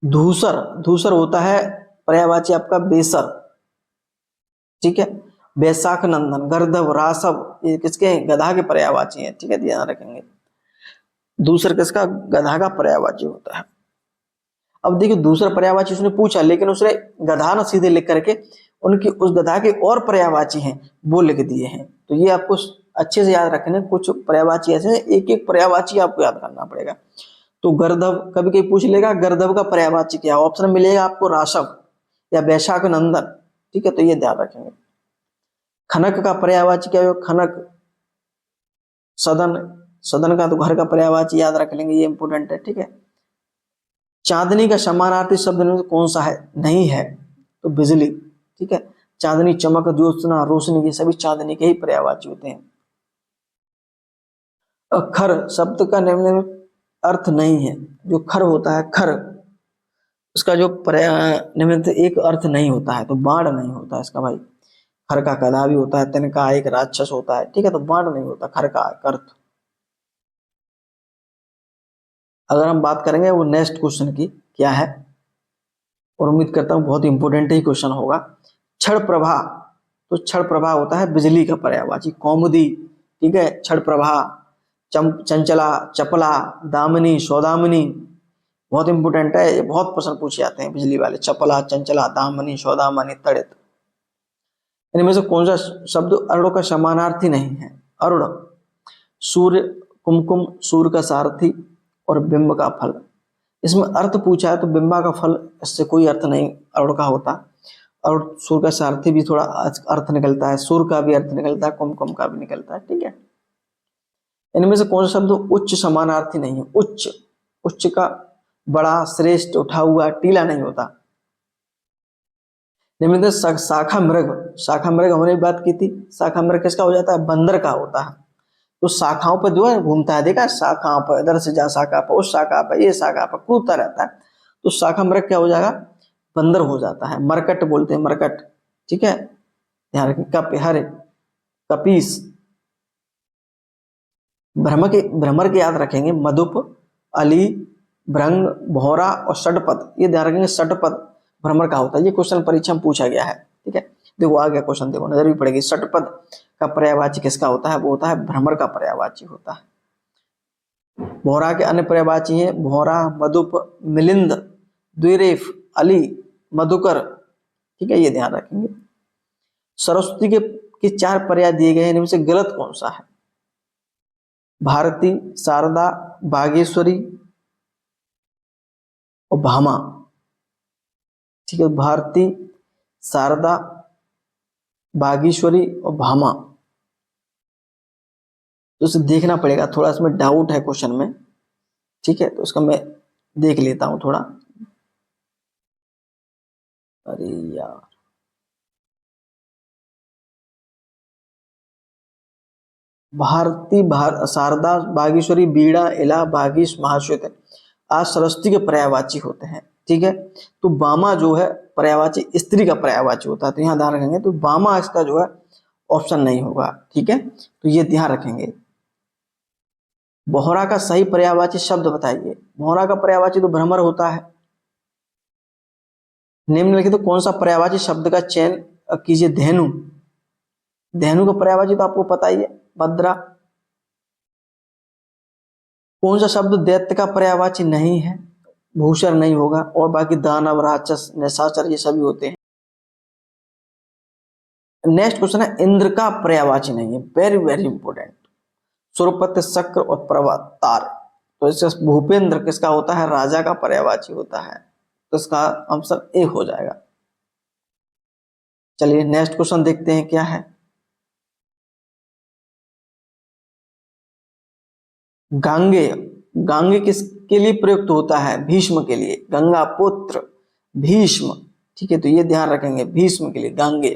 धूसर, धूसर होता है पर्यायवाची आपका बेसर। ठीक है, बैसाख नंदन, गर्दभ, रासव ये किसके हैं? गधा के पर्यायवाची है। ठीक है, ध्यान रखेंगे। दूसर किसका? गधा का पर्यायवाची होता है। अब देखिए, दूसरा पर्यायवाची उसने पूछा, लेकिन उसने गधा ना सीधे लिख करके उनकी उस गधा के और पर्यायवाची हैं वो लिख दिए हैं। तो ये आपको अच्छे से याद रखना, कुछ पर्यायवाची ऐसे हैं, एक एक पर्यायवाची आपको याद करना पड़ेगा। तो गर्दभ कभी कभी पूछ लेगा, गर्दभ का पर्यायवाची क्या? ऑप्शन मिलेगा आपको राशव या वैशाख नंदन। ठीक है, तो ये ध्यान रखेंगे। खनक का पर्यायवाची क्या है? खनक, सदन, सदन का तो घर का पर्यायवाची याद रख लेंगे, ये इंपोर्टेंट है। ठीक है, चांदनी का समानार्थी शब्द में कौन सा है? नहीं है, तो बिजली। ठीक है, चांदनी, चमक, ज्योत्सना, रोशनी ये सभी चांदनी के ही पर्यायवाची होते हैं। खर शब्द का निम्न अर्थ नहीं है। जो खर होता है, खर उसका जो निम्न एक अर्थ नहीं होता है, तो बाण नहीं होता इसका भाई। खर का गधा भी होता है, तिनका एक राक्षस होता है। ठीक है, तो बाण नहीं होता खर का अर्थ। अगर हम बात करेंगे वो नेक्स्ट क्वेश्चन की क्या है, और उम्मीद करता हूँ बहुत इंपॉर्टेंट ही क्वेश्चन होगा। क्षण प्रभा, तो क्षण प्रभा होता है बिजली का पर्यायवाची। कौमुदी, ठीक है, क्षण प्रभा, चंचला, चपला, दामिनी, सौदामिनी, बहुत इंपॉर्टेंट है, ये बहुत प्रश्न पूछे जाते हैं बिजली वाले। चपला, चंचला, दामिनी, सौदामिनी, तड़ित। इनमें से कौन सा शब्द अरुण का समानार्थी नहीं है? अरुण, सूर्य, कुमकुम, सूर्य का सारथी और बिंब का फल। इसमें अर्थ पूछा है तो बिंबा का फल, इससे कोई अर्थ नहीं अरुण का होता। और सूर्य का सारथी भी थोड़ा अर्थ निकलता है, सूर्य का भी अर्थ निकलता है, कुमकुम का भी निकलता है। ठीक है, इनमें से कौन सा शब्द उच्च समानार्थी नहीं है? उच्च, उच्च का बड़ा, श्रेष्ठ, उठा हुआ, टीला नहीं होता। निम्न शाखा मृग, शाखा मृग हमने बात की थी। शाखा मृग किसका हो जाता है? बंदर का होता है। तो शाखाओं पर जो है घूमता है, देखा, शाखाओं पर, इधर से जा शाखा पर, उस शाखा पर, ये शाखा पर कूदता रहता है। तो शाखा मृग क्या हो जाएगा? बंदर हो जाता है। मरकट बोलते हैं, मरकट। ठीक है, ध्यान रखें। कप, हर, कपीस, भ्रमर के याद रखेंगे। मधुप, अली, भृंग, भौरा और षटपद, ये ध्यान रखेंगे। षटपद भ्रमर का होता है। ये क्वेश्चन परीक्षा में पूछा गया है। ठीक है, देखो आ गया क्वेश्चन, देखो नजर भी पड़ेगी। षटपद का पर्यायवाची किसका होता है? वो होता है भ्रमर का पर्यायवाची होता है। भौरा के अन्य पर्यायवाची हैं भौरा, मधुप, मिलिंद, द्विरेफ, अली, मधुकर। ठीक है, ये ध्यान रखेंगे। सरस्वती के चार पर्याय दिए गए हैं, इनमें से गलत कौन सा है? भारती, शारदा, बागेश्वरी और भामा। ठीक है, भारती, शारदा, बागेश्वरी और भामा। तो उसे देखना पड़ेगा, थोड़ा इसमें डाउट है क्वेश्चन में। ठीक है, तो उसका मैं देख लेता हूं थोड़ा। अरे यार, भारती, शारदा, बागेश्वरी, बीड़ा, इला, बागीश, महाश्वेत आज सरस्वती के पर्यायवाची होते हैं। ठीक है, तो बामा जो है पर्यायवाची स्त्री का पर्यायवाची होता है, तो यहाँ ध्यान रखेंगे। तो बामा इसका जो है ऑप्शन नहीं होगा। ठीक है, तो ये ध्यान रखेंगे। बोहरा का सही पर्यायवाची शब्द बताइए। बोहरा का पर्यायवाची तो भ्रमर होता है। निम्नलिखित तो कौन सा पर्यायवाची शब्द का चयन कीजिए? धेनु। धेनु का पर्यायवाची तो आपको पता ही है, भद्रा। कौन सा शब्द दैत्य का पर्यायवाची नहीं है? भूषण नहीं होगा, और बाकी दानव, राक्षस, निशाचर ये सभी होते हैं। नेक्स्ट क्वेश्चन है इंद्र का पर्यायवाची नहीं है, वेरी वेरी इंपोर्टेंट। सुरपत्य, शक्र और प्रभा, तार। तो इसका भूपेंद्र किसका होता है? राजा का पर्यायवाची होता है। तो इसका आंसर ए हो जाएगा। चलिए नेक्स्ट क्वेश्चन देखते हैं क्या है। गांगे, गांगे किसके लिए प्रयुक्त होता है? भीष्म के लिए। गंगा पुत्र भीष्म। ठीक है, तो ये ध्यान रखेंगे, भीष्म के लिए गांगे।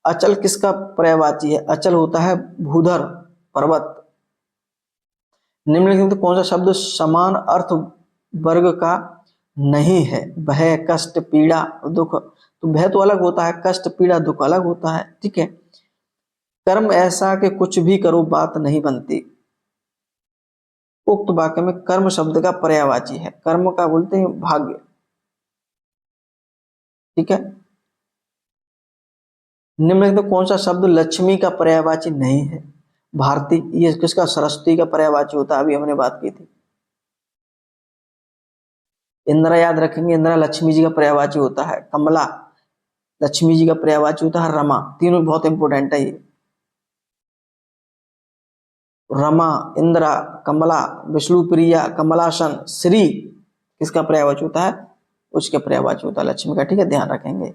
अचल किसका पर्यायवाची है? अचल होता है भूधर, पर्वत। निम्नलिखित में कौन सा शब्द समान अर्थ वर्ग का नहीं है? भय, कष्ट, पीड़ा, दुख। तो भय तो अलग होता है, कष्ट, पीड़ा, दुख अलग होता है। ठीक है, कर्म ऐसा कि कुछ भी करो बात नहीं बनती। उक्त वाक्य में कर्म शब्द का पर्यायवाची है। कर्म का बोलते हैं भाग्य। ठीक है, निम्नलिखित में कौन सा शब्द लक्ष्मी का पर्यायवाची नहीं है? भारती। ये किसका? सरस्वती का पर्यायवाची होता है, अभी हमने बात की थी। इंदिरा याद रखेंगे, इंदिरा लक्ष्मी जी का पर्यायवाची होता है। कमला लक्ष्मी जी का पर्यायवाची होता है। रमा, तीनों बहुत इंपोर्टेंट है ये। रमा, इंदिरा, कमला, विष्णुप्रिया, कमलासन, श्री किसका पर्यायवाची होता है? उसका पर्यायवाची होता है लक्ष्मी का। ठीक है, ध्यान रखेंगे।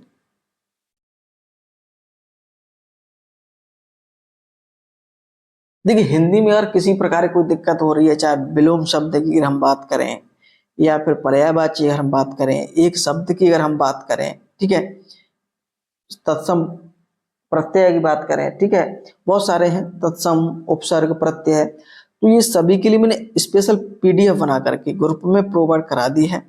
देखिए हिंदी में अगर किसी प्रकार की कोई दिक्कत हो रही है, चाहे विलोम शब्द की अगर हम बात करें या फिर पर्यायवाची अगर हम बात करें, एक शब्द की अगर हम बात करें, ठीक है, तत्सम प्रत्यय की बात करें, ठीक है, बहुत सारे हैं, तत्सम, उपसर्ग, प्रत्यय। तो ये सभी के लिए मैंने स्पेशल पीडीएफ बना करके ग्रुप में प्रोवाइड करा दी है।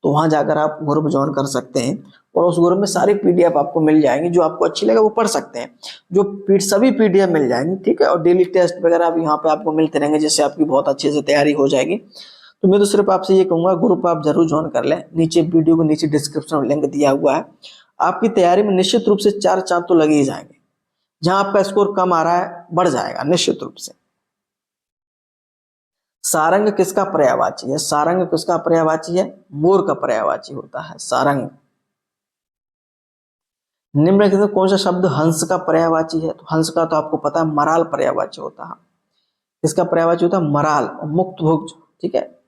तो वहां जाकर आप ग्रुप ज्वाइन कर सकते हैं और उस ग्रुप में सारी पीडीएफ आपको मिल जाएंगी। जो आपको अच्छी लगे वो पढ़ सकते हैं। सभी पीडीएफ मिल जाएंगी। ठीक है, और डेली टेस्ट वगैरह भी यहाँ पे आपको मिलते रहेंगे, जिससे आपकी बहुत अच्छे से तैयारी हो जाएगी। तो मैं तो सिर्फ आपसे ये कहूंगा, ग्रुप आप जरूर ज्वाइन कर लें। नीचे वीडियो को नीचे डिस्क्रिप्शन में लिंक दिया हुआ है। आपकी तैयारी में निश्चित रूप से 4 चांद तो लगे ही जाएंगे। जहां आपका स्कोर कम आ रहा है बढ़ जाएगा निश्चित रूप से। सारंग किसका पर्यायवाची है? सारंग किसका पर्यायवाची है? मोर का पर्यायवाची होता है सारंग। निम्नलिखित में कौन सा शब्द हंस का पर्यायवाची है? तो हंस का तो आपको पता है मराल पर्यायवाची होता है। किसका पर्यायवाची होता है? मराल। मुक्त भुज। ठीक है,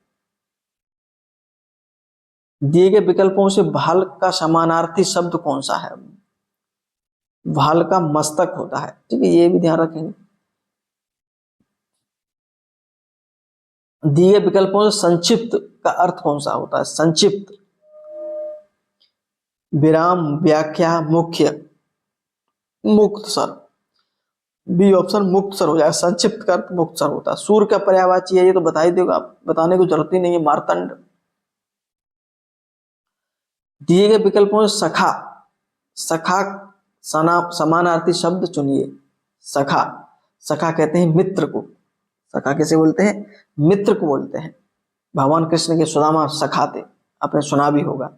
दिए गए विकल्पों से भाल का समानार्थी शब्द कौन सा है? भाल का मस्तक होता है। ठीक है, ये भी ध्यान रखेंगे। दिए विकल्पों से संक्षिप्त का अर्थ कौन सा होता है? संक्षिप्त, विराम, व्याख्या, मुख्य, मुक्तसर। बी ऑप्शन मुक्तसर हो जाएगा। संक्षिप्त का अर्थ मुक्तसर होता है। सूर्य का पर्यायवाची है, ये तो बता ही देगा, बताने की जरूरत ही नहीं है, मार्तंड। दिए गए विकल्पों से सखा, सखा समानार्थी शब्द चुनिए। सखा, सखा कहते हैं मित्र को। सखा कैसे बोलते हैं? मित्र को बोलते हैं। भगवान कृष्ण के सुदामा सखा थे, आपने सुना भी होगा।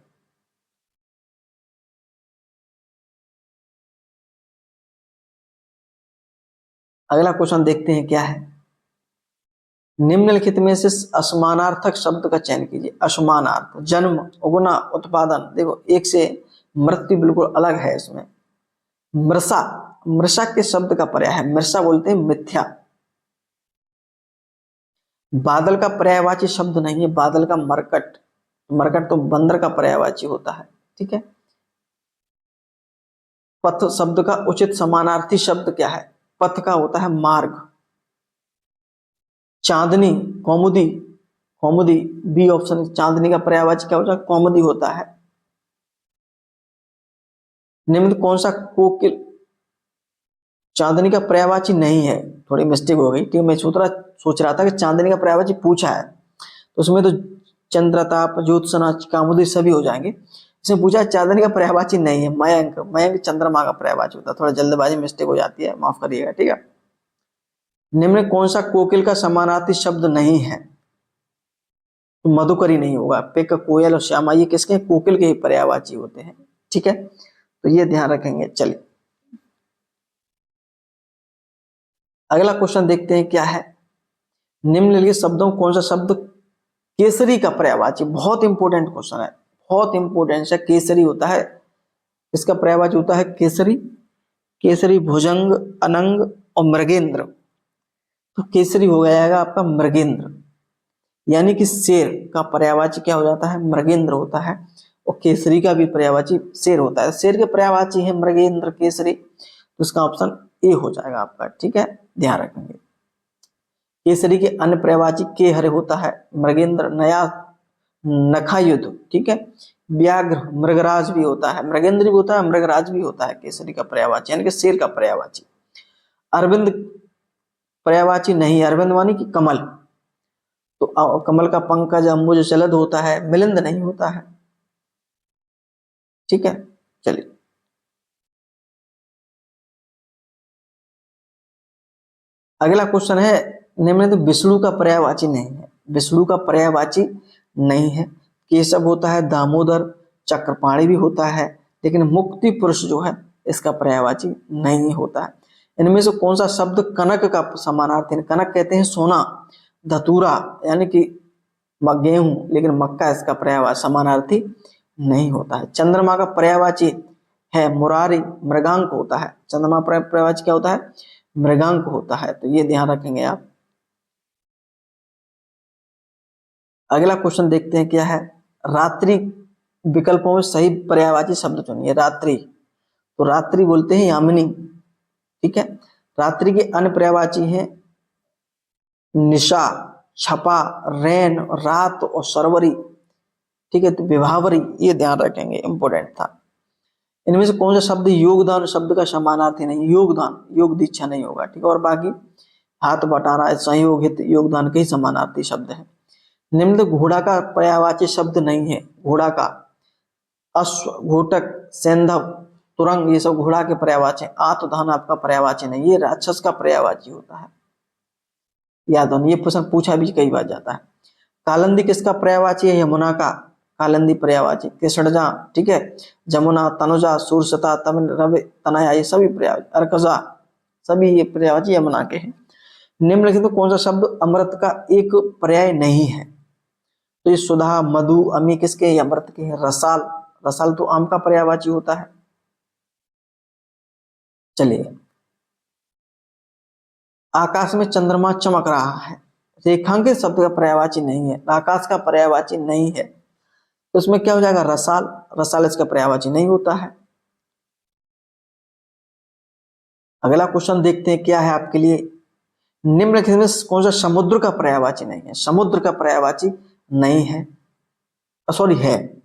अगला क्वेश्चन देखते हैं क्या है। निम्नलिखित में से असमानार्थक शब्द का चयन कीजिए। असमानार्थ, जन्म, उगना, उत्पादन। देखो एक से मृत्यु बिल्कुल अलग है इसमें। मृषा, मृषा के शब्द का पर्याय है, मृषा बोलते हैं मिथ्या। बादल का पर्यायवाची शब्द नहीं है, बादल का मरकट, मरकट तो बंदर का पर्यायवाची होता है, ठीक है। पथ शब्द का उचित समानार्थी शब्द क्या है? पथ का होता है मार्ग। चांदनी, कौमुदी, कौमुदी बी ऑप्शन, चांदनी का पर्यायवाची क्या होता है? कौमुदी होता है। निम्न कौन सा कोकिल, चांदनी का पर्यायवाची नहीं है, थोड़ी मिस्टेक हो गई, ठीक है। मैं सोच रहा था कि चांदनी का पर्यायवाची पूछा है तो उसमें तो चंद्रताप, ज्योत्सना, कामुदी सभी हो जाएंगे। इसमें पूछा है चांदनी का पर्यायवाची नहीं है, मयंक, मयंक चंद्रमा का पर्यायवाची होता है। थोड़ा जल्दबाजी मिस्टेक हो जाती है, माफ करिएगा, ठीक है। निम्न कौन सा कोकिल का समानार्थी शब्द नहीं है? तो मधुकरी नहीं होगा। पेक, कोयल और श्यामा ये किसके? कोकिल के ही पर्यायवाची होते हैं, ठीक है। तो ये ध्यान रखेंगे। चलिए अगला क्वेश्चन देखते हैं क्या है। निम्नलिखित शब्दों कौन सा शब्द केसरी का पर्यायवाची? बहुत इंपॉर्टेंट क्वेश्चन है, बहुत इंपॉर्टेंट है। केसरी होता है, इसका पर्यायवाची होता है केसरी, केसरी, भुजंग, अनंग और मृगेंद्र। तो केसरी हो जाएगा आपका मृगेंद्र, यानी कि शेर का पर्यायवाची क्या हो जाता है? मृगेंद्र होता है। और केसरी का भी पर्यायवाची शेर होता है। शेर के पर्यायवाची है मृगेंद्र, केसरी, तो इसका ऑप्शन ए हो जाएगा आपका, ठीक है, ध्यान रखेंगे। केसरी के अन्य पर्यायवाची के हरे होता है, मृगेंद्र, नया, नखायुध, ठीक है, व्याघ्र, मृगराज भी होता है, मृगेंद्र भी होता है, मृगराज भी होता है केसरी का पर्यायवाची, यानी कि शेर का पर्यायवाची। अरविंद पर्यायवाची नहीं, अरविंद मानी कि कमल, तो कमल का पंकज, अंबुज, जलद होता है, मिलिंद नहीं होता है, ठीक है। चलिए अगला क्वेश्चन है। निम्नलिखित विष्णु का पर्यायवाची नहीं है, विष्णु का पर्यायवाची नहीं है। केशव होता है, दामोदर, चक्रपाणी भी होता है, लेकिन मुक्ति पुरुष जो है इसका पर्यायवाची नहीं होता है। इनमें से कौन सा शब्द कनक का समानार्थी है? कनक कहते हैं सोना, धतूरा यानी कि गेहूं, लेकिन मक्का इसका पर्यायवाची समानार्थी नहीं होता है। चंद्रमा का पर्यायवाची है मुरारी, मृगांक होता है। चंद्रमा पर्यायवाची क्या होता है? मृगांक होता है, तो ये ध्यान रखेंगे आप। अगला क्वेश्चन देखते हैं क्या है। रात्रि विकल्पों में सही पर्यायवाची शब्द चुनिए। रात्रि, तो रात्रि बोलते हैं यामिनी, ठीक है। रात्रि के अन्य पर्यायवाची हैं निशा, छपा, रैन, रात और सरवरी, ठीक है, तो विभावरी, ये ध्यान रखेंगे, इंपॉर्टेंट था। इनमें से कौन सा शब्द योगदान शब्द का समानार्थी नहीं? योगदान, योग दीक्षा नहीं होगा, ठीक है। और बाकी हाथ बटाना, संयोग, हित, योगदान के ही समानार्थी शब्द है। निम्न घोड़ा का पर्यायवाची शब्द नहीं है। घोड़ा का अश्व, घोटक, सेंधव, तुरंग ये सब घोड़ा के पर्यायवाची। आत्मधन आपका पर्यायवाची नहीं, ये राक्षस का पर्यायवाची होता है, याद हो, ये प्रश्न पूछा भी कई बार जाता है। कालंदी किसका पर्यायवाची है? यमुना का कालंदी पर्यायवाची। कृष्णजा, ठीक है, जमुना, तनुजा, सूरसता, तमिल, रवि, तनया, ये सभी पर्यायवाची। अर्कजा, सभी ये पर्यायवाची यमुना के हैं। निम्नलिखित में कौन सा शब्द अमृत का एक पर्याय नहीं है? तो ये सुधा, मधु, अमी किसके? अमृत के हैं। रसाल, रसाल तो आम का पर्यायवाची होता है। चलिए आकाश में चंद्रमा चमक रहा है, रेखांकित शब्द का पर्यायवाची नहीं है, आकाश का पर्यायवाची नहीं है, तो उसमें क्या हो जाएगा? रसाल, रसाल इसका पर्यायवाची नहीं होता है। अगला क्वेश्चन देखते हैं क्या है आपके लिए। निम्नलिखित में कौन सा समुद्र का पर्यायवाची नहीं है? समुद्र का पर्यायवाची नहीं है, सॉरी है,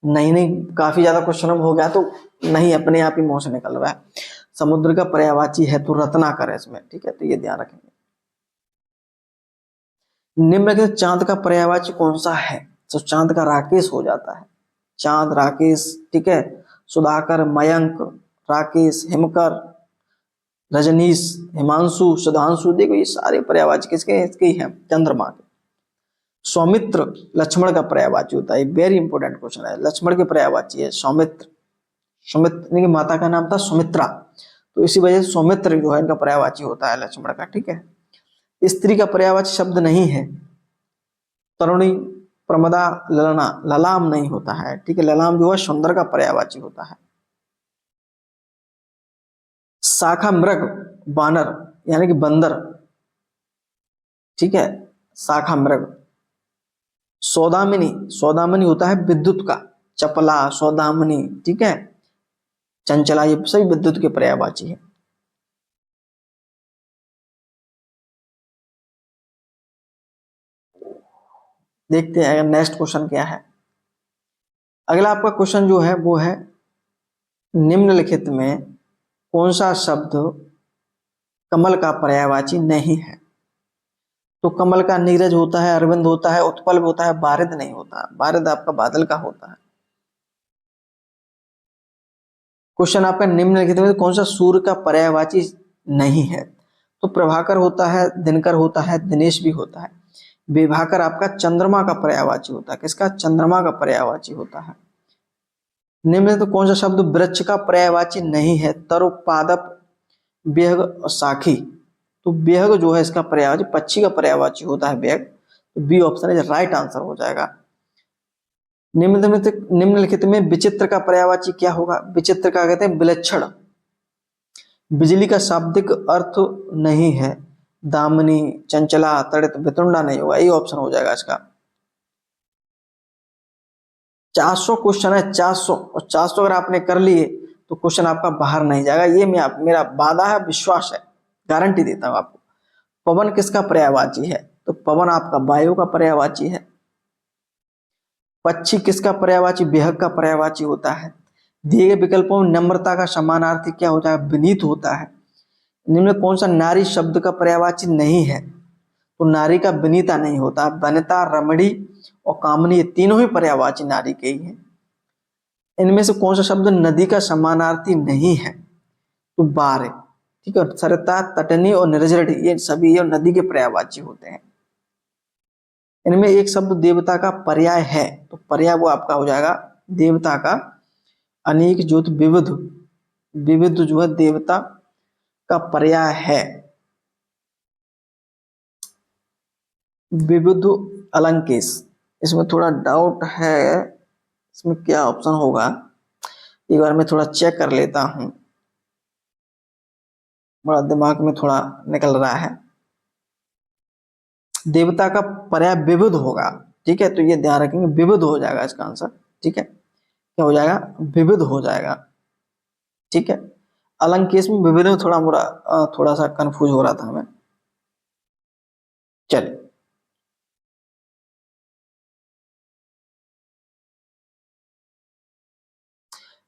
नहीं नहीं, काफी ज्यादा क्वेश्चन हो गया तो नहीं, अपने आप ही मुंह से निकल रहा है। समुद्र का पर्यायवाची है तो रत्नाकर है इसमें, ठीक है, तो ये ध्यान रखेंगे। निम्नलिखित चांद का पर्यायवाची कौन सा है? तो चांद का राकेश हो जाता है, चांद, राकेश, ठीक है। सुधाकर, मयंक, राकेश, हिमकर, रजनीश, हिमांशु, सुधांशु, देखो ये सारे पर्यायवाची किसके हैं? इसके ही हैं, चंद्रमा के। सौमित्र लक्ष्मण का पर्यायवाची होता है, वेरी इंपॉर्टेंट क्वेश्चन है। लक्ष्मण के पर्यायवाची है सौमित्र, सुमित्र की माता का नाम था सुमित्रा, तो इसी वजह से सौमित्र जो है इनका पर्यायवाची होता है लक्ष्मण का। ठीक है, स्त्री का पर्यायवाची शब्द नहीं है। तरुणी, प्रमदा, ललना, ललाम नहीं होता है। ठीक है, ललाम जो है सुंदर का पर्यायवाची होता है। शाखा मृग, बानर यानी कि बंदर। ठीक है, शाखा मृग। सौदामिनी, सौदामिनी होता है विद्युत का। चपला, सौदामिनी, ठीक है, चंचला, ये सभी विद्युत के पर्यायवाची है। देखते हैं नेक्स्ट क्वेश्चन क्या है। अगला आपका क्वेश्चन जो है वो है निम्नलिखित में कौन सा शब्द कमल का पर्यायवाची नहीं है। तो कमल का नीरज होता है, अरविंद होता है, उत्पल होता है, बारिद नहीं होता। बारिद आपका बादल का होता है। क्वेश्चन आपका निम्नलिखित में कौन सा सूर्य का पर्यायवाची नहीं है। तो प्रभाकर होता है, दिनकर होता है, दिनेश भी होता है। विभाकर आपका चंद्रमा का पर्यायवाची होता है। किसका? चंद्रमा का पर्यायवाची होता है। निम्न तो कौन सा शब्द वृक्ष का पर्यायवाची नहीं है। तरु, पादप, बेहग और साखी। तो बेहग जो है इसका पर्यायवाची, पक्षी का पर्यायवाची होता है बेहग। तो B option is right answer हो जाएगा। निम्नलिखित में विचित्र का पर्यायवाची क्या होगा। विचित्र का कहते हैं विलक्षण। बिजली का शाब्दिक अर्थ नहीं है। दामिनी, चंचला, तड़ित, वितुंडा नहीं होगा। ये ऑप्शन हो जाएगा इसका। 400 क्वेश्चन है, 400, और 400 अगर आपने कर लिए तो क्वेश्चन आपका बाहर नहीं जाएगा। ये मेरा वादा है, विश्वास है, गारंटी देता हूं आपको। पवन किसका पर्यायवाची है। तो पवन आपका वायु का पर्यायवाची है। पक्षी किसका पर्यायवाची, बेहद का पर्यायवाची होता है। दिए गए विकल्पों में नम्रता का समानार्थी क्या होता है, विनीत होता है। निम्न में कौन सा नारी शब्द का पर्यायवाची नहीं है। तो नारी का विनीता नहीं होता। वनिता, रमणी और कामनी, ये तीनों ही पर्यायवाची नारी के ही हैं। इनमें से कौन सा शब्द नदी का समानार्थी नहीं है। तो बार, ठीक है, सरता, तटनी और निर्जरती, ये सभी ये नदी के पर्यायवाची होते हैं। इनमें एक शब्द देवता का पर्याय है। तो पर्याय वो आपका हो जाएगा देवता का अनेक ज्योत विविध। विविध जो है देवता का पर्याय है। विविध अलंकेश, इसमें थोड़ा डाउट है, इसमें क्या ऑप्शन होगा, एक बार मैं थोड़ा चेक कर लेता हूं। बड़ा दिमाग में थोड़ा निकल रहा है। देवता का पर्याय विविध होगा। ठीक है, तो ये ध्यान रखेंगे, विविध हो जाएगा इसका आंसर। ठीक है, क्या हो जाएगा, विविध हो जाएगा। ठीक है, अलंकेश में विविध में थोड़ा सा कंफ्यूज हो रहा था हमें। चलिए,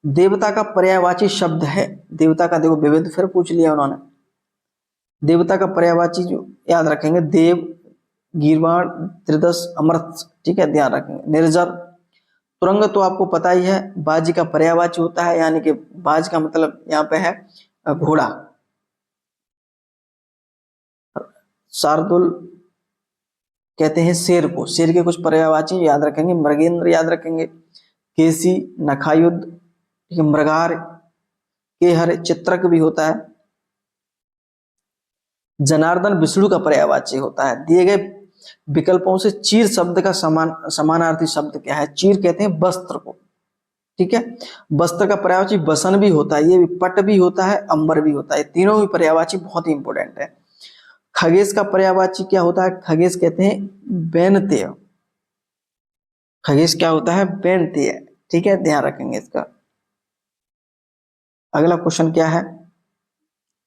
देवता का पर्यायवाची शब्द है। देवता का देखो विविध फिर पूछ लिया उन्होंने। देवता का पर्यायवाची जो याद रखेंगे, देव, गीर्वाण, त्रिदश, अमृत। ठीक है, ध्यान रखेंगे। निर्जर, तुरंग तो आपको पता ही है, बाजी का पर्यायवाची होता है, यानी कि बाज का मतलब यहाँ पे है घोड़ा। शार्दुल कहते हैं शेर को। शेर के कुछ पर्यायवाची याद रखेंगे। मृगेंद्र याद रखेंगे। केसी, नखायुद्ध, ठीक है, मृगार, केहर, चित्रक भी होता है। जनार्दन विष्णु का पर्यायवाची होता है। दिए गए विकल्पों से चीर शब्द का समानार्थी शब्द क्या है। चीर कहते हैं वस्त्र को। ठीक है, वस्त्र का पर्यायवाची बसन भी होता है, ये भी पट भी होता है, अंबर भी होता है। तीनों ही पर्यायवाची बहुत ही इंपॉर्टेंट है। खगेश का पर्यायवाची क्या होता है। खगेश कहते हैं बेनतेय। खगेश क्या होता है, बेनतेय। ठीक है, ध्यान रखेंगे इसका। अगला क्वेश्चन क्या है,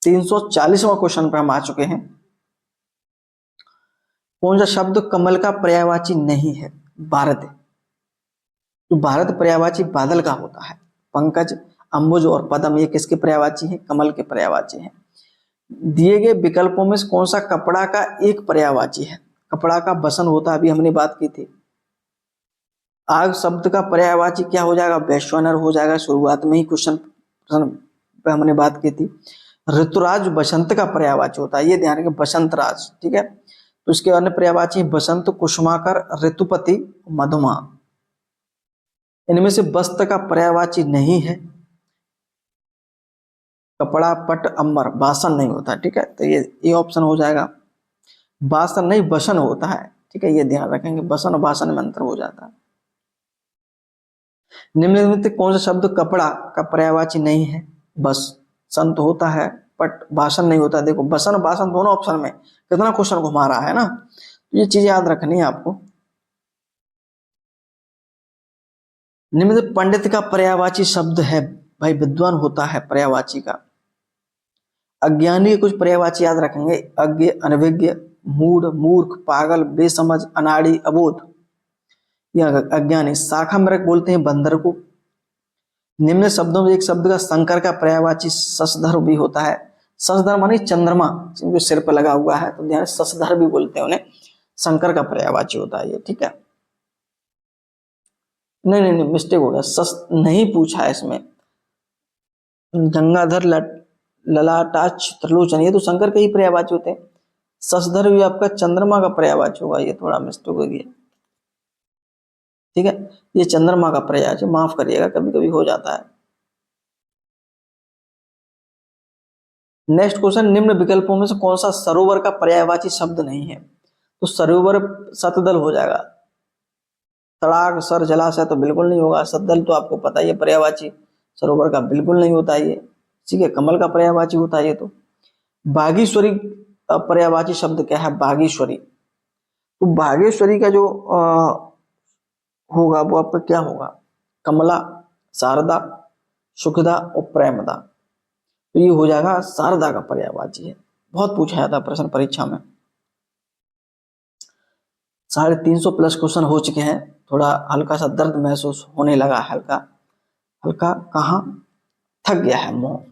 340वां क्वेश्चन पे हम आ चुके हैं। कौन सा शब्द कमल का पर्यायवाची नहीं है। भारत, तो भारत पर्यायवाची बादल का होता है। पंकज, अंबुज और पदम, ये किसके पर्यायवाची है, कमल के पर्यायवाची है। दिए गए विकल्पों में से कौन सा कपड़ा का एक पर्यायवाची है। कपड़ा का बसन होता है, अभी हमने बात की थी। आग शब्द का पर्यायवाची क्या हो जाएगा, वैश्वानर हो जाएगा। शुरुआत में ही क्वेश्चन पे हमने बात की थी। ऋतुराज बसंत का पर्यायवाची होता है, ये ध्यान रखें, बसंत राज। ठीक है, तो इसके अन्य पर्यायवाची बसंत, कुसुमाकर, ऋतुपति, मधुमा। इनमें से वस्त्र का पर्यायवाची नहीं है। कपड़ा, पट, अंबर, बासन नहीं होता, ठीक है, तो ये ऑप्शन हो जाएगा। बासन नहीं, बसन होता है, ठीक है, ये ध्यान रखेंगे, बसन और बासन में अंतर हो जाता है। निम्नलिखित में कौन सा शब्द कपड़ा का पर्यायवाची नहीं है? बस संत होता है, पट भाषण नहीं होता। देखो बसन और भाषण दोनों ऑप्शन में कितना क्वेश्चन घुमा रहा है ना, तो ये चीज याद रखनी है आपको। निम्नलिखित पंडित का पर्यायवाची शब्द है, भाई विद्वान होता है पर्यायवाची का। अज्ञानी के कुछ पर्यायवाची याद रखेंगे, अज्ञ, अनभिज्ञ, मूढ़, मूर्ख, पागल, बेसमझ, अनाड़ी, अबोध, यह अज्ञानी। शाखा मृग बोलते हैं बंदर को। निम्न शब्दों में एक शब्द का शंकर का पर्यायवाची शशधर भी होता है। शशधर माने चंद्रमा जिनके सिर पर लगा हुआ है, तो ध्यान शशधर भी बोलते हैं उन्हें, शंकर का पर्यायवाची होता है ये, ठीक है। नहीं नहीं नहीं, मिस्टेक हो गया, शश नहीं पूछा है इसमें। गंगाधर, ललाटाक्ष, त्रिलोचन, ये तो शंकर के ही पर्यायवाची होते हैं। शशधर भी आपका चंद्रमा का पर्यायवाची होगा, ये थोड़ा मिस्टेक हो गया, ठीक है, ये चंद्रमा का पर्यायवाची, माफ करिएगा, कभी कभी हो जाता है। नेक्स्ट क्वेश्चन, निम्न विकल्पों में से कौन सा सरोवर का पर्यायवाची शब्द नहीं है? तो सरोवर सतदल हो जाएगा। तड़ाक, सर, जलाशय तो बिल्कुल नहीं होगा। सतदल तो आपको पता ही है पर्यायवाची सरोवर का बिल्कुल नहीं होता ये, ठीक है, कमल का पर्यायवाची होता है ये। तो बागीश्वरी पर्यायवाची शब्द क्या है? बागीश्वरी, तो बागेश्वरी का जो होगा वो आपका क्या होगा? कमला, शारदा, सुखदा और प्रेमदा, तो ये हो जाएगा शारदा का पर्यायवाची है। बहुत पूछा जाता प्रश्न परीक्षा में। 350 प्लस क्वेश्चन हो चुके हैं, थोड़ा हल्का सा दर्द महसूस होने लगा, हल्का हल्का, कहाँ थक गया है मुंह।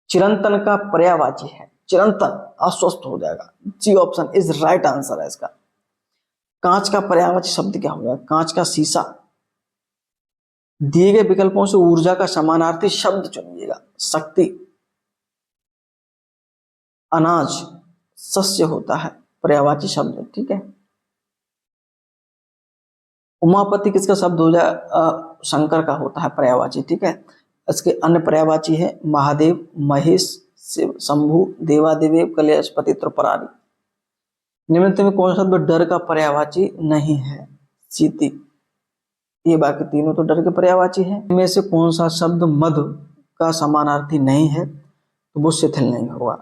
चिरंतन का पर्यायवाची है, चिरंतन अस्वस्थ हो जाएगा, जी ऑप्शन इज राइट आंसर है इसका। कांच का पर्यायवाची शब्द क्या होगा? कांच का शीशा। दिए गए विकल्पों से ऊर्जा का समानार्थी शब्द चुनिएगा। शक्ति, अनाज, सस्य होता है पर्यायवाची शब्द, ठीक है। उमापति किसका शब्द हो जाए? शंकर का होता है पर्यायवाची, ठीक है। इसके अन्य पर्यायवाची है महादेव, महेश, शिव, शंभु, देवादेव, कलेशपति, त्रिपुरारी। निम्नलिखित में कौन सा शब्द डर का पर्यायवाची नहीं है? चीति। ये बाकी तीनों तो डर के पर्यायवाची है। इनमें से कौन सा शब्द मधु का समानार्थी नहीं है? तो वो शिथिल नहीं होगा।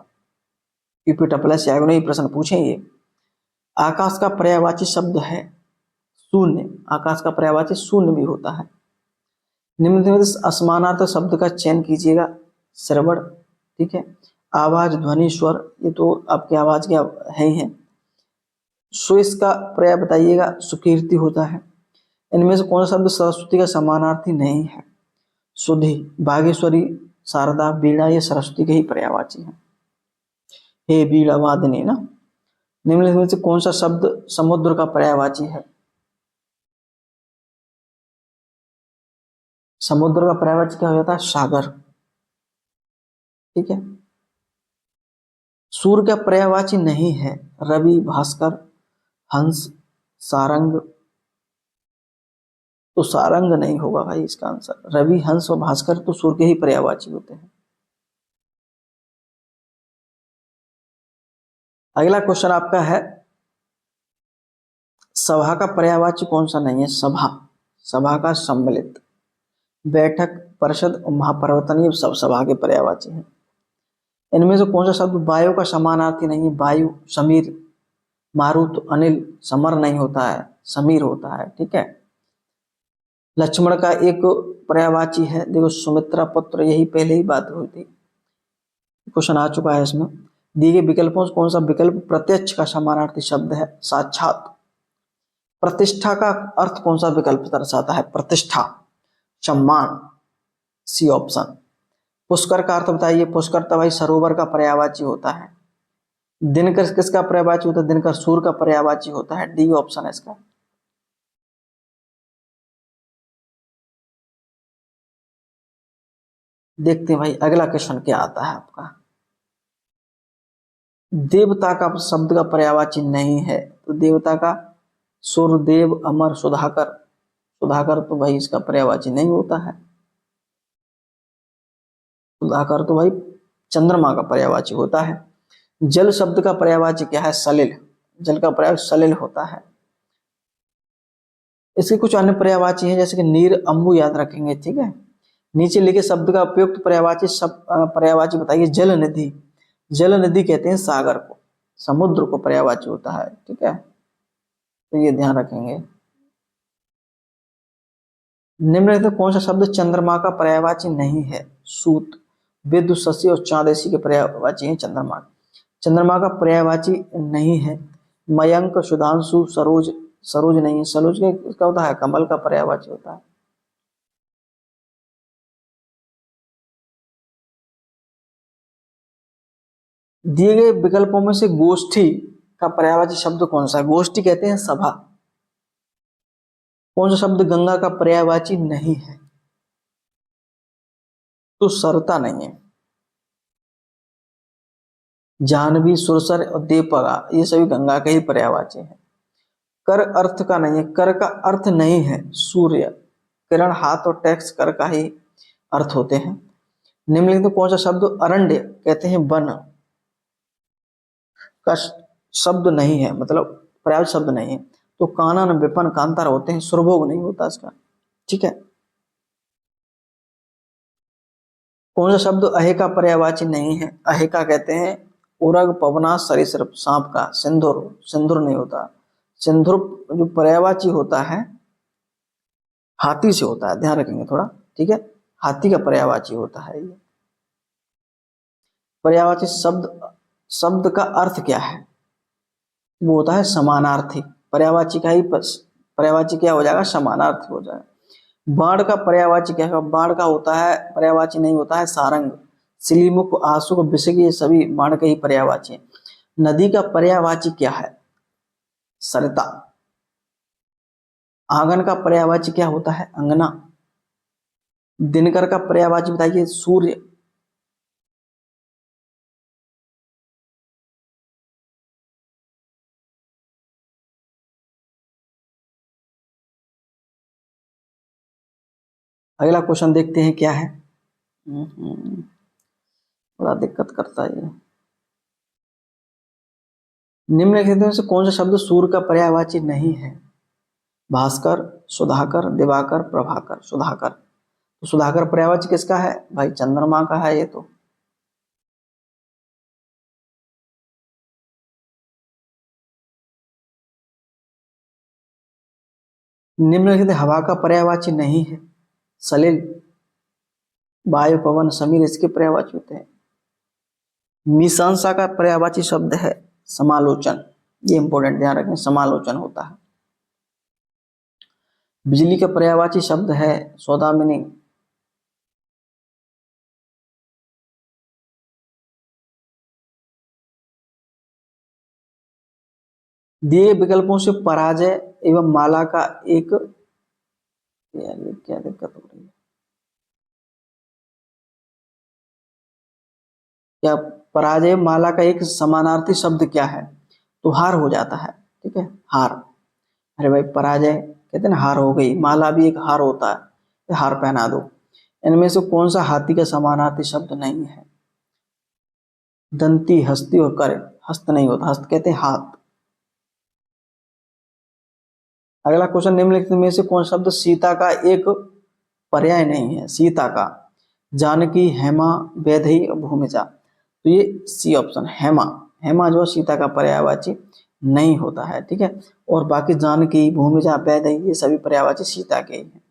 प्लस नहीं प्रश्न पूछेंगे। आकाश का पर्यायवाची शब्द है शून्य, आकाश का पर्यायवाची शून्य भी होता है। निम्नलिखित में असमानार्थ शब्द का चयन कीजिएगा। श्रवण, ठीक है। आवाज, ध्वनि, स्वर, ये तो आपकी आवाज के है ही है। सुयश का पर्याय बताइएगा। सुकीर्ति होता है। इनमें से कौन सा शब्द सरस्वती का समानार्थी नहीं है? सुधि, बागेश्वरी, शारदा, बीड़ा, ये सरस्वती के ही पर्यायवाची है। हे बीड़ा वादनी ना। निम्नलिखित में से कौन सा शब्द समुद्र का पर्यायवाची है? समुद्र का पर्यायवाची क्या हो जाता है? सागर, ठीक है। सूर्य का पर्यायवाची नहीं है। रवि, भास्कर, हंस, सारंग, तो सारंग नहीं होगा भाई इसका आंसर। रवि, हंस और भास्कर तो सूर्य के ही पर्यायवाची होते हैं। अगला क्वेश्चन आपका है, सभा का पर्यायवाची कौन सा नहीं है? सभा, सभा का सम्मिलित, बैठक, परिषद और महापरिवर्तन, ये सब सभा के पर्यायवाची हैं। इनमें से कौन सा शब्द वायु का समानार्थी नहीं है? वायु, समीर, मारुत, अनिल, समर नहीं होता है, समीर होता है, ठीक है। लक्ष्मण का एक पर्यायवाची है, देखो सुमित्रा पुत्र, यही पहले ही बात हुई थी, क्वेश्चन आ चुका है इसमें। दिए गए विकल्पों से कौन सा विकल्प प्रत्यक्ष का समानार्थी शब्द है? साक्षात। प्रतिष्ठा का अर्थ कौन सा विकल्प दर्शाता है? प्रतिष्ठा, सम्मान, सी ऑप्शन। पुष्कर का अर्थ बताइए। पुष्कर तो भाई सरोवर का पर्यायवाची होता है। दिनकर किसका पर्यायवाची होता है? दिनकर सूर्य का पर्यायवाची होता है, डी ऑप्शन है इसका। देखते हैं भाई अगला क्वेश्चन क्या आता है आपका। देवता का शब्द का पर्यायवाची नहीं है, तो देवता का सूर्यदेव, अमर, सुधाकर, सुधाकर तो भाई इसका पर्यायवाची नहीं होता है। सुधाकर तो भाई चंद्रमा का पर्यायवाची होता है। जल शब्द का पर्यायवाची क्या है? सलिल। जल का पर्याय सलिल होता है। इसके कुछ अन्य पर्यायवाची हैं जैसे कि नीर, अम्बु याद रखेंगे, ठीक है। नीचे लिखे शब्द का उपयुक्त पर्यायवाची बताइए। जल निधि। जल निधि कहते हैं सागर को, समुद्र को पर्यायवाची होता है, ठीक है, तो ये ध्यान रखेंगे। निम्नलिखित कौन सा शब्द चंद्रमा का पर्यायवाची नहीं है? सूत। विद्युत, शशि और चांदेसी के पर्यायवाची हैं चंद्रमा। चंद्रमा का पर्यायवाची नहीं है मयंक, सुधांशु, सरोज। सरोज नहीं है। सरोज का इसका होता है कमल का पर्यायवाची होता है। दिए गए विकल्पों में से गोष्ठी का पर्यायवाची शब्द कौन सा है? गोष्ठी कहते हैं सभा। कौन सा शब्द गंगा का पर्यायवाची नहीं है? तो सरता नहीं है। जाह्नवी, सुरसर और देवपगा ये सभी गंगा के ही पर्यायवाची हैं। कर अर्थ का नहीं है। कर का अर्थ नहीं है सूर्य, किरण, हाथ और टैक्स कर का ही अर्थ होते हैं। निम्नलिखित में कौन सा शब्द अरण्य कहते हैं वन का शब्द नहीं है, मतलब पर्यायवाची शब्द नहीं है? तो कानन, विपन, कांतार होते हैं। सुरभोग नहीं होता इसका, ठीक है। कौन सा शब्द अहे का पर्यायवाची नहीं है? अहे का कहते हैं उरग, पवना, सरीसृप, सांप का। सिंधुर, सिंधुर नहीं होता। सिंधुर जो पर्यायवाची होता है हाथी से होता है, ध्यान रखेंगे थोड़ा, ठीक है। हाथी का पर्यायवाची होता है ये। पर्यायवाची शब्द, शब्द का अर्थ क्या है? वो होता है समानार्थी। पर्यायवाची का ही पर्यायवाची क्या हो जाएगा? समानार्थी हो जाएगा। बाण का पर्यायवाची क्या है? बाण का होता है पर्यायवाची नहीं होता है सारंग, सिलीमुख, आशुक, विषग ये सभी बाण के ही पर्यायवाची हैं। नदी का पर्यायवाची क्या है? सरिता। आंगन का पर्यायवाची क्या होता है? अंगना। दिनकर का पर्यायवाची बताइए। सूर्य। अगला क्वेश्चन देखते हैं क्या है। बड़ा दिक्कत करता है ये। निम्नलिखित में से कौन सा शब्द सूर्य का पर्यायवाची नहीं है? भास्कर, सुधाकर, दिवाकर, प्रभाकर। सुधाकर। तो सुधाकर पर्यायवाची किसका है? भाई चंद्रमा का है ये तो। निम्नलिखित हवा का पर्यायवाची नहीं है? सलिल, वायु, पवन, समीर इसके पर्यायवाची होते हैं। मीमांसा का पर्यायवाची शब्द है समालोचन। ये इंपॉर्टेंट ध्यान रखें, समालोचन होता है। बिजली का पर्यायवाची शब्द है सौदामिनी। दिए विकल्पों से पराजय एवं माला का एक, यार ये क्या दिक्कत हो रही है? क्या पराजय माला का एक समानार्थी शब्द क्या है? तो हार हो जाता है, ठीक है, हार। अरे भाई पराजय कहते हैं ना, हार हो गई, माला भी एक हार होता है, तो हार पहना दो। इनमें से कौन सा हाथी का समानार्थी शब्द नहीं है? दंती, हस्ती और कर। हस्त नहीं होता, हस्त कहते हैं हाथ। अगला क्वेश्चन, निम्नलिखित में से कौन शब्द सीता का एक पर्याय नहीं है? सीता का जानकी, हेमा, वैदेही और भूमिजा। तो ये सी ऑप्शन हेमा। हेमा जो सीता का पर्यायवाची नहीं होता है, ठीक है। और बाकी जानकी, भूमिजा, वैदेही ये सभी पर्यायवाची सीता के ही हैं।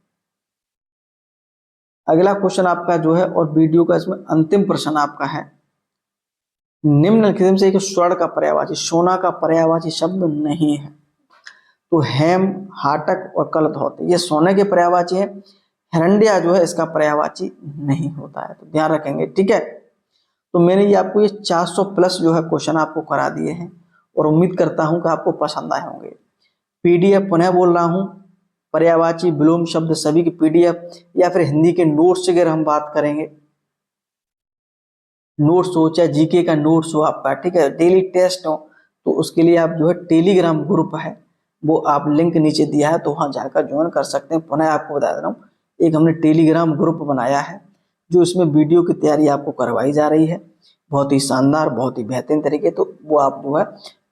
अगला क्वेश्चन आपका जो है, और वीडियो का इसमें अंतिम प्रश्न आपका है, निम्नलिखित में से एक स्वर्ण का पर्यायवाची, सोना का पर्यायवाची शब्द नहीं है? तो हेम, हाटक और कलधौत ये सोने के पर्यायवाची है। हिरंडिया जो है इसका पर्यायवाची नहीं होता है, तो ध्यान रखेंगे, ठीक है। तो मैंने ये आपको ये 400 प्लस जो है क्वेश्चन आपको करा दिए हैं, और उम्मीद करता हूं कि आपको पसंद आए होंगे। पीडीएफ पुनः बोल रहा हूं, पर्यायवाची, विलोम शब्द सभी की पीडीएफ, या फिर हिंदी के नोट्स अगर हम बात करेंगे, नोट्स हो चाहे जीके का नोट्स हो आपका, ठीक है, डेली टेस्ट हो, तो उसके लिए आप जो है टेलीग्राम ग्रुप है वो आप लिंक नीचे दिया है, तो वहां जाकर ज्वाइन कर सकते हैं। पुनः आपको बता दे रहा हूँ, एक हमने टेलीग्राम ग्रुप बनाया है, जो इसमें वीडियो की तैयारी आपको करवाई जा रही है, बहुत ही शानदार, बहुत ही बेहतरीन तरीके, तो वो आप जो है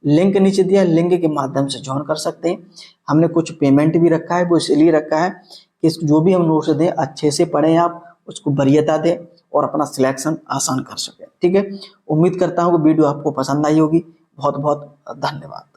लिंक नीचे दिया, लिंक के माध्यम से ज्वाइन कर सकते हैं। हमने कुछ पेमेंट भी रखा है, वो इसलिए रखा है कि जो भी हम नोट्स दें अच्छे से पढ़ें, आप उसको वरीयता दें और अपना सिलेक्शन आसान कर सकें। ठीक है, उम्मीद करता हूँ कि वीडियो आपको पसंद आई होगी। बहुत बहुत धन्यवाद।